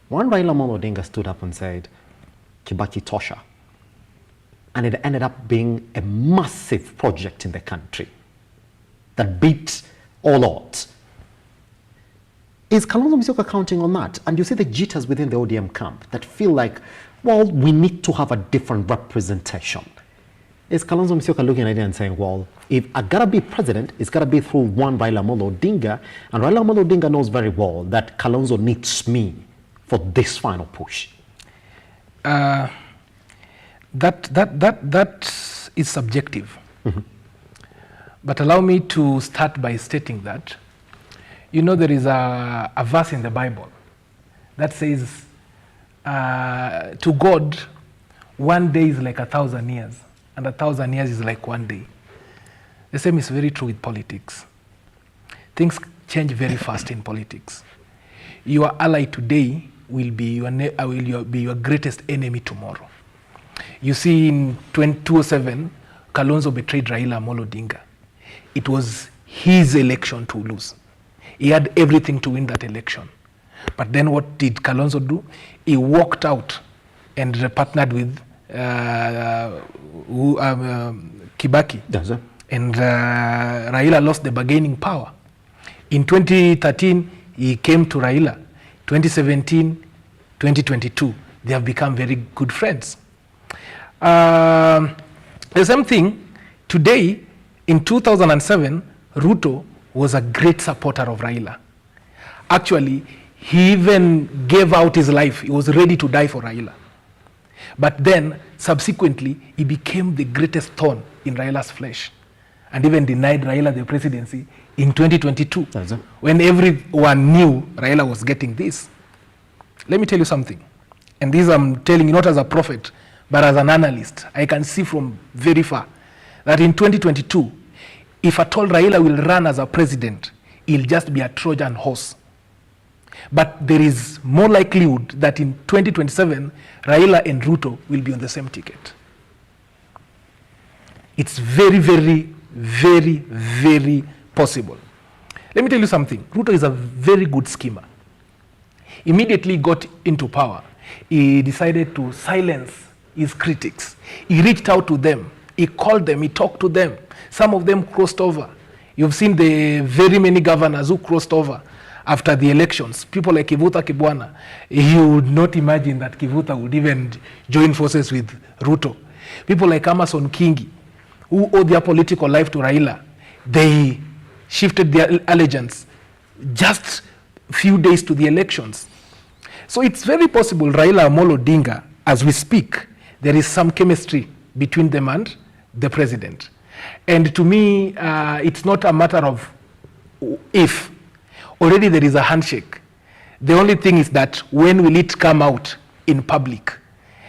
when Raila Amolo Odinga stood up and said, Kibaki Tosha, and it ended up being a massive project in the country that beat all odds. Is Kalonzo Musyoka counting on that? And you see the jitters within the ODM camp that feel like, well, we need to have a different representation. Is Kalonzo Musyoka looking at it and saying, well, if I gotta be president, it's gotta be through one Raila Amolo Odinga, and Raila Amolo Odinga knows very well that Kalonzo needs me for this final push? That is subjective. But allow me to start by stating that, you know, there is a verse in the Bible that says, to God, 1 day is like 1,000 years, and 1,000 years is like 1 day. The same is very true with politics. Things change very fast in politics. Your ally today will be your greatest enemy tomorrow. You see, in 2007, Kalonzo betrayed Raila Amolo Odinga. It was his election to lose. He had everything to win that election. But then what did Kalonzo do? He walked out and partnered with Kibaki. And Raila lost the bargaining power. In 2013, he came to Raila. 2017, 2022, they have become very good friends. The same thing, today, in 2007, RUTO was a great supporter of Raila. Actually, he even gave out his life. He was ready to die for Raila. But then, subsequently, he became the greatest thorn in Raila's flesh, and even denied Raila the presidency in 2022, when everyone knew Raila was getting this. Let me tell you something, and this I'm telling you not as a prophet, but as an analyst. I can see from very far that in 2022, if at all Raila will run as a president, he'll just be a Trojan horse. But there is more likelihood that in 2027, Raila and RUTO will be on the same ticket. It's very, very, very, very possible. Let me tell you something. RUTO is a very good schemer. Immediately got into power, he decided to silence his critics. He reached out to them. He called them. He talked to them. Some of them crossed over. You've seen the very many governors who crossed over after the elections. People like Kivuta Kibwana. You would not imagine that Kivuta would even join forces with RUTO. People like Amason Kingi, who owe their political life to Raila, they shifted their allegiance just a few days to the elections. So it's very possible Raila Amolo Odinga, as we speak, there is some chemistry between them and the president. And to me, it's not a matter of if. Already there is a handshake. The only thing is that when will it come out in public?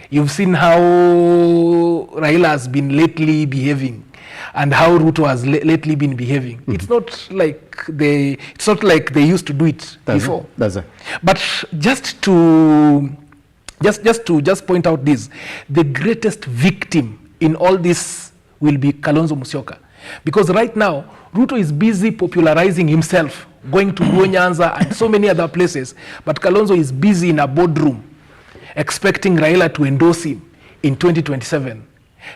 You've seen how Raila has been lately behaving and how RUTO has lately been behaving. It's not like they used to do it before. But just to point out this, the greatest victim in all this will be Kalonzo Musyoka, Because right now, Ruto is busy popularizing himself, going to Nyanza and so many other places. But Kalonzo is busy in a boardroom, expecting Raila to endorse him in 2027.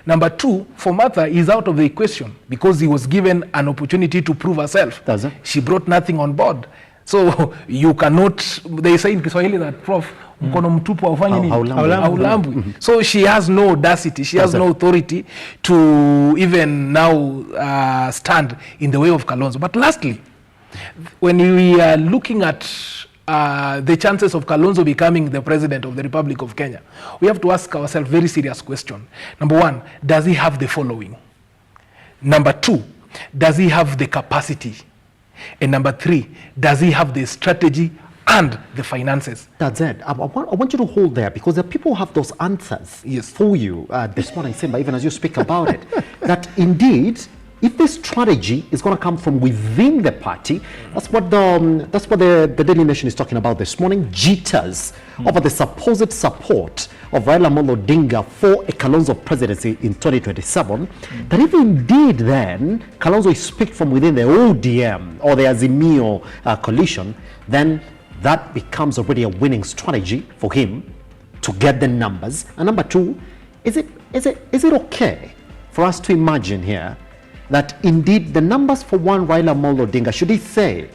Number two, for Martha, is out of the equation because he was given an opportunity to prove herself. She brought nothing on board. So you cannot, they say in Kiswahili that Prof, mkono mtupu haufanyi nini? Haulambwi. So she has no audacity, she has no authority to even now stand in the way of Kalonzo. But lastly, when we are looking at the chances of Kalonzo becoming the president of the Republic of Kenya, we have to ask ourselves a very serious question. Number one, does he have the following? Number two, does he have the capacity? And number three, does he have the strategy and the finances? That's it. I want you to hold there because the people have those answers for you this morning, Simba, even as you speak about it. That indeed, if this strategy is going to come from within the party, that's what the Daily Nation is talking about this morning, jitters over the supposed support of Raila Amolo Odinga for a Kalonzo presidency in 2027, that if indeed then Kalonzo is picked from within the ODM or the Azimio coalition, then that becomes already a winning strategy for him to get the numbers. And number two, is it okay for us to imagine here that indeed the numbers for one Raila Amolo Odinga, should he say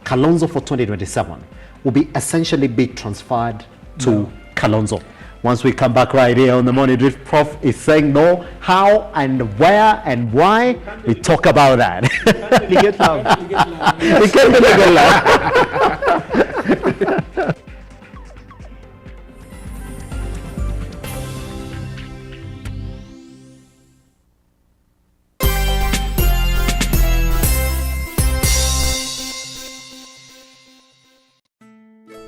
Kalonzo for 2027, will be essentially be transferred to Kalonzo? Once we come back right here on the Morning Drift, Prof is saying no, how and where and why, we talk about that. We get love. We can get love.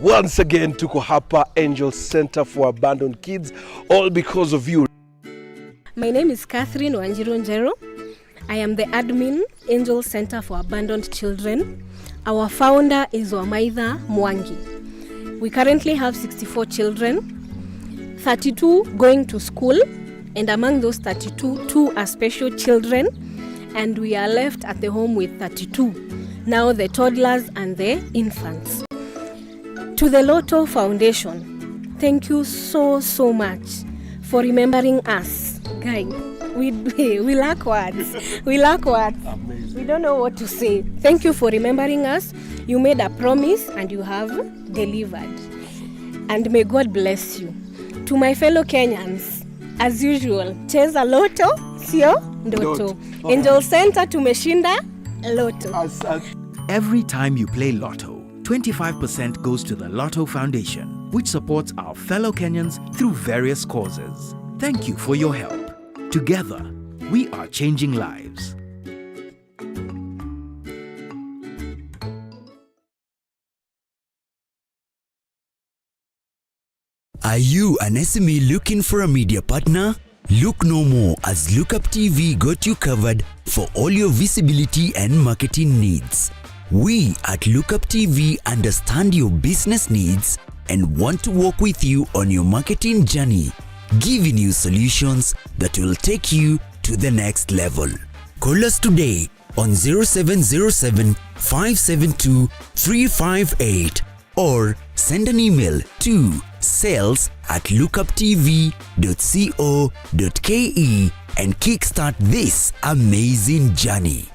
Once again, tuko hapa Angel Center for Abandoned Kids, all because of you. My name is Catherine Wanjiru. I am the admin, Angel Center for Abandoned Children. Our founder is Wamaitha Mwangi. We currently have 64 children, 32 going to school, and among those 32, 2 are special children, and we are left at the home with 32, now the toddlers and the infants. To the RUTO Foundation, thank you so much for remembering us. Guy, we lack words. We lack words. Amazing. We don't know what to say. Thank you for remembering us. You made a promise and you have delivered. And may God bless you. To my fellow Kenyans, as usual, cheza loto, sio ndoto. Angel Center tumeshinda loto. Every time you play Lotto, 25% goes to the RUTO Foundation, which supports our fellow Kenyans through various causes. Thank you for your help. Together, we are changing lives. Are you an SME looking for a media partner? Look no more, as Lookuptv got you covered for all your visibility and marketing needs. We at Lookuptv understand your business needs and want to work with you on your marketing journey, giving you solutions that will take you to the next level. Call us today on 0707 572 358 or send an email to sales@lookuptv.co.ke and kickstart this amazing journey.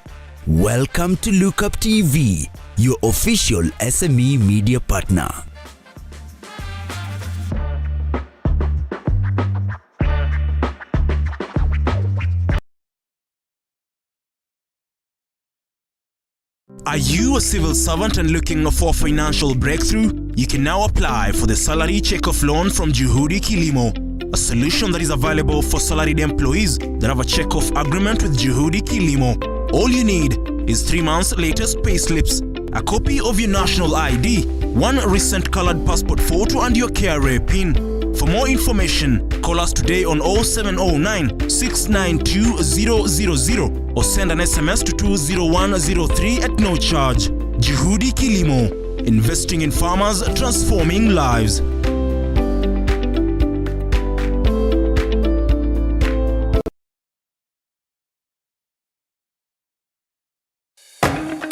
Welcome to Lookuptv, your official SME media partner. Are you a civil servant and looking for financial breakthrough? You can now apply for the salary check-off loan from Juhudi Kilimo, a solution that is available for salaried employees that have a check-off agreement with Juhudi Kilimo. All you need is 3 months latest payslips, a copy of your national ID, 1 recent colored passport photo and your KRA PIN. For more information, call us today on 0709 692 000 or send an SMS to 20103 at no charge. Juhudi Kilimo, investing in farmers, transforming lives.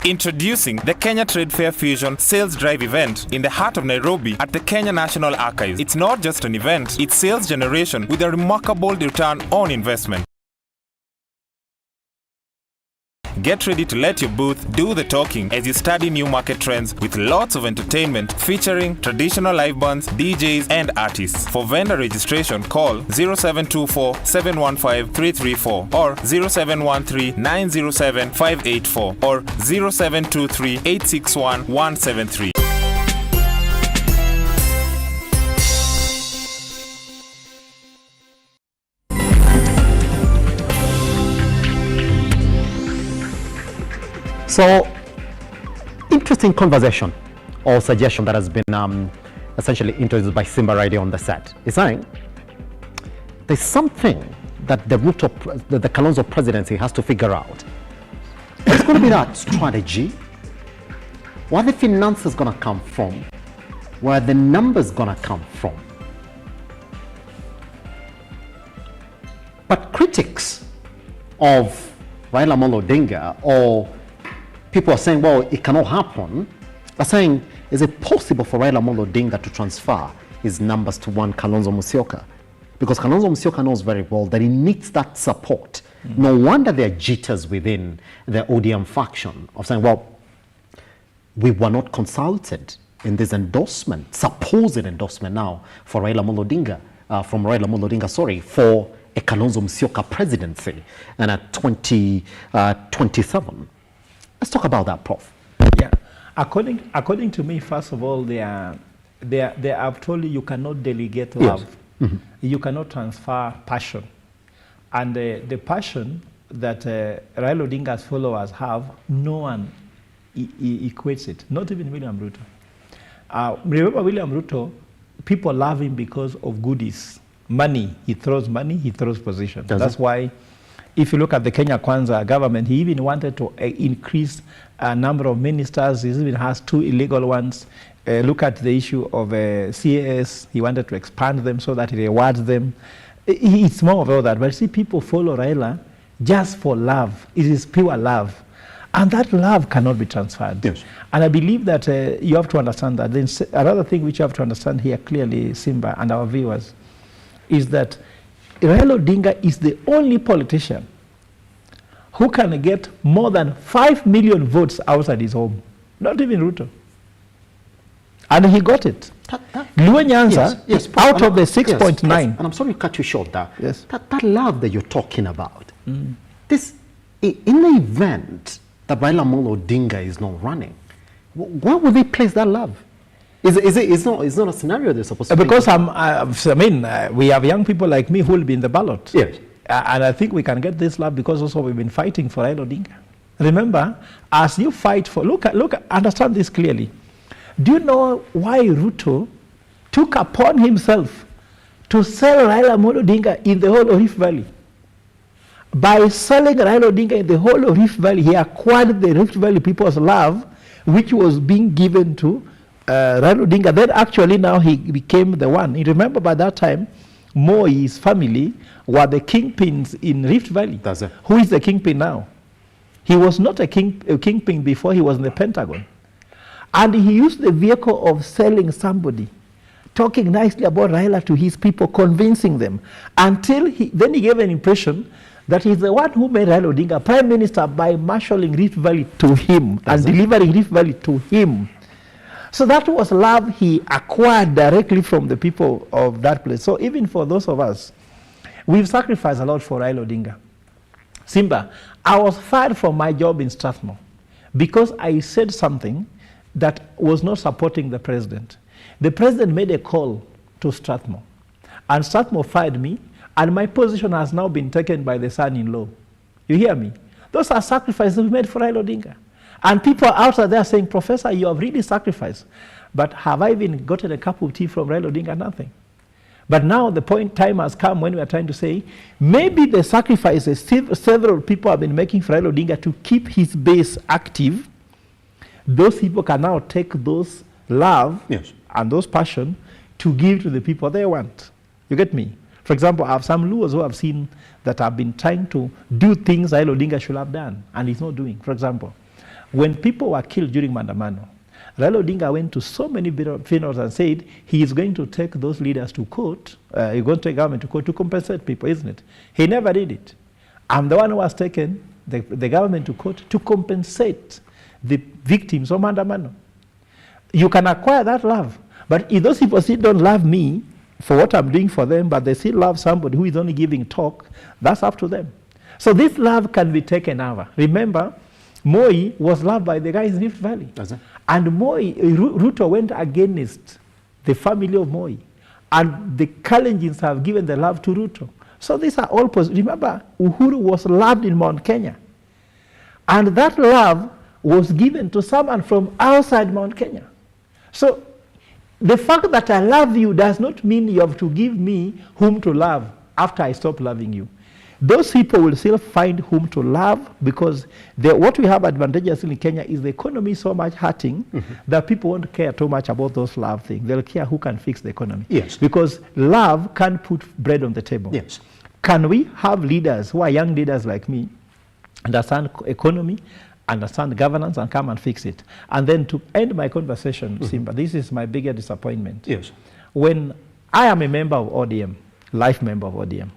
Introducing the Kenya Trade Fair Fusion Sales Drive event in the heart of Nairobi at the Kenya National Archives. It's not just an event, it's sales generation with a remarkable return on investment. Get ready to let your booth do the talking as you study new market trends with lots of entertainment featuring traditional live bands, DJs and artists. For vendor registration, call 0724 715 334 or 0713 907 584 or 0723 861 173. So, interesting conversation or suggestion that has been essentially introduced by Simba right here on the set. He's saying there's something that the RUTO, the Kalonzo presidency has to figure out. It's going to be that strategy. Where the finances going to come from? Where the numbers going to come from? But critics of Raila Amolo Odinga or people are saying, well, it cannot happen. They're saying, is it possible for Raila Amolo Odinga to transfer his numbers to one Kalonzo Musyoka? Because Kalonzo Musyoka knows very well that he needs that support. No wonder there are jitters within the ODM faction of saying, well, we were not consulted in this endorsement, supposed endorsement now for Raila Amolo Odinga, for a Kalonzo Musyoka presidency and at 2027. Let's talk about that, Prof. Yeah, according to me, first of all, they have told you cannot delegate love. Yes. Mm-hmm. You cannot transfer passion. And the passion that Raila Odinga's followers have, no one equates it, not even William Ruto. Remember William Ruto, people love him because of goodies. Money, he throws position. That's why if you look at the Kenya Kwanza government, he even wanted to increase a number of ministers. He even has 2 illegal ones. Look at the issue of CAS. He wanted to expand them so that he rewards them. It's more of all that. But see, people follow Raila just for love. It is pure love. And that love cannot be transferred. Yes. And I believe that you have to understand that. Then another thing which you have to understand here clearly, Simba and our viewers, is that Raila Odinga is the only politician who can get more than 5 million votes outside his home. Not even Ruto. And he got it. Luo Nyanza, yes, out of the 6.9. Yes, and I'm sorry to cut you short there. Yes. That love that you're talking about, this, in the event that Raila Amolo Odinga is not running, where will they place that love? It's not a scenario they're supposed to because we have young people like me who will be in the ballot. Yes. And I think we can get this love because also we've been fighting for Raila Odinga. Remember, as you fight for, understand this clearly. Do you know why Ruto took upon himself to sell Raila Amolo Odinga in the whole of Rift Valley? By selling Raila Odinga in the whole of Rift Valley, he acquired the Rift Valley people's love, which was being given to Raila Odinga. Then actually now he became the one. You remember by that time, Moi's family were the kingpins in Rift Valley. That's it. Who is the kingpin now? He was not a kingpin before he was in the Pentagon. And he used the vehicle of selling somebody, talking nicely about Raila to his people, convincing them, until then he gave an impression that he's the one who made Raila Odinga prime minister by marshalling Rift Valley to him and delivering Rift Valley to him. So that was love he acquired directly from the people of that place. So even for those of us, we've sacrificed a lot for Raila Odinga. Simba, I was fired from my job in Strathmore because I said something that was not supporting the president. The president made a call to Strathmore, and Strathmore fired me, and my position has now been taken by the son-in-law. You hear me? Those are sacrifices we made for Raila Odinga. And people are out there saying, Professor, you have really sacrificed. But have I even gotten a cup of tea from Raila Odinga? Nothing. But now the time has come when we are trying to say, maybe the sacrifices several people have been making for Raila Odinga to keep his base active, those people can now take those love and those passion to give to the people they want. You get me? For example, I have some Luos who have seen that I've been trying to do things Raila Odinga should have done, and he's not doing. For example, When people were killed during Maandamano, Raila Odinga went to so many funerals and said he is going to take those leaders to court, he's going to take government to court to compensate people, isn't it? He never did it. I'm the one who has taken the government to court to compensate the victims of Maandamano. You can acquire that love. But if those people still don't love me for what I'm doing for them, but they still love somebody who is only giving talk, that's up to them. So this love can be taken over. Remember, Moi was loved by the guys in Rift Valley. And RUTO went against the family of Moi. And the Kalenjins have given the love to RUTO. So these are all positive. Remember, Uhuru was loved in Mount Kenya. And that love was given to someone from outside Mount Kenya. So the fact that I love you does not mean you have to give me whom to love after I stop loving you. Those people will still find whom to love because what we have advantageous in Kenya is the economy is so much hurting that people won't care too much about those love things. They'll care who can fix the economy. Yes. Because love can't put bread on the table. Yes. Can we have leaders who are young leaders like me, understand economy, understand governance, and come and fix it? And then to end my conversation, Simba, this is my biggest disappointment. Yes. When I am a member of ODM, life member of ODM,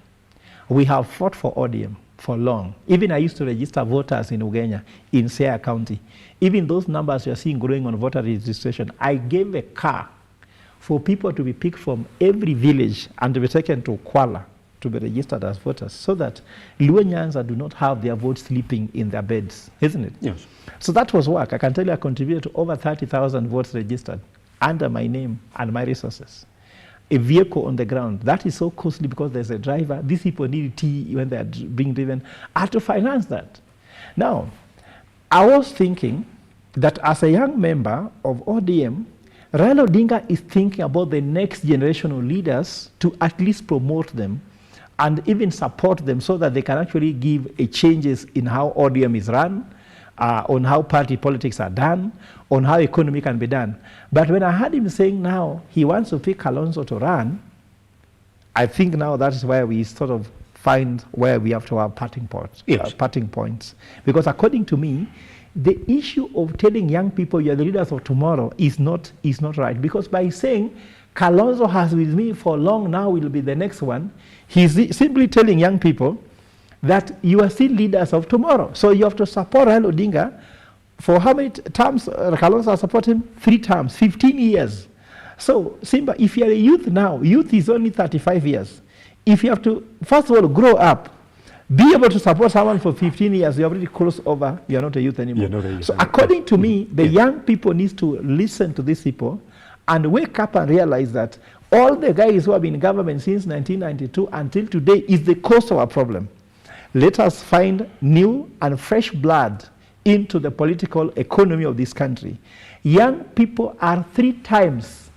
we have fought for ODM for long. Even I used to register voters in Ugenya, in Siaya County. Even those numbers you're seeing growing on voter registration, I gave a car for people to be picked from every village and to be taken to Kuala to be registered as voters so that Luo Nyanza do not have their votes sleeping in their beds, isn't it? Yes. So that was work. I can tell you I contributed to over 30,000 votes registered under my name and my resources. A vehicle on the ground, that is so costly because there's a driver. These people need tea when they're being driven. I had to finance that. Now, I was thinking that as a young member of ODM, Raila Odinga is thinking about the next generation of leaders to at least promote them and even support them so that they can actually give changes in how ODM is run, on how party politics are done, on how economy can be done. But when I heard him saying now he wants to pick Kalonzo to run, I think now that is where we sort of find where we have to have parting points. Yes. Parting points. Because according to me, the issue of telling young people you're the leaders of tomorrow is not right. Because by saying Kalonzo has with me for long, now will be the next one, he's simply telling young people that you are still leaders of tomorrow. So you have to support Raila Odinga for how many terms Kalonzo has supported him? 3 terms, 15 years. So Simba, if you're a youth now, youth is only 35 years. If you have to, first of all, grow up, be able to support someone for 15 years, you're already close over, you're not a youth anymore. You're not a youth so anymore. according to me, the young people need to listen to these people and wake up and realize that all the guys who have been in government since 1992 until today is the cause of our problem. Let us find new and fresh blood into the political economy of this country. Young people are 3 times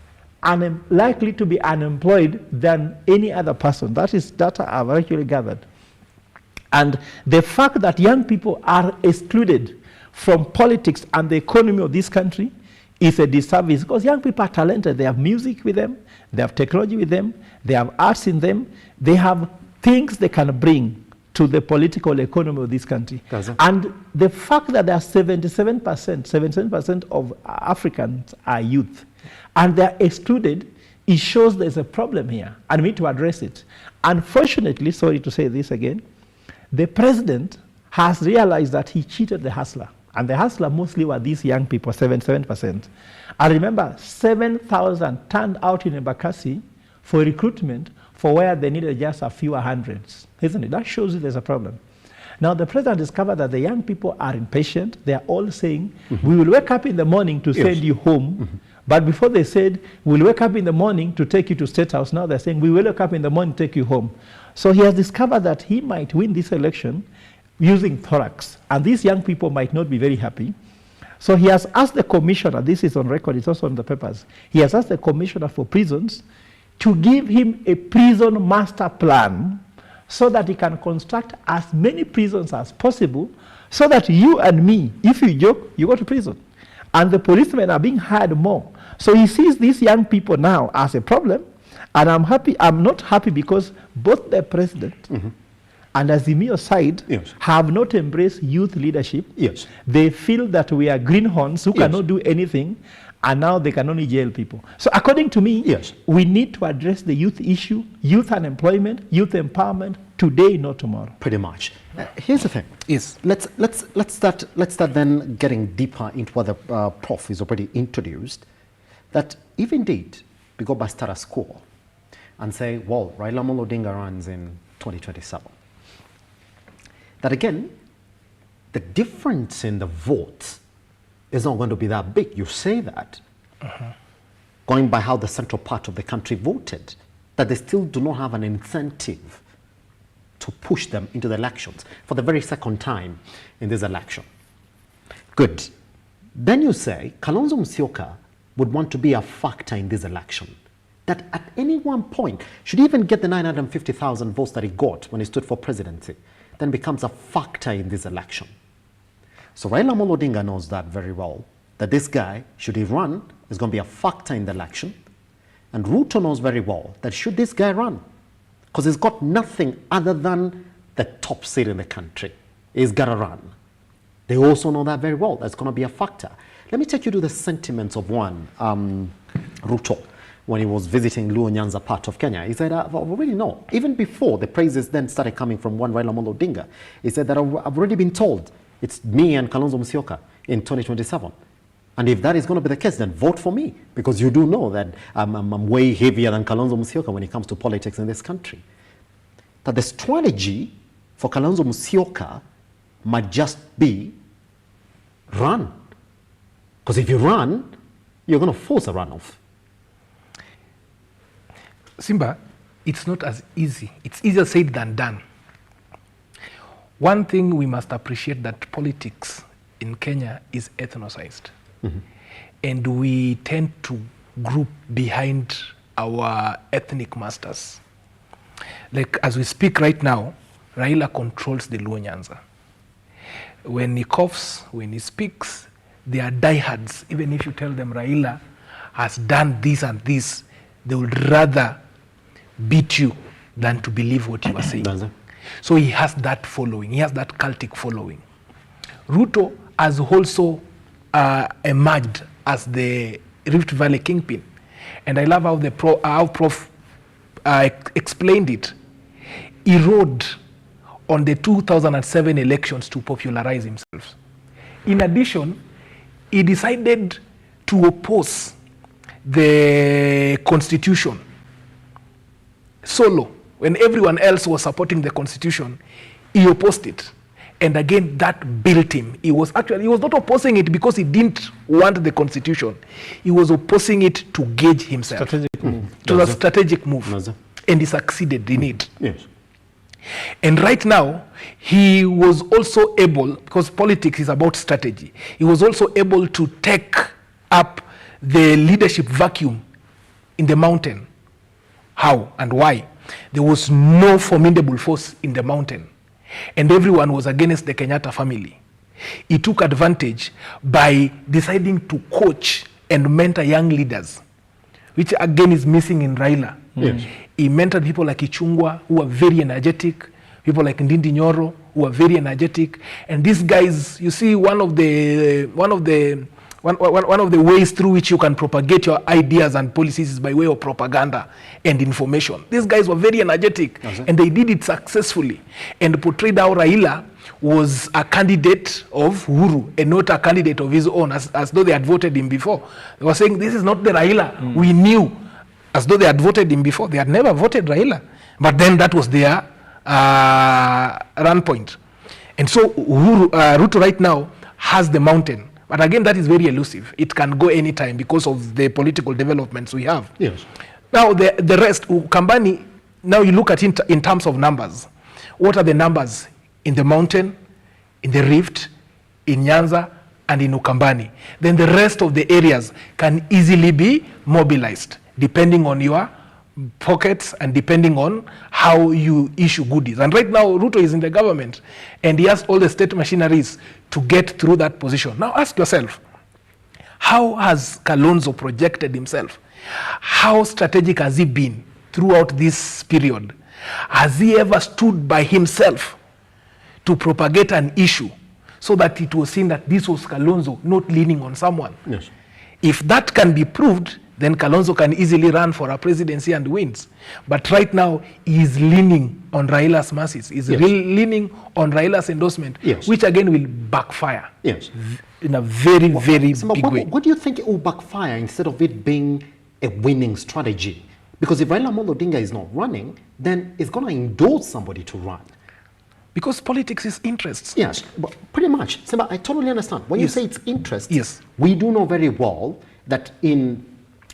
likely to be unemployed than any other person. That is data I've actually gathered. And the fact that young people are excluded from politics and the economy of this country is a disservice because young people are talented. They have music with them, they have technology with them, they have arts in them, they have things they can bring to the political economy of this country. And the fact that there are 77% of Africans are youth, and they're excluded, it shows there's a problem here, and we need to address it. Unfortunately, sorry to say this again, the president has realized that he cheated the hustler, and the hustler mostly were these young people, 77%. I remember 7,000 turned out in Embakasi for recruitment for where they needed just a few hundreds, isn't it? That shows you there's a problem. Now the president discovered that the young people are impatient. They are all saying, we will wake up in the morning to send you home. But before they said, we'll wake up in the morning to take you to State House, now they're saying, we will wake up in the morning to take you home. So he has discovered that he might win this election using thorax. And these young people might not be very happy. So he has asked the commissioner, this is on record, it's also on the papers, he has asked the commissioner for prisons to give him a prison master plan so that he can construct as many prisons as possible so that you and me, if you joke, you go to prison. And the policemen are being hired more. So he sees these young people now as a problem, and I'm not happy because both the president and Azimio side have not embraced youth leadership. They feel that we are greenhorns who cannot do anything, and now they can only jail people. So according to me, we need to address the youth issue, youth unemployment, youth empowerment, today, not tomorrow. Pretty much. Here's the thing. Yes. Let's start then getting deeper into what the Prof is already introduced. That if indeed we go by status quo and say, well, Raila Amolo Odinga runs in 2027, that again, the difference in the vote is not going to be that big. You say that, going by how the central part of the country voted, that they still do not have an incentive to push them into the elections for the very second time in this election. Good. Then you say Kalonzo Musyoka would want to be a factor in this election. That at any one point, should he even get the 950,000 votes that he got when he stood for presidency, then becomes a factor in this election. So Raila Amolo Odinga knows that very well, that this guy, should he run, is going to be a factor in the election. And RUTO knows very well that should this guy run, because he's got nothing other than the top seat in the country, he's got to run. They also know that very well, that's going to be a factor. Let me take you to the sentiments of one, RUTO, when he was visiting Luo Nyanza part of Kenya. He said, I've already know, even before the praises then started coming from one Raila Amolo Odinga, he said that I've already been told it's me and Kalonzo Musyoka in 2027. And if that is going to be the case, then vote for me, because you do know that I'm way heavier than Kalonzo Musyoka when it comes to politics in this country. That the strategy for Kalonzo Musyoka might just be run. Because if you run, you're going to force a runoff. Simba, it's not as easy. It's easier said than done. One thing we must appreciate, that politics in Kenya is ethnicized. And we tend to group behind our ethnic masters. Like as we speak right now, Raila controls the Luo Nyanza. When he coughs, when he speaks, they are diehards. Even if you tell them Raila has done this and this, they would rather beat you than to believe what you are saying. So he has that following. He has that cultic following. RUTO has also emerged as the Rift Valley kingpin. And I love how Prof explained it. He rode on the 2007 elections to popularize himself. In addition, he decided to oppose the constitution solo. When everyone else was supporting the constitution, he opposed it. And again, that built him. He was not opposing it because he didn't want the constitution. He was opposing it to gauge himself. Strategic move. It was a strategic move. And he succeeded in it. Yes. And right now, he was also able, because politics is about strategy, he was also able to take up the leadership vacuum in the mountain. How and why? There was no formidable force in the mountain, and everyone was against the Kenyatta family. He took advantage by deciding to coach and mentor young leaders, which again is missing in Raila. Yes. He mentored people like Ichungwa, who are very energetic, people like Ndindi Nyoro, who are very energetic. And these guys, you see, one of the ways through which you can propagate your ideas and policies is by way of propaganda and information. These guys were very energetic, and they did it successfully, and portrayed how Raila was a candidate of Uhuru and not a candidate of his own, as though they had voted him before. They were saying, this is not the Raila we knew, as though they had voted him before. They had never voted Raila. But then that was their run point. And so RUTO right now has the mountain. But again, that is very elusive. It can go anytime because of the political developments we have. Yes. Now, the rest, Ukambani, now you look at it in terms of numbers. What are the numbers in the mountain, in the rift, in Nyanza, and in Ukambani? Then the rest of the areas can easily be mobilized, depending on your pockets and depending on how you issue goodies. And right now, RUTO is in the government, and he has all the state machineries to get through that position. Now ask yourself, how has Kalonzo projected himself? How strategic has he been throughout this period? Has he ever stood by himself to propagate an issue so that it was seen that this was Kalonzo not leaning on someone? Yes. If that can be proved, then Kalonzo can easily run for a presidency and wins. But right now, he is leaning on Raila's masses. He's leaning on Raila's endorsement, which again will backfire in a very, very big way. What do you think it will backfire instead of it being a winning strategy? Because if Raila Amolo Odinga is not running, then it's going to endorse somebody to run. Because politics is interests. Yes, but pretty much. Simba, I totally understand. When you say it's interests, we do know very well that in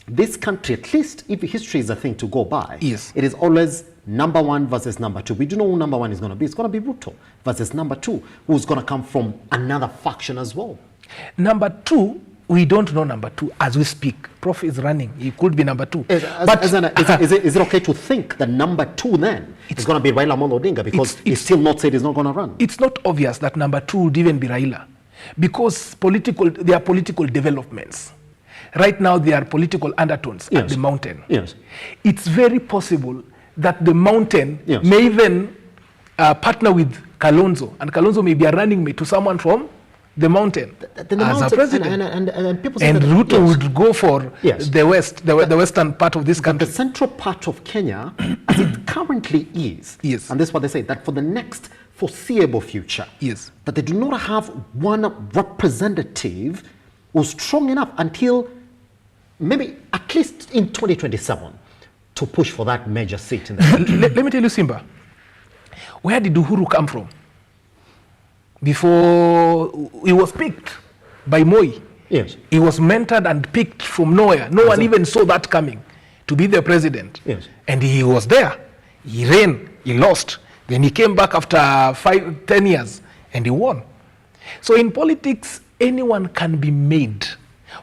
this country, at least if history is a thing to go by, it is always number one versus number two. We do know who number one is going to be. It's going to be RUTO versus number two, who's going to come from another faction as well. Number two, we don't know number two as we speak. Prof is running. He could be number two. Is it okay to think that number two then is going to be Raila Amolo Odinga because he's still not said he's not going to run? It's not obvious that number two would even be Raila because there are political developments. Right now, there are political undertones at the mountain. It's very possible that the mountain may even partner with Kalonzo, and Kalonzo may be a running mate to someone from the mountain as a president. And RUTO would go for the west, the western part of this country. But the central part of Kenya, as it currently is, and this is what they say, that for the next foreseeable future, that they do not have one representative who's strong enough until maybe at least in 2027 to push for that major seat in the country. Let me tell you, Simba, where did Uhuru come from? Before he was picked by Moi. He was mentored and picked from nowhere. No one even saw that coming to be the president. And he was there. He ran, he lost. Then he came back after 5-10 years and he won. So in politics, anyone can be made,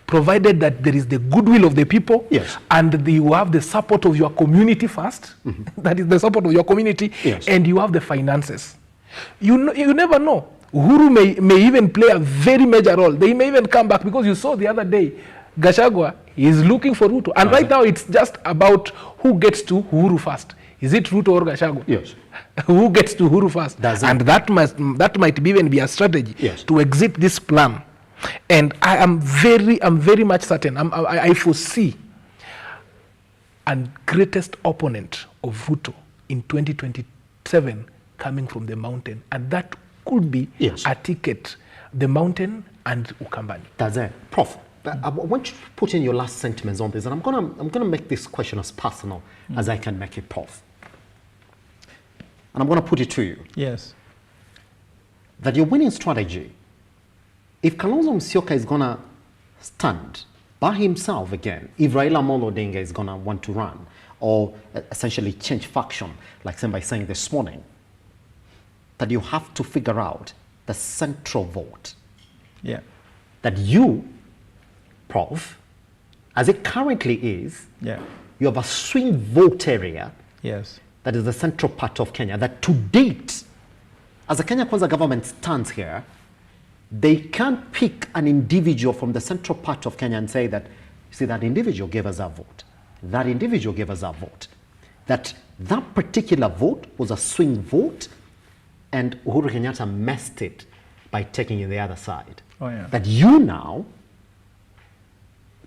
provided that there is the goodwill of the people and you have the support of your community first. That is the support of your community, and you have the finances. You never know. Uhuru may even play a very major role. They may even come back because you saw the other day, Gachagua is looking for RUTO. And right now it's just about who gets to Uhuru first. Is it RUTO or Gachagua? Who gets to Uhuru first? And that might even be a strategy to exit this plan. And I'm very much certain, I foresee a greatest opponent of RUTO in 2027 coming from the mountain. And that could be a ticket, the mountain and Ukambani. That's it. Prof, I want you to put in your last sentiments on this, and I'm gonna make this question as personal as I can make it, Prof. And I'm gonna put it to you. Yes. That your winning strategy, if Kalonzo Musyoka is gonna stand by himself again, if Raila Amolo Odinga is gonna want to run, or essentially change faction, like somebody saying this morning, that you have to figure out the central vote. That you, Prof, as it currently is, you have a swing vote area that is the central part of Kenya, that to date, as the Kenya Kwanza government stands here, they can't pick an individual from the central part of Kenya and say that, see, that individual gave us our vote. That individual gave us our vote. That particular vote was a swing vote, and Uhuru Kenyatta messed it by taking it the other side. That you now,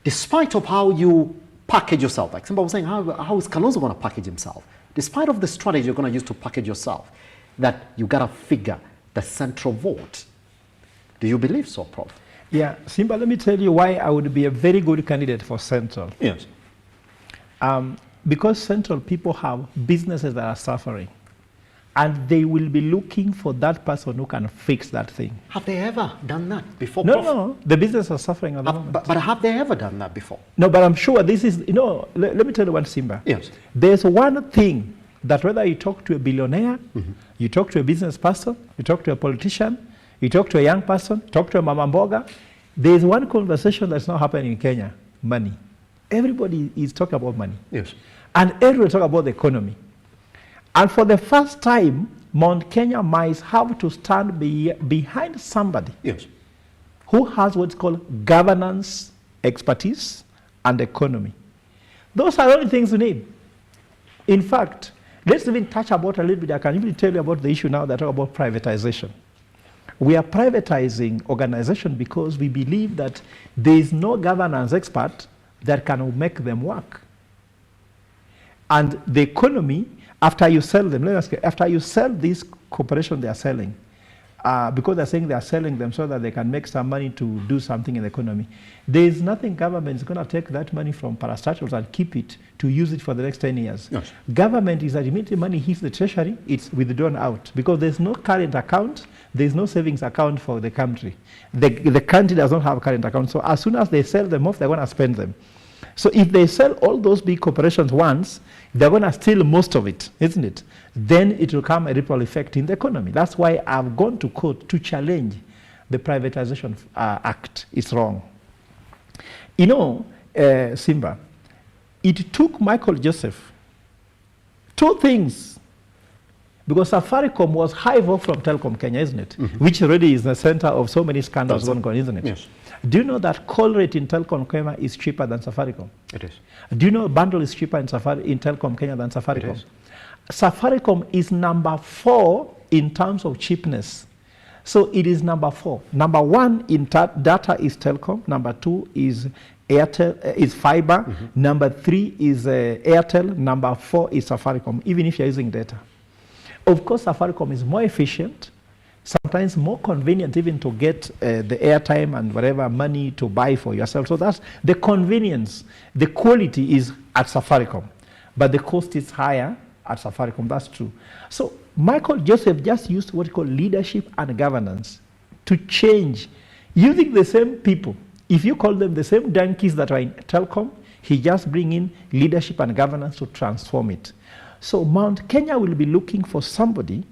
despite of how you package yourself, like somebody was saying, how is Kalonzo going to package himself? Despite of the strategy you're going to use to package yourself, that you got to figure the central vote. Do you believe so, Prof? Yeah, Simba, let me tell you why I would be a very good candidate for Central. Because Central people have businesses that are suffering, and they will be looking for that person who can fix that thing. Have they ever done that before, No, Prof? no, the business are suffering at the moment. But have they ever done that before? No, but I'm sure this is, let me tell you one, Simba. There's one thing that whether you talk to a billionaire, you talk to a business person, you talk to a politician, you talk to a young person, talk to a mama mboga, there's one conversation that's not happening in Kenya: money. Everybody is talking about money. And everybody talk about the economy. And for the first time, Mount Kenya might have to stand behind somebody who has what's called governance, expertise, and economy. Those are the only things we need. In fact, Let's even touch about a little bit. I can even tell you about the issue now that talk about privatization. We are privatizing organization because we believe that there is no governance expert that can make them work. And the economy, after you sell them, after you sell this corporation they are selling, because they're saying they are selling them so that they can make some money to do something in the economy. There is nothing government is going to take that money from parastatals and keep it to use it for the next 10 years. Yes. Government is that immediately money hits the treasury, it's withdrawn out because there's no current account, there's no savings account for the country. The country does not have a current account. So as soon as they sell them off, they're going to spend them. So if they sell all those big corporations once, they're going to steal most of it, isn't it? Then it will come a ripple effect in the economy. That's why I've gone to court to challenge the Privatization Act. It's wrong. You know, Simba, it took Michael Joseph two things, because Safaricom was hived off from Telecom Kenya, isn't it? Mm-hmm. Which already is the center of so many scandals going on, isn't it? Yes. Do you know that call rate in Telecom Kenya is cheaper than Safaricom? It is. Do you know bundle is cheaper in Telecom Kenya than Safaricom? It is. Safaricom is number 4 in terms of cheapness. So it is number 4. Number 1 in data is Telcom. Number 2 is Airtel, is fiber. Mm-hmm. Number 3 is Airtel. Number 4 is Safaricom, even if you're using data. Of course, Safaricom is more efficient, sometimes more convenient even to get the airtime and whatever money to buy for yourself. So that's the convenience. The quality is at Safaricom, but the cost is higher at Safaricom. That's true. So Michael Joseph just used what he called leadership and governance to change, using the same people. If you call them the same donkeys that are in Telcom, he just bring in leadership and governance to transform it. So Mount Kenya will be looking for somebody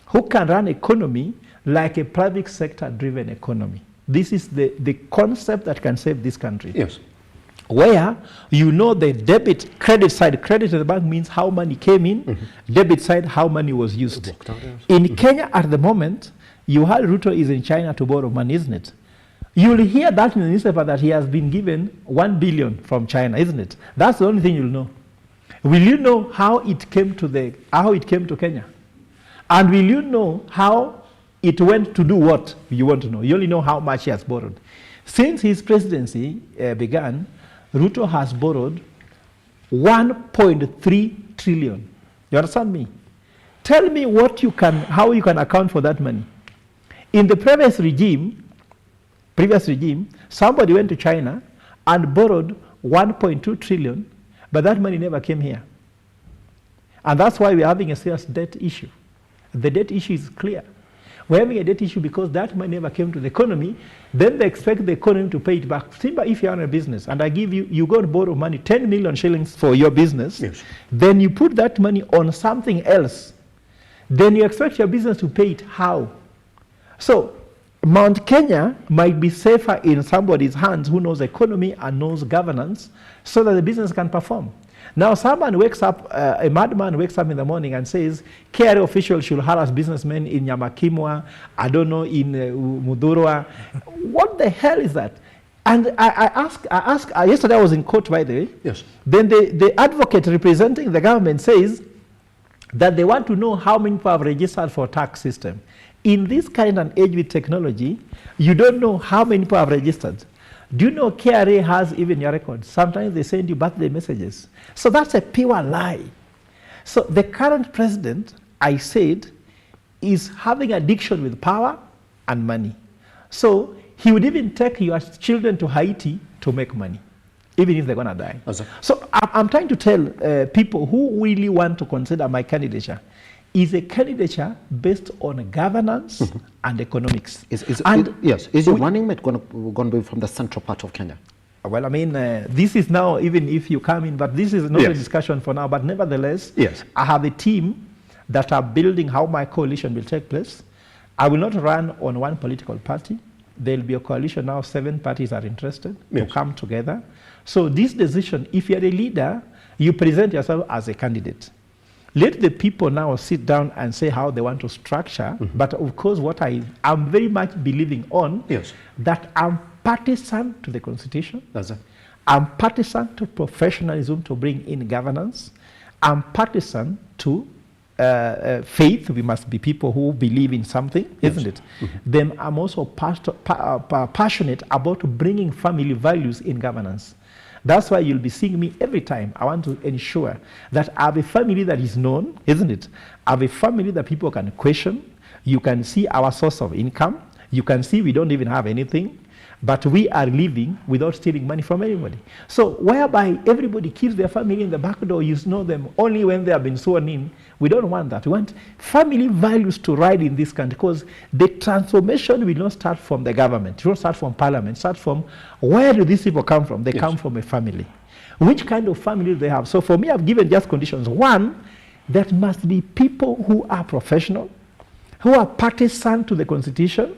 who can run economy like a private sector driven economy. This is the concept that can save this country. Yes. Where you know the debit, credit side, credit to the bank means how money came in, mm-hmm. Debit side, how money was used. In mm-hmm. Kenya at the moment, you heard RUTO is in China to borrow money, isn't it? You will hear that in the newspaper that he has been given 1 billion from China, isn't it? That's the only thing you'll know. Will you know how it came to Kenya? And will you know how it went to do what you want to know? You only know how much he has borrowed. Since his presidency began, RUTO has borrowed 1.3 trillion. You understand me? Tell me how you can account for that money. In the previous regime, somebody went to China and borrowed 1.2 trillion, but that money never came here. And that's why we're having a serious debt issue. The debt issue is clear. We're having a debt issue because that money never came to the economy. Then they expect the economy to pay it back. Simba, if you're in a business and I give you go and borrow money, 10 million shillings for your business, yes. Then you put that money on something else. Then you expect your business to pay it. How? So Mount Kenya might be safer in somebody's hands who knows economy and knows governance so that the business can perform. Now someone wakes up, a madman wakes up in the morning and says, KRA officials should harass businessmen in Nyamakimwa, I don't know, in Mudurwa. What the hell is that? And I asked, yesterday I was in court, by the way. Yes. Then the advocate representing the government says that they want to know how many people have registered for tax system. In this kind of age with technology, you don't know how many people have registered. Do you know KRA has even your records? Sometimes they send you birthday messages. So that's a pure lie. So the current president, I said, is having addiction with power and money. So he would even take your children to Haiti to make money, even if they're going to die. So I'm trying to tell people who really want to consider my candidature is a candidature based on governance mm-hmm. and economics. Is your running mate going to be from the central part of Kenya? Well, I mean, this is now, even if you come in, but this is not a discussion for now. But nevertheless, I have a team that are building how my coalition will take place. I will not run on one political party. There will be a coalition now, 7 parties are interested to come together. So this decision, if you're a leader, you present yourself as a candidate. Let the people now sit down and say how they want to structure. Mm-hmm. But of course, what I'm very much believing on, that I'm partisan to the Constitution. I'm partisan to professionalism to bring in governance. I'm partisan to faith. We must be people who believe in something, isn't it? Then I'm also passionate about bringing family values in governance. That's why you'll be seeing me every time. I want to ensure that I have a family that is known, isn't it? I have a family that people can question. You can see our source of income. You can see we don't even have anything, but we are living without stealing money from anybody. So whereby everybody keeps their family in the back door, you know them only when they have been sworn in. We don't want that. We want family values to ride in this country, because the transformation will not start from the government. It will not start from parliament. It starts from, where do these people come from? They come from a family. Which kind of family do they have? So for me, I've given just conditions. One, that must be people who are professional, who are partisan to the constitution,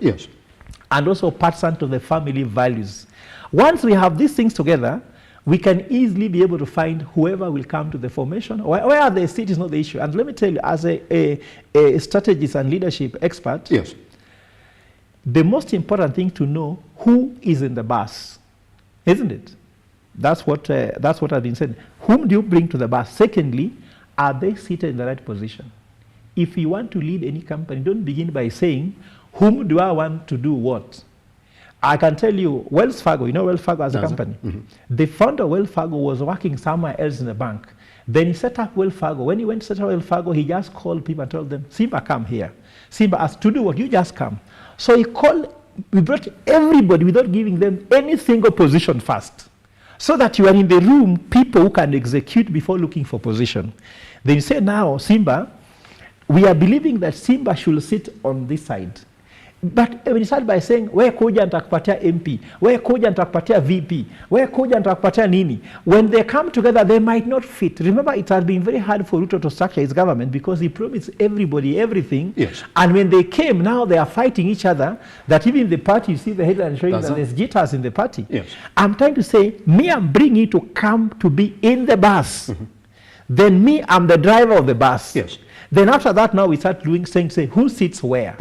and also partisan to the family values. Once we have these things together, we can easily be able to find whoever will come to the formation. Where the seat is not the issue. And let me tell you, as a strategist and leadership expert, the most important thing to know who is in the bus, isn't it? That's what I've been saying. Whom do you bring to the bus? Secondly, are they seated in the right position? If you want to lead any company, don't begin by saying, whom do I want to do what? I can tell you, Wells Fargo, you know Wells Fargo as a company? The founder of Wells Fargo was working somewhere else in the bank. Then he set up Wells Fargo. When he went to set up Wells Fargo, he just called people and told them, Simba, come here. Simba has to do what? You just come. So we brought everybody without giving them any single position first. So that you are in the room, people who can execute before looking for position. Then you say, now, Simba, we are believing that Simba should sit on this side. But when you start by saying, where kuja nitakupatia MP, where kuja nitakupatia VP, where kuja nitakupatia nini, when they come together, they might not fit. Remember, it has been very hard for Ruto to structure his government because he promised everybody everything. And when they came, now they are fighting each other, that even the party, you see the headline showing that there's jitters in the party. I'm trying to say, me, I'm bringing to come to be in the bus. Then me, I'm the driver of the bus. Then after that, now we start saying who sits where.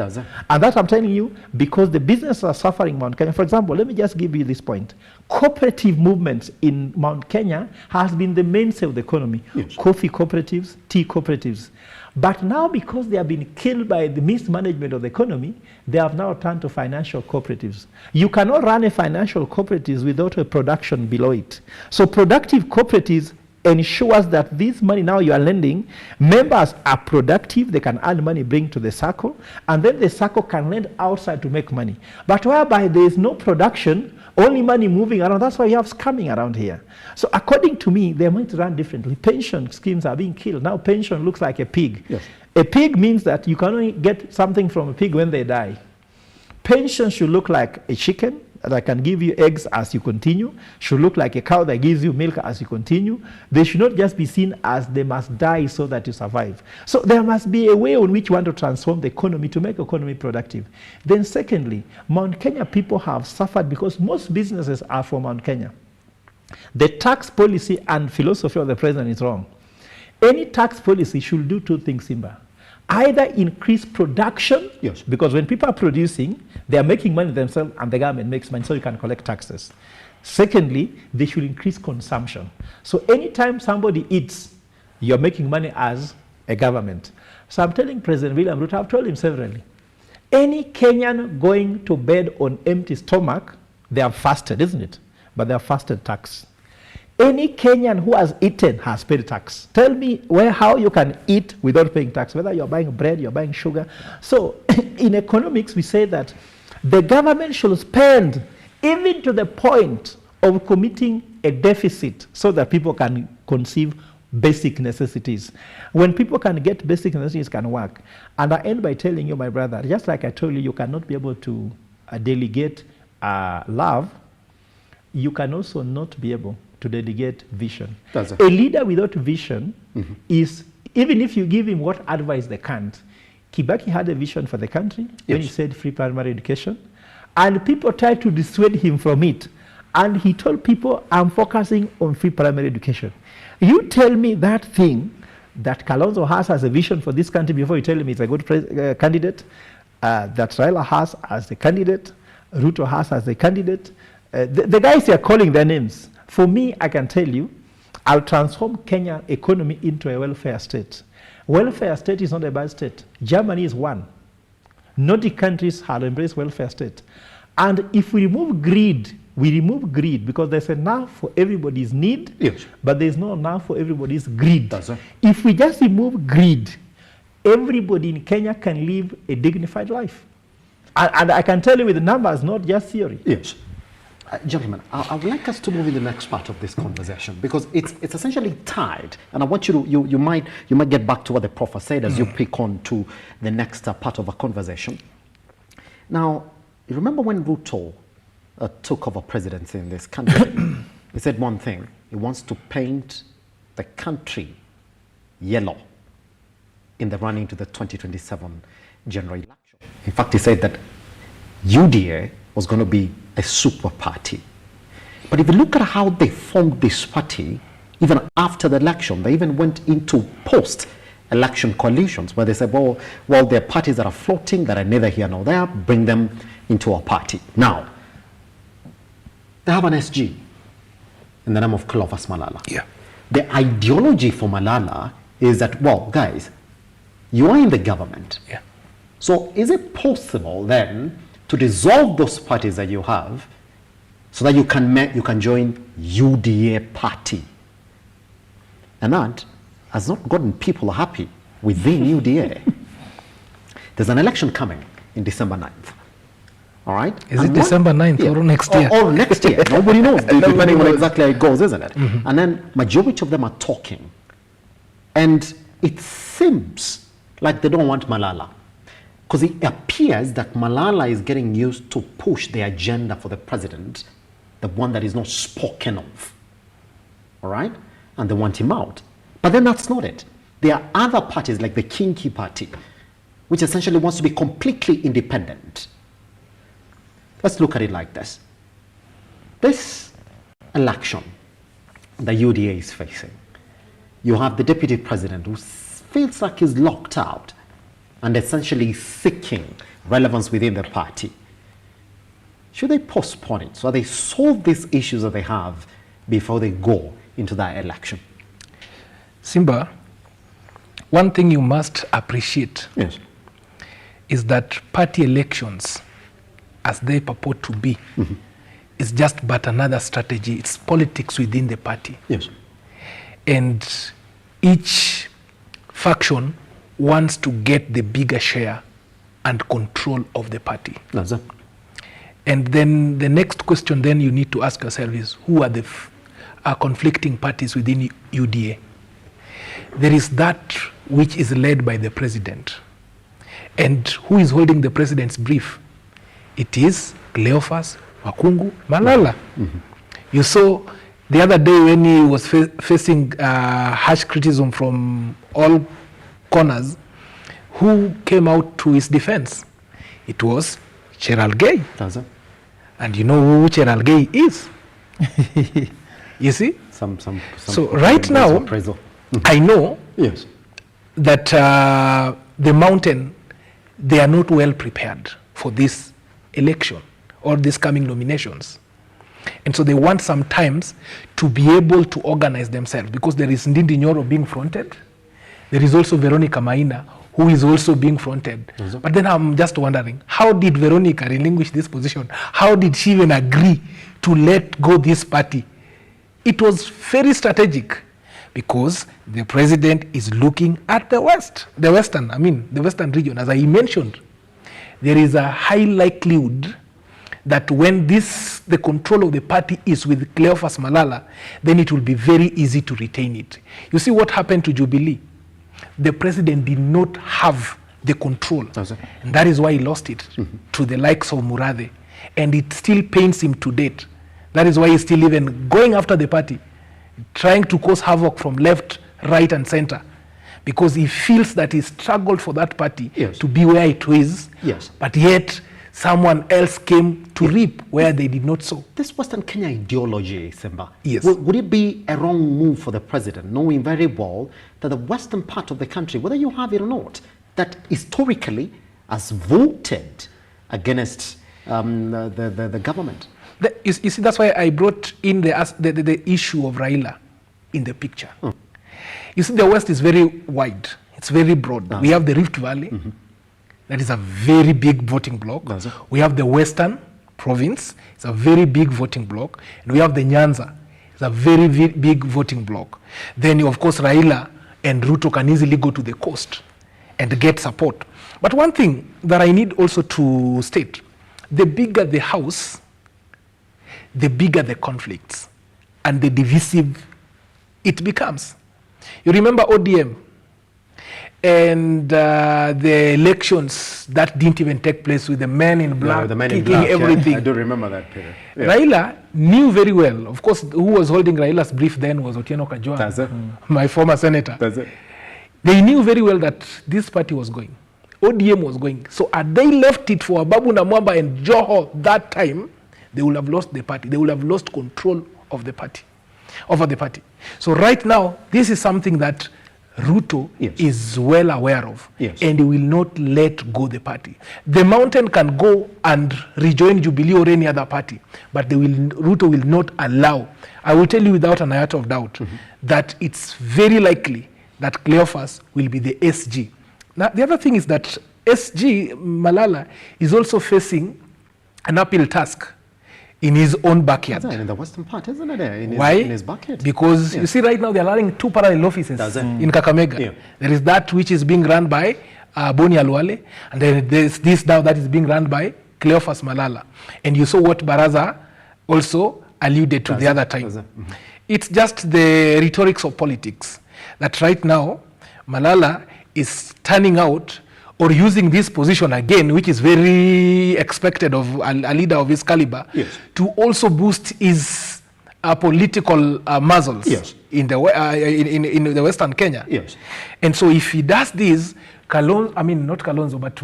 And that I'm telling you, because the businesses are suffering in Mount Kenya. For example, let me just give you this point. Cooperative movements in Mount Kenya has been the mainstay of the economy. Coffee cooperatives, tea cooperatives. But now, because they have been killed by the mismanagement of the economy, they have now turned to financial cooperatives. You cannot run a financial cooperative without a production below it. So productive cooperatives ensures that this money now you are lending, members are productive, they can earn money, bring to the circle, and then the circle can lend outside to make money. But whereby there is no production, only money moving around, that's why you have scamming around here. So according to me, they might run differently. Pension schemes are being killed. Now pension looks like a pig. A pig means that you can only get something from a pig when they die. Pension should look like a chicken that can give you eggs as you continue, should look like a cow that gives you milk as you continue. They should not just be seen as they must die so that you survive. So there must be a way in which you want to transform the economy to make the economy productive. Then secondly, Mount Kenya people have suffered because most businesses are from Mount Kenya. The tax policy and philosophy of the president is wrong. Any tax policy should do two things, Simba. Either increase production, because when people are producing, they are making money themselves and the government makes money, so you can collect taxes. Secondly, they should increase consumption. So anytime somebody eats, you're making money as a government. So I'm telling President William Ruto, I've told him severally, any Kenyan going to bed on empty stomach, they have fasted, isn't it? But they have fasted tax. Any Kenyan who has eaten has paid tax. Tell me how you can eat without paying tax, whether you're buying bread, you're buying sugar. So in economics, we say that the government should spend even to the point of committing a deficit so that people can conceive basic necessities. When people can get basic necessities, can work. And I end by telling you, my brother, just like I told you, you cannot be able to delegate love, you can also not be able to delegate vision. A leader without vision is, even if you give him what advice they can't. Kibaki had a vision for the country when he said free primary education, and people tried to dissuade him from it. And he told people, I'm focusing on free primary education. You tell me that thing that Kalonzo has as a vision for this country before you tell him he's a good candidate, that Raila has as the candidate, Ruto has as the candidate. The guys are calling their names. For me, I can tell you, I'll transform Kenya economy into a welfare state. Welfare state is not a bad state. Germany is one. Nordic countries have embraced welfare state. And if we remove greed because there's enough for everybody's need, yes, but there's not enough for everybody's greed. That's right. If we just remove greed, everybody in Kenya can live a dignified life. And I can tell you with the numbers, not just theory. Yes. Gentlemen, I would like us to move in the next part of this conversation because it's essentially tied, and I want you to you might get back to what the Prof said as you pick on to the next part of our conversation. Now, you remember when RUTO took over presidency in this country? He said one thing: he wants to paint the country yellow in the run into the 2027 general election. In fact, he said that UDA was going to be a super party. But if you look at how they formed this party, even after the election, they even went into post-election coalitions where they said, well, there are parties that are floating that are neither here nor there, bring them into a party. Now, they have an SG in the name of Clovis Malala. Yeah. The ideology for Malala is that, well, guys, you are in the government. Yeah. So is it possible then to dissolve those parties that you have so that you can join UDA party? And that has not gotten people happy within UDA. There's an election coming in December 9th. All right? Is it December 9th or next year? Or next year. Nobody knows, depending on exactly how it goes, isn't it? And then majority of them are talking. And it seems like they don't want Malala. Because it appears that Malala is getting used to push the agenda for the president, the one that is not spoken of. All right? And they want him out. But then that's not it. There are other parties like the Kinky Party, which essentially wants to be completely independent. Let's look at it like this. This election the UDA is facing, you have the deputy president who feels like he's locked out and essentially seeking relevance within the party. Should they postpone it so they solve these issues that they have before they go into that election? Simba, one thing you must appreciate is that party elections, as they purport to be, is just but another strategy. It's politics within the party. Yes. And each faction wants to get the bigger share and control of the party. That's it. And then the next question then you need to ask yourself is, who are the conflicting parties within UDA? There is that which is led by the president. And who is holding the president's brief? It is Cleophas, Wakungu, Malala. You saw the other day when he was facing harsh criticism from all corners, who came out to his defense? It was Cherargei. And you know who Cherargei is? You see? So right now, I know that the mountain, they are not well prepared for this election or these coming nominations. And so they want sometimes to be able to organize themselves, because there is Ndindi Nyoro being fronted. There is also Veronica Maina, who is also being fronted. But then I'm just wondering, how did Veronica relinquish this position? How did she even agree to let go this party? It was very strategic, because the president is looking at the western region. As I mentioned, there is a high likelihood that when the control of the party is with Cleophas Malala, then it will be very easy to retain it. You see what happened to Jubilee? The president did not have the control. And that is why he lost it to the likes of Murathe. And it still pains him to date. That is why he's still even going after the party, trying to cause havoc from left, right, and center. Because he feels that he struggled for that party to be where it is, but yet someone else came to reap where they did not sow. This Western Kenya ideology, Simba, yes. Would it be a wrong move for the president, knowing very well that the western part of the country, whether you have it or not, that historically has voted against the government? You see, that's why I brought in the issue of Raila in the picture. You see, the West is very wide. It's very broad. We have the Rift Valley. That is a very big voting block. We have the Western Province. It's a very big voting block. And we have the Nyanza. It's a very big voting block. Then, of course, Raila and Ruto can easily go to the coast and get support. But one thing that I need also to state, the bigger the house, the bigger the conflicts and the divisive it becomes. You remember ODM and the elections that didn't even take place with the men in black, kicking everything. I do remember that period. Raila knew very well, of course, who was holding Raila's brief then was Otieno Kajwang, my former senator. They knew very well that this party was going. ODM was going. So had they left it for Babu Namwamba and Joho that time, they would have lost the party. They would have lost control of the party, over the party. So right now, this is something that Ruto is well aware of, and he will not let go the party. The Mountain can go and rejoin Jubilee or any other party, but Ruto will not allow. I will tell you without an iota of doubt that it's very likely that Cleophas will be the SG. Now, the other thing is that SG Malala is also facing an uphill task in his own backyard. In the western part, isn't it? Why? In his backyard. Because you see right now they are running two parallel offices in Kakamega. There is that which is being run by Boni Alwale, and then there's this now that is being run by Cleophas Malala. And you saw what Baraza also alluded to the other time. It's just the rhetorics of politics that right now Malala is turning out or using this position again, which is very expected of a leader of his caliber, to also boost his political muscles in the Western Kenya. And so if he does this, not Kalonzo, but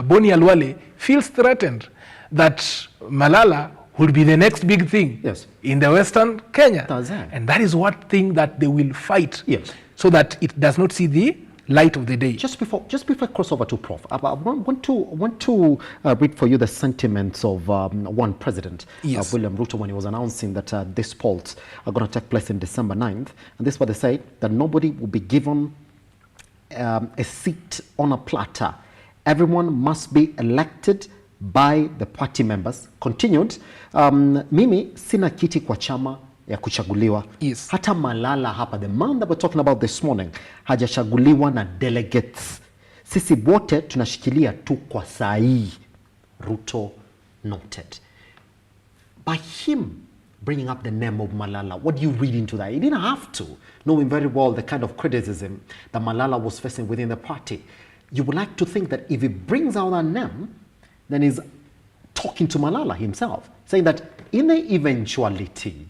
Boni Alwale feels threatened that Malala will be the next big thing in the Western Kenya. And that is one thing that they will fight so that it does not see the light of the day. Just before I cross over to Prof, I want to read for you the sentiments of one president, William Ruto, when he was announcing that these polls are going to take place in December 9th. And this is what they say, that nobody will be given a seat on a platter. Everyone must be elected by the party members. Continued, mimi sina kiti kwa chama ya kuchaguliwa. Hata Malala hapa, the man that we're talking about this morning, hajachaguliwa na delegates. Sisi wote tunashikilia tu kwa sahi. Ruto noted. By him bringing up the name of Malala, what do you read into that? He didn't have to, knowing very well the kind of criticism that Malala was facing within the party. You would like to think that if he brings out that name, then he's talking to Malala himself, saying that in the eventuality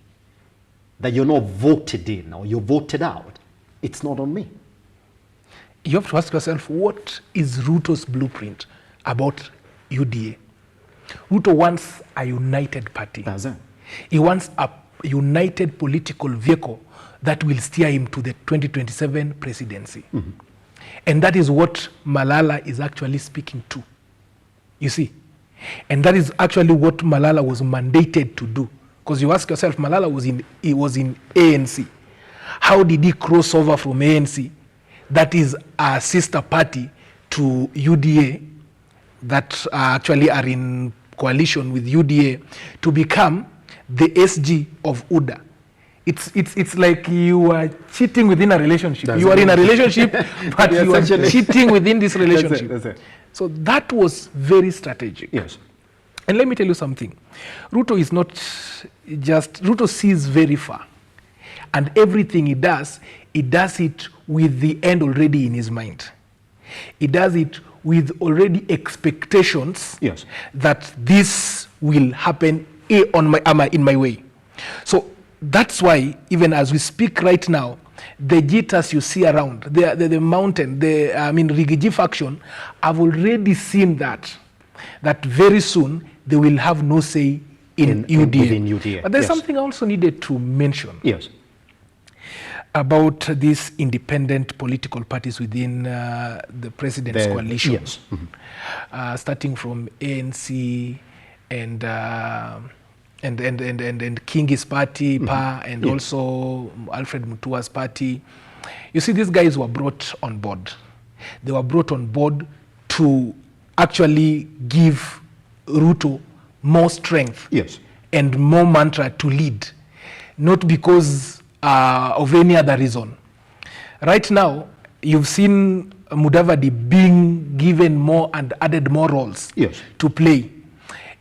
that you're not voted in or you're voted out, it's not on me. You have to ask yourself, what is Ruto's blueprint about UDA? Ruto wants a united party. He wants a united political vehicle that will steer him to the 2027 presidency. And that is what Malala is actually speaking to. You see? And that is actually what Malala was mandated to do. Because you ask yourself, Malala was in ANC. How did he cross over from ANC, that is a sister party, to UDA, that actually are in coalition with UDA, to become the SG of UDA? It's like you are cheating within a relationship. You are in a relationship, but you are cheating within this relationship. That's it. So that was very strategic. And let me tell you something. Ruto is not just, Ruto sees very far. And everything he does it with the end already in his mind. He does it with already expectations that this will happen in my way. So that's why, even as we speak right now, the jitters you see around, the mountain, Rigiji faction, have already seen that very soon they will have no say in UDA. But there's something I also needed to mention about these independent political parties within the president's coalition, starting from ANC and Kingi's party, PA, and also Alfred Mutua's party. You see, these guys were brought on board they were brought on board to actually give Ruto more strength and more mantra to lead, not because of any other reason. Right now, you've seen Mudavadi being given more and added more roles to play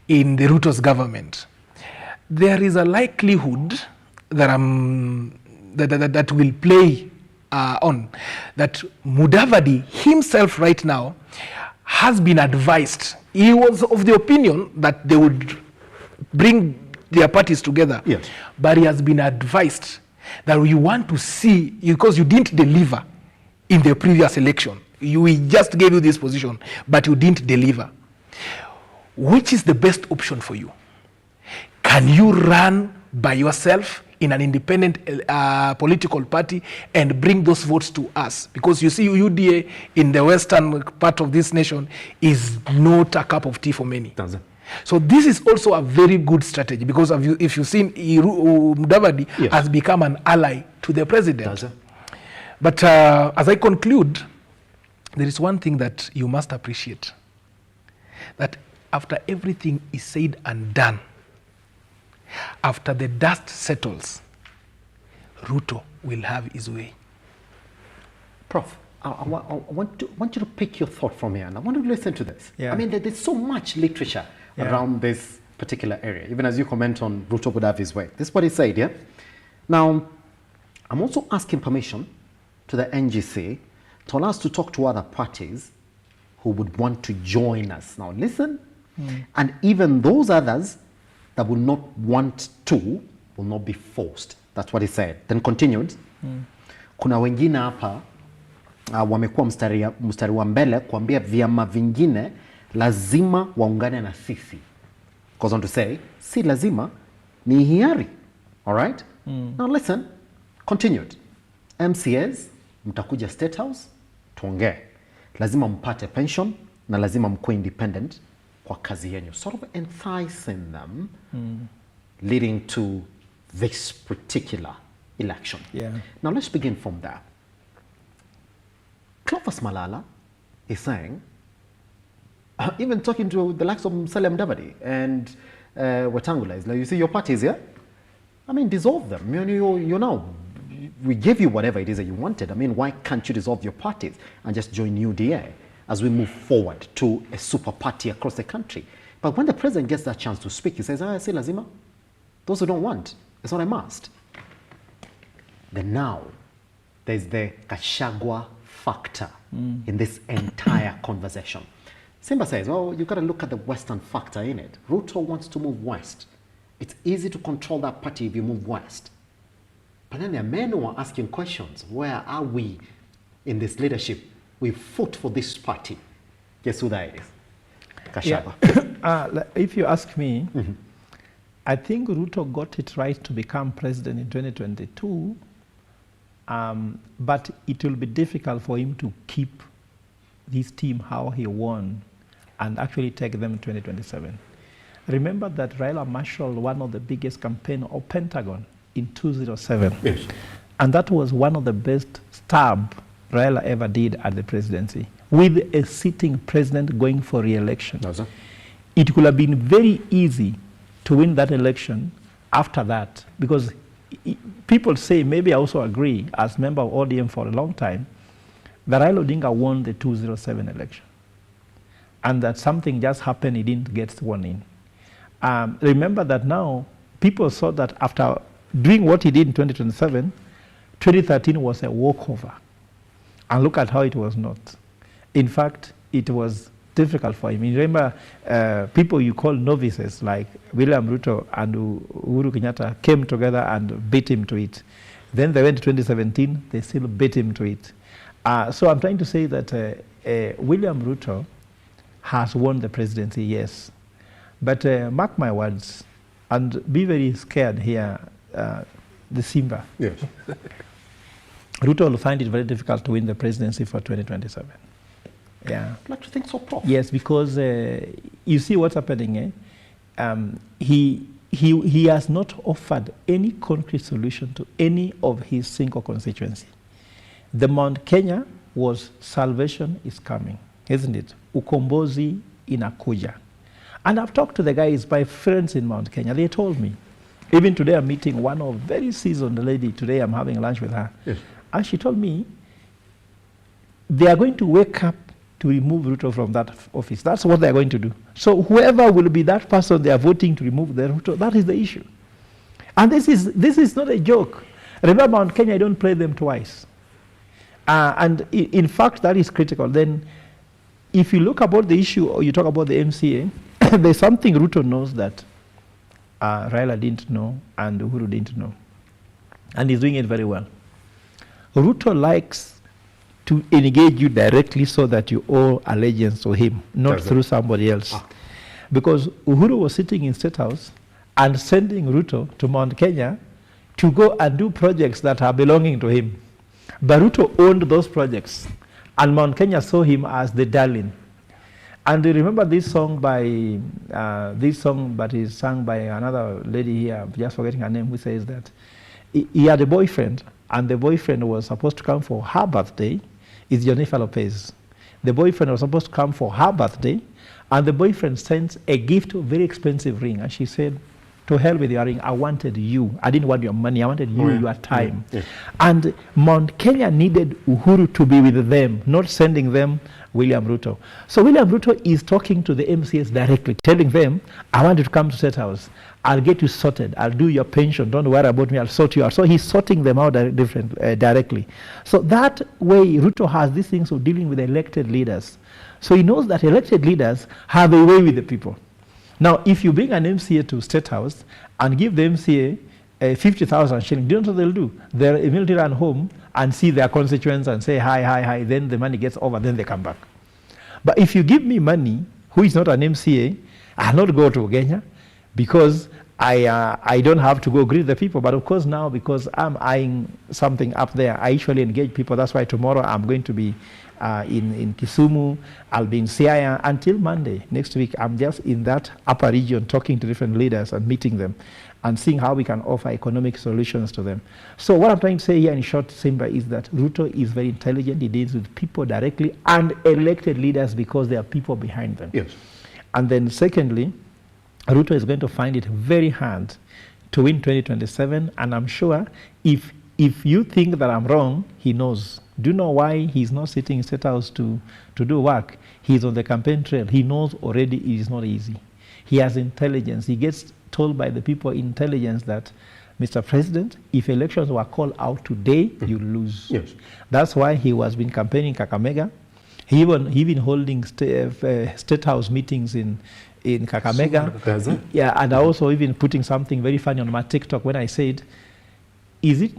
in the Ruto's government. There is a likelihood that that will play on that Mudavadi himself right now has been advised. He was of the opinion that they would bring their parties together, but he has been advised that we want to see, because you didn't deliver in the previous election. We just gave you this position, but you didn't deliver. Which is the best option for you? Can you run by yourself in an independent political party and bring those votes to us? Because you see, UDA in the western part of this nation is not a cup of tea for many. So this is also a very good strategy, because if you've seen, Mudavadi has become an ally to the president. But as I conclude, there is one thing that you must appreciate, that after everything is said and done, after the dust settles, Ruto will have his way. Prof, I want you to pick your thought from here, and I want to listen to this. I mean, there's so much literature around this particular area, even as you comment on Ruto would have his way. This is what he said, yeah? Now, I'm also asking permission to the NGC to allow us to talk to other parties who would want to join us. Now, listen, and even those others that will not want to will not be forced. That's what he said. Then continued, kuna wengine hapa wamekuwa mstari wa mbele kuambia vyama vingine lazima waungane na sisi. Goes on to say, si lazima, ni hiari. All right? Now listen, continued. MCAs, mtakuja State House, tuongee. Lazima mpate pension na lazima mkuwe independent kwa kazi yenyu. Sort of enticing them, leading to this particular election. Now let's begin from there. Clovis Malala is saying, even talking to the likes of Musalia Mudavadi and Wetangula, is like, you see your parties here? I mean, dissolve them. You know, we gave you whatever it is that you wanted. I mean, why can't you dissolve your parties and just join UDA as we move forward to a super party across the country? But when the president gets that chance to speak, he says, say lazima. Those who don't want, it's not a must. Then now, there's the Gachagua factor in this entire conversation. Simba says, well, you've got to look at the Western factor in it. Ruto wants to move west. It's easy to control that party if you move west. But then there are men who are asking questions. Where are we in this leadership? We fought for this party. Guess who that is? Gachagua. If you ask me, I think Ruto got it right to become president in 2022, but it will be difficult for him to keep this team how he won and actually take them in 2027. Remember that Raila marshaled one of the biggest campaign of Pentagon in 2007. Yes. And that was one of the best stab Raila ever did at the presidency, with a sitting president going for re-election. It could have been very easy to win that election after that, because people say, maybe I also agree, as member of ODM for a long time, that Raila Odinga won the 2007 election. And that something just happened, he didn't get sworn in. Remember that now, people saw that after doing what he did in 2027, 2013 was a walkover. And look at how it was not. In fact, it was difficult for him. You remember people you call novices like William Ruto and Uhuru Kenyatta came together and beat him to it. Then they went to 2017, they still beat him to it. So I'm trying to say that William Ruto has won the presidency, yes. But mark my words, and be very scared here, the Simba. Yes. Ruto will find it very difficult to win the presidency for 2027. Yeah. I'd like to think so, Prof. Yes, because you see what's happening. He has not offered any concrete solution to any of his single constituency. The Mount Kenya was salvation is coming, isn't it? Ukombozi inakuja. And I've talked to the guys, my friends in Mount Kenya. They told me, even today I'm meeting one of very seasoned lady. Today I'm having lunch with her. Yes. And she told me they are going to wake up to remove RUTO from that office. That's what they are going to do. So whoever will be that person they are voting to remove the RUTO, that is the issue. And this is not a joke. Remember, Mount Kenya, I don't play them twice. And in fact, that is critical. Then if you look about the issue or you talk about the MCA, there's something RUTO knows that Raila didn't know and Uhuru didn't know. And he's doing it very well. RUTO likes to engage you directly so that you owe allegiance to him, not through somebody else. Because Uhuru was sitting in State House and sending RUTO to Mount Kenya to go and do projects that are belonging to him. But RUTO owned those projects, and Mount Kenya saw him as the darling. And you remember this song but is sung by another lady here, I'm just forgetting her name, who says that he had a boyfriend, and the boyfriend was supposed to come for her birthday. It's Jennifer Lopez. The boyfriend was supposed to come for her birthday, and the boyfriend sent a gift, a very expensive ring, and she said, to hell with your ring, I wanted you. I didn't want your money, I wanted you, your time. And Mount Kenya needed Uhuru to be with them, not sending them William Ruto. So William Ruto is talking to the MCAs directly, telling them, I want you to come to State House. I'll get you sorted. I'll do your pension. Don't worry about me. I'll sort you out. So he's sorting them out directly. So that way, Ruto has these things of dealing with elected leaders. So he knows that elected leaders have a way with the people. Now, if you bring an MCA to State House and give the MCA 50,000 shillings, do you know what they'll do? They'll immediately run home and see their constituents and say, hi, hi, hi. Then the money gets over, then they come back. But if you give me money, who is not an MCA, I'll not go to Kenya because I don't have to go greet the people. But of course now, because I'm eyeing something up there, I usually engage people. That's why tomorrow I'm going to be in Kisumu, I'll be in Siaya until Monday. Next week, I'm just in that upper region talking to different leaders and meeting them and seeing how we can offer economic solutions to them. So what I'm trying to say here in short, Simba, is that Ruto is very intelligent. He deals with people directly and elected leaders because there are people behind them. Yes. And then secondly, Ruto is going to find it very hard to win 2027, and I'm sure if you think that I'm wrong, he knows. Do you know why he's not sitting in State House to do work? He's on the campaign trail. He knows already it is not easy. He has intelligence. He gets told by the people in intelligence that, Mr. President, if elections were called out today, you lose. Yes. That's why he has been campaigning Kakamega. He been holding State House meetings in Kakamega. Yeah, and I also even putting something very funny on my TikTok when I said, is it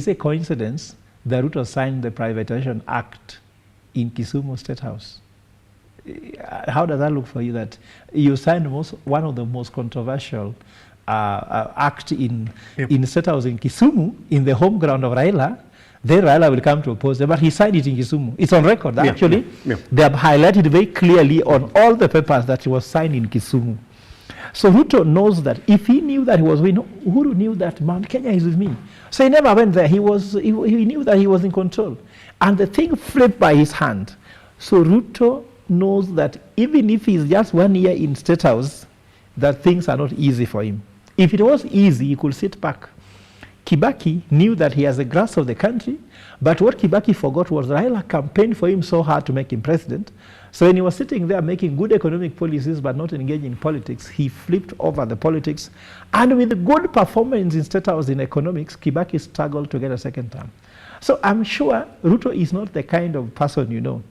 a coincidence that Ruto signed the Privatization Act in Kisumu State House? How does that look for you, that you signed one of the most controversial act in State House in Kisumu, in the home ground of Raila? Then Raila will come to oppose them, but he signed it in Kisumu. It's on record, actually. They have highlighted very clearly on all the papers that it was signed in Kisumu. So Ruto knows that if he knew that he was winning, Uhuru knew that Mount Kenya is with me. So he never went there. He knew that he was in control. And the thing flipped by his hand. So Ruto knows that even if he's just 1 year in State House, that things are not easy for him. If it was easy, he could sit back. Kibaki knew that he has a grasp of the country, but what Kibaki forgot was Raila campaigned for him so hard to make him president. So when he was sitting there making good economic policies but not engaging in politics, he flipped over the politics. And with good performance in State House in economics, Kibaki struggled to get a second term. So I'm sure Ruto is not the kind of person you know.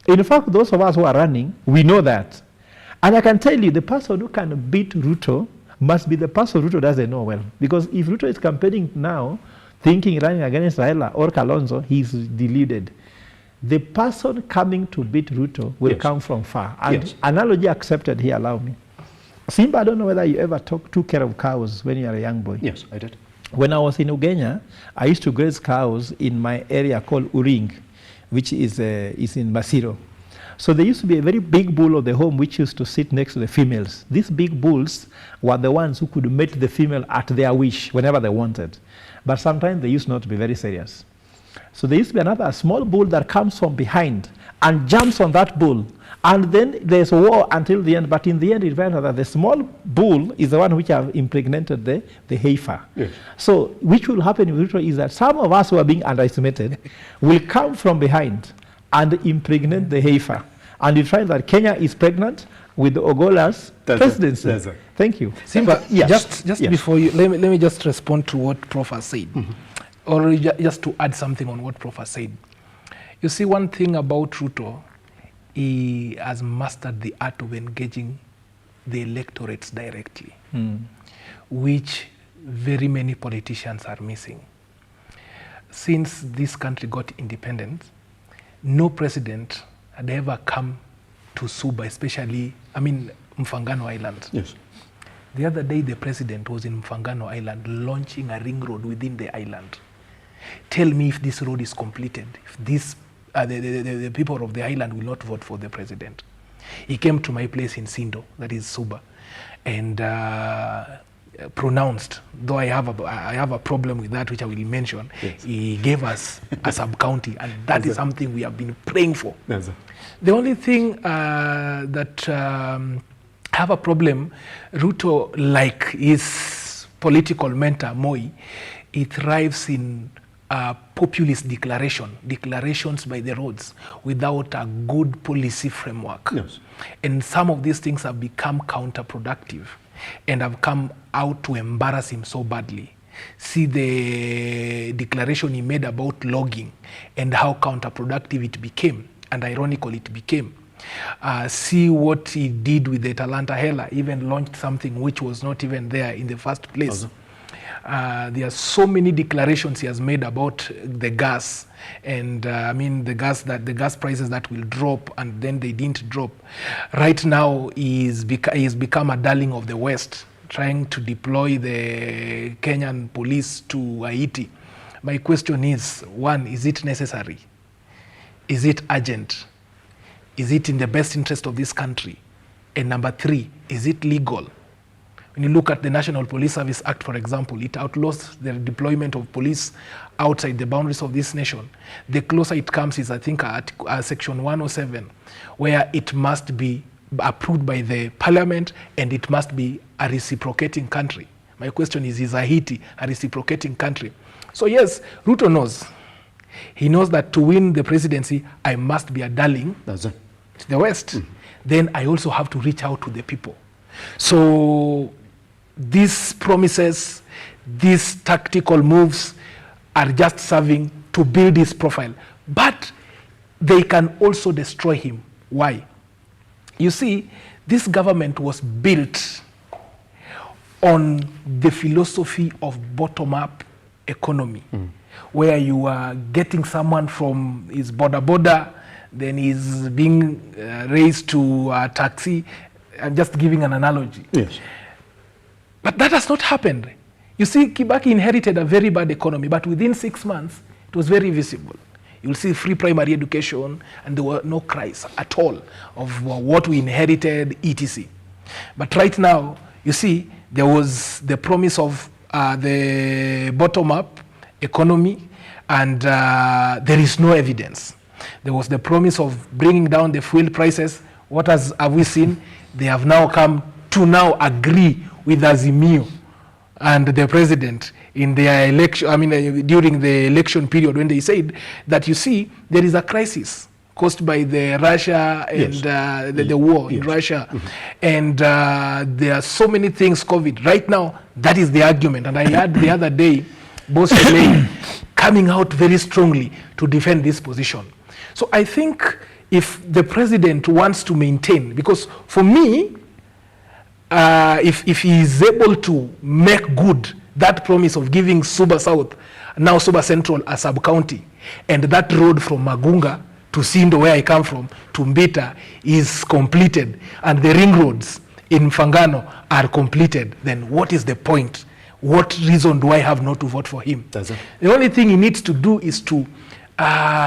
In fact, those of us who are running, we know that. And I can tell you, the person who can beat Ruto must be the person Ruto doesn't know well. Because if Ruto is campaigning now, thinking running against Raila or Kalonzo, he's deluded. The person coming to beat Ruto will come from far. And analogy accepted here, allow me. Simba, I don't know whether you ever took care of cows when you were a young boy. Yes, I did. When I was in Ugenya, I used to graze cows in my area called Uring, which is in Masiro. So there used to be a very big bull of the home which used to sit next to the females. These big bulls were the ones who could mate the female at their wish whenever they wanted. But sometimes they used not to be very serious. So there used to be another small bull that comes from behind and jumps on that bull. And then there's a war until the end. But in the end, it turns out that the small bull is the one which have impregnated the heifer. Yes. So which will happen in future is that some of us who are being underestimated will come from behind and impregnate the heifer. And you find that Kenya is pregnant with Ogola's presidency. That's it. Thank you. Simba, Yes. just Yes. before you, let me just respond to what Prof has said. Or just to add something on what Prof has said. You see, one thing about RUTO, he has mastered the art of engaging the electorates directly, which very many politicians are missing. Since this country got independence, no president had ever come to Suba, especially, Mfangano Island. Yes. The other day, the president was in Mfangano Island launching a ring road within the island. Tell me if this road is completed, if this the people of the island will not vote for the president. He came to my place in Sindo, that is Suba, and pronounced, though I have a problem with that, which I will mention. Yes. He gave us a sub-county, and that is something we have been praying for. The only thing that have a problem, RUTO, like his political mentor Moi, it thrives in populist declarations by the roads without a good policy framework. Yes. And some of these things have become counterproductive and have come out to embarrass him so badly. See the declaration he made about logging and how counterproductive it became, and ironical it became. See what he did with the Talanta Hela, even launched something which was not even there in the first place. There are so many declarations he has made about the gas, and the gas prices that will drop, and then they didn't drop. Right now, he's become a darling of the West, trying to deploy the Kenyan police to Haiti. My question is, one, is it necessary? Is it urgent? Is it in the best interest of this country? And number three, is it legal? When you look at the National Police Service Act, for example, it outlaws the deployment of police outside the boundaries of this nation. The closer it comes is, I think, at Section 107, where it must be approved by the parliament and it must be a reciprocating country. My question is Haiti a reciprocating country? So yes, RUTO knows. He knows that to win the presidency, I must be a darling to the West. Then I also have to reach out to the people. So these promises, these tactical moves are just serving to build his profile. But they can also destroy him. Why? You see, this government was built on the philosophy of bottom-up economy, where you are getting someone from his border, then he's being raised to a taxi. I'm just giving an analogy. Yes. But that has not happened. You see, Kibaki inherited a very bad economy, but within 6 months, it was very visible. You'll see free primary education, and there were no cries at all of what we inherited, etc. But right now, you see, there was the promise of the bottom-up economy, and there is no evidence. There was the promise of bringing down the fuel prices. What have we seen? They have now come to now agree with Azimio and the president in their election, during the election period, when they said that, you see, there is a crisis caused by the Russia and the war in Russia. And there are so many things, COVID. Right now, that is the argument. And I heard the other day, Boss Lane coming out very strongly to defend this position. So I think if the president wants to maintain, because for me, if he is able to make good that promise of giving Suba South, now Suba Central, a sub-county, and that road from Magunga to Sindo, where I come from, to Mbita is completed, and the ring roads in Mfangano are completed, then what is the point? What reason do I have not to vote for him? The only thing he needs to do is to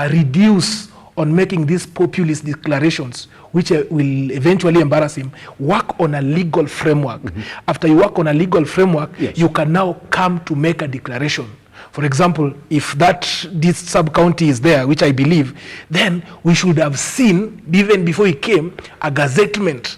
reduce on making these populist declarations, which will eventually embarrass him. Work on a legal framework. After you work on a legal framework, you can now come to make a declaration. For example, if this sub-county is there, which I believe, then we should have seen, even before he came, a gazettement.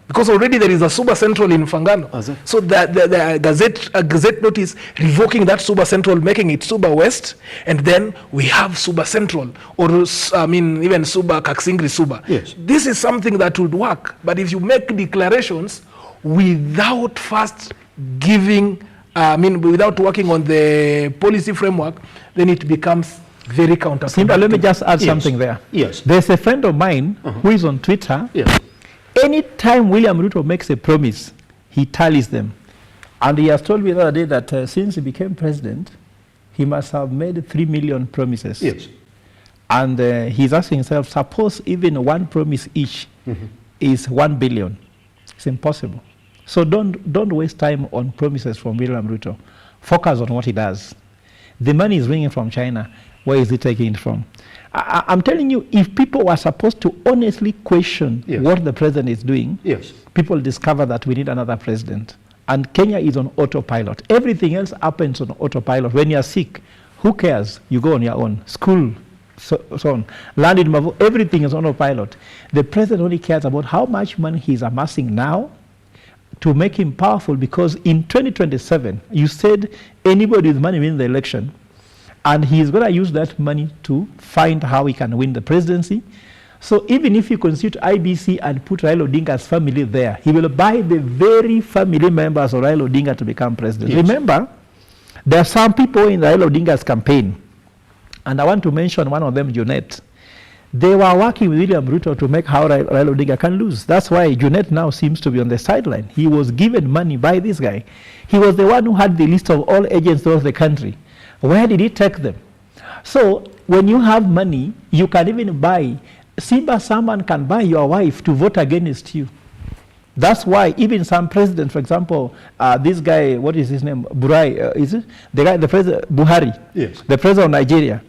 Because already there is a Suba Central in Fangano. So the gazette notice revoking that Suba Central, making it Suba West, and then we have Suba Central, or even Suba Kaksingri Suba. This is something that would work. But if you make declarations without first giving, without working on the policy framework, then it becomes very counterproductive. Simba, let me just add something there. There's a friend of mine who is on Twitter. Anytime William Ruto makes a promise, he tallies them. And he has told me the other day that since he became president, he must have made 3 million promises. And he's asking himself, suppose even one promise each is 1 billion. It's impossible. So don't waste time on promises from William Ruto. Focus on what he does. The money is bringing from China. Where is he taking it from? I'm telling you, if people were supposed to honestly question what the president is doing, people discover that we need another president. And Kenya is on autopilot. Everything else happens on autopilot. When you're sick, who cares? You go on your own. School, so on. Land in Mavu, everything is on autopilot. The president only cares about how much money he's amassing now to make him powerful, because in 2027, you said anybody with money wins the election. And he's going to use that money to find how he can win the presidency. So even if you constitute IBC and put Raila Odinga's family there, he will buy the very family members of Raila Odinga to become president. Remember, there are some people in Raila Odinga's campaign, and I want to mention one of them, Junet. They were working with William Ruto to make how Raila Odinga can lose. That's why Junet now seems to be on the sideline. He was given money by this guy. He was the one who had the list of all agents throughout the country. Where did he take them? So when you have money, you can even buy. Simba, someone can buy your wife to vote against you. That's why even some president, for example, this guy, what is his name? Buhari, is it? The guy, the president, Buhari, the president of Nigeria.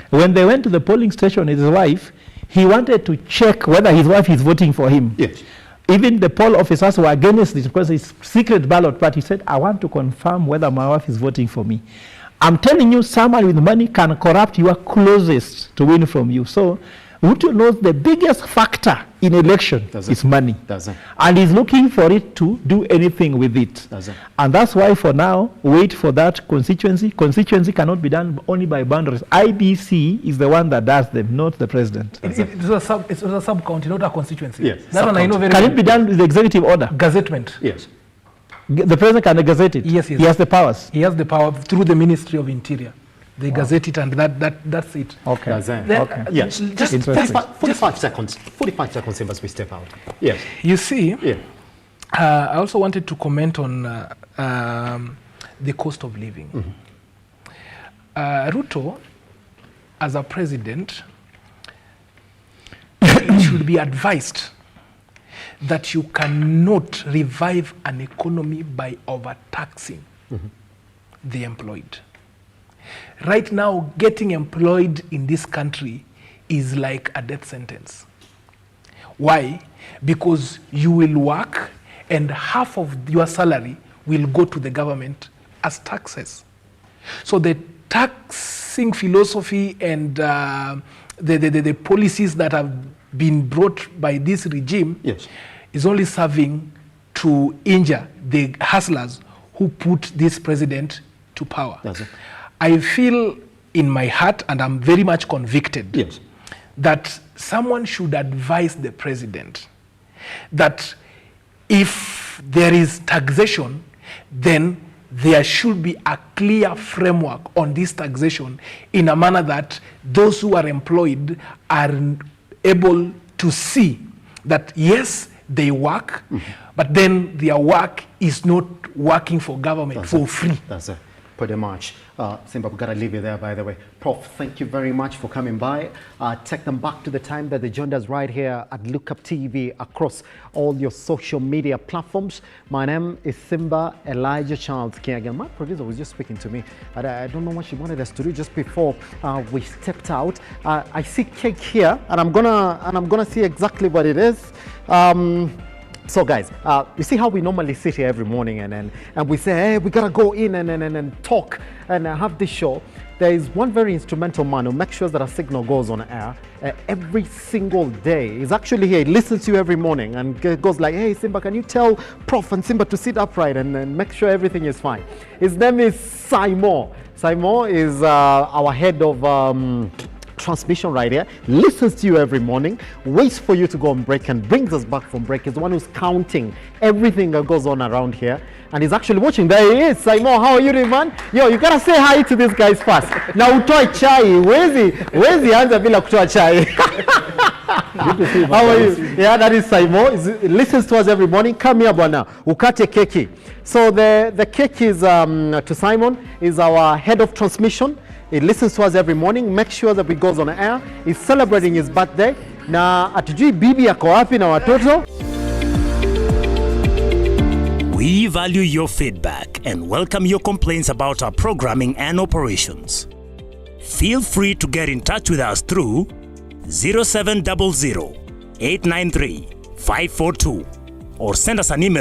When they went to the polling station with his wife, he wanted to check whether his wife is voting for him. Even the poll officers were against it because it's secret ballot, but he said, I want to confirm whether my wife is voting for me. I'm telling you, someone with money can corrupt your closest to win from you. So Ruto knows the biggest factor in election is money. And he's looking for it to do anything with it. And that's why for now, wait for that constituency. Constituency cannot be done only by boundaries. IBC is the one that does them, not the president. It's a sub-county, not a constituency. That one I know very well. Can it be done with the executive order? Gazettement. The president can gazette it. Yes. He has the powers. He has the power through the Ministry of Interior. They gazette it, and that's it. Yes. Just 45 seconds. 45 seconds as we step out. Yes. You see, I also wanted to comment on the cost of living. Ruto, as a president, should be advised that you cannot revive an economy by overtaxing the employed. Right now, getting employed in this country is like a death sentence. Why? Because you will work and half of your salary will go to the government as taxes. So the taxing philosophy and the policies that have been brought by this regime is only serving to injure the hustlers who put this president to power. I feel in my heart, and I'm very much convicted, that someone should advise the president that if there is taxation, then there should be a clear framework on this taxation in a manner that those who are employed are able to see that yes, they work, but then their work is not working for government for free. pretty much. Simba, we've got to leave you there, by the way. Prof, thank you very much for coming by. Take them back to the time that they joined us right here at Lookuptv across all your social media platforms. My name is Simba Elijah Charles Kiage. My producer was just speaking to me. I don't know what she wanted us to do just before we stepped out. I see cake here, and I'm gonna see exactly what it is. So guys, you see how we normally sit here every morning and we say, hey, we gotta go in and talk and have this show. There is one very instrumental man who makes sure that our signal goes on air every single day. He's actually here, he listens to you every morning and goes like, hey Simba, can you tell Prof and Simba to sit upright and make sure everything is fine. His name is Simon. Simon is our head of transmission right here, listens to you every morning, waits for you to go on break and brings us back from break. He's the one who's counting everything that goes on around here, and he's actually watching. There he is. Simon, how are you doing, man? Yo, you gotta say hi to these guys first. Now utoe chai. Where's the answer bila kutoa chai? How are you? Yeah, that is Simon. He listens to us every morning. Come here, bwana. Ukate keki. So the cake is to Simon, is our head of transmission. He listens to us every morning, makes sure that we goes on air. He's celebrating his birthday. Na atujui bibi yako wapi na watoto. We value your feedback and welcome your complaints about our programming and operations. Feel free to get in touch with us through 0700 893 542 or send us an email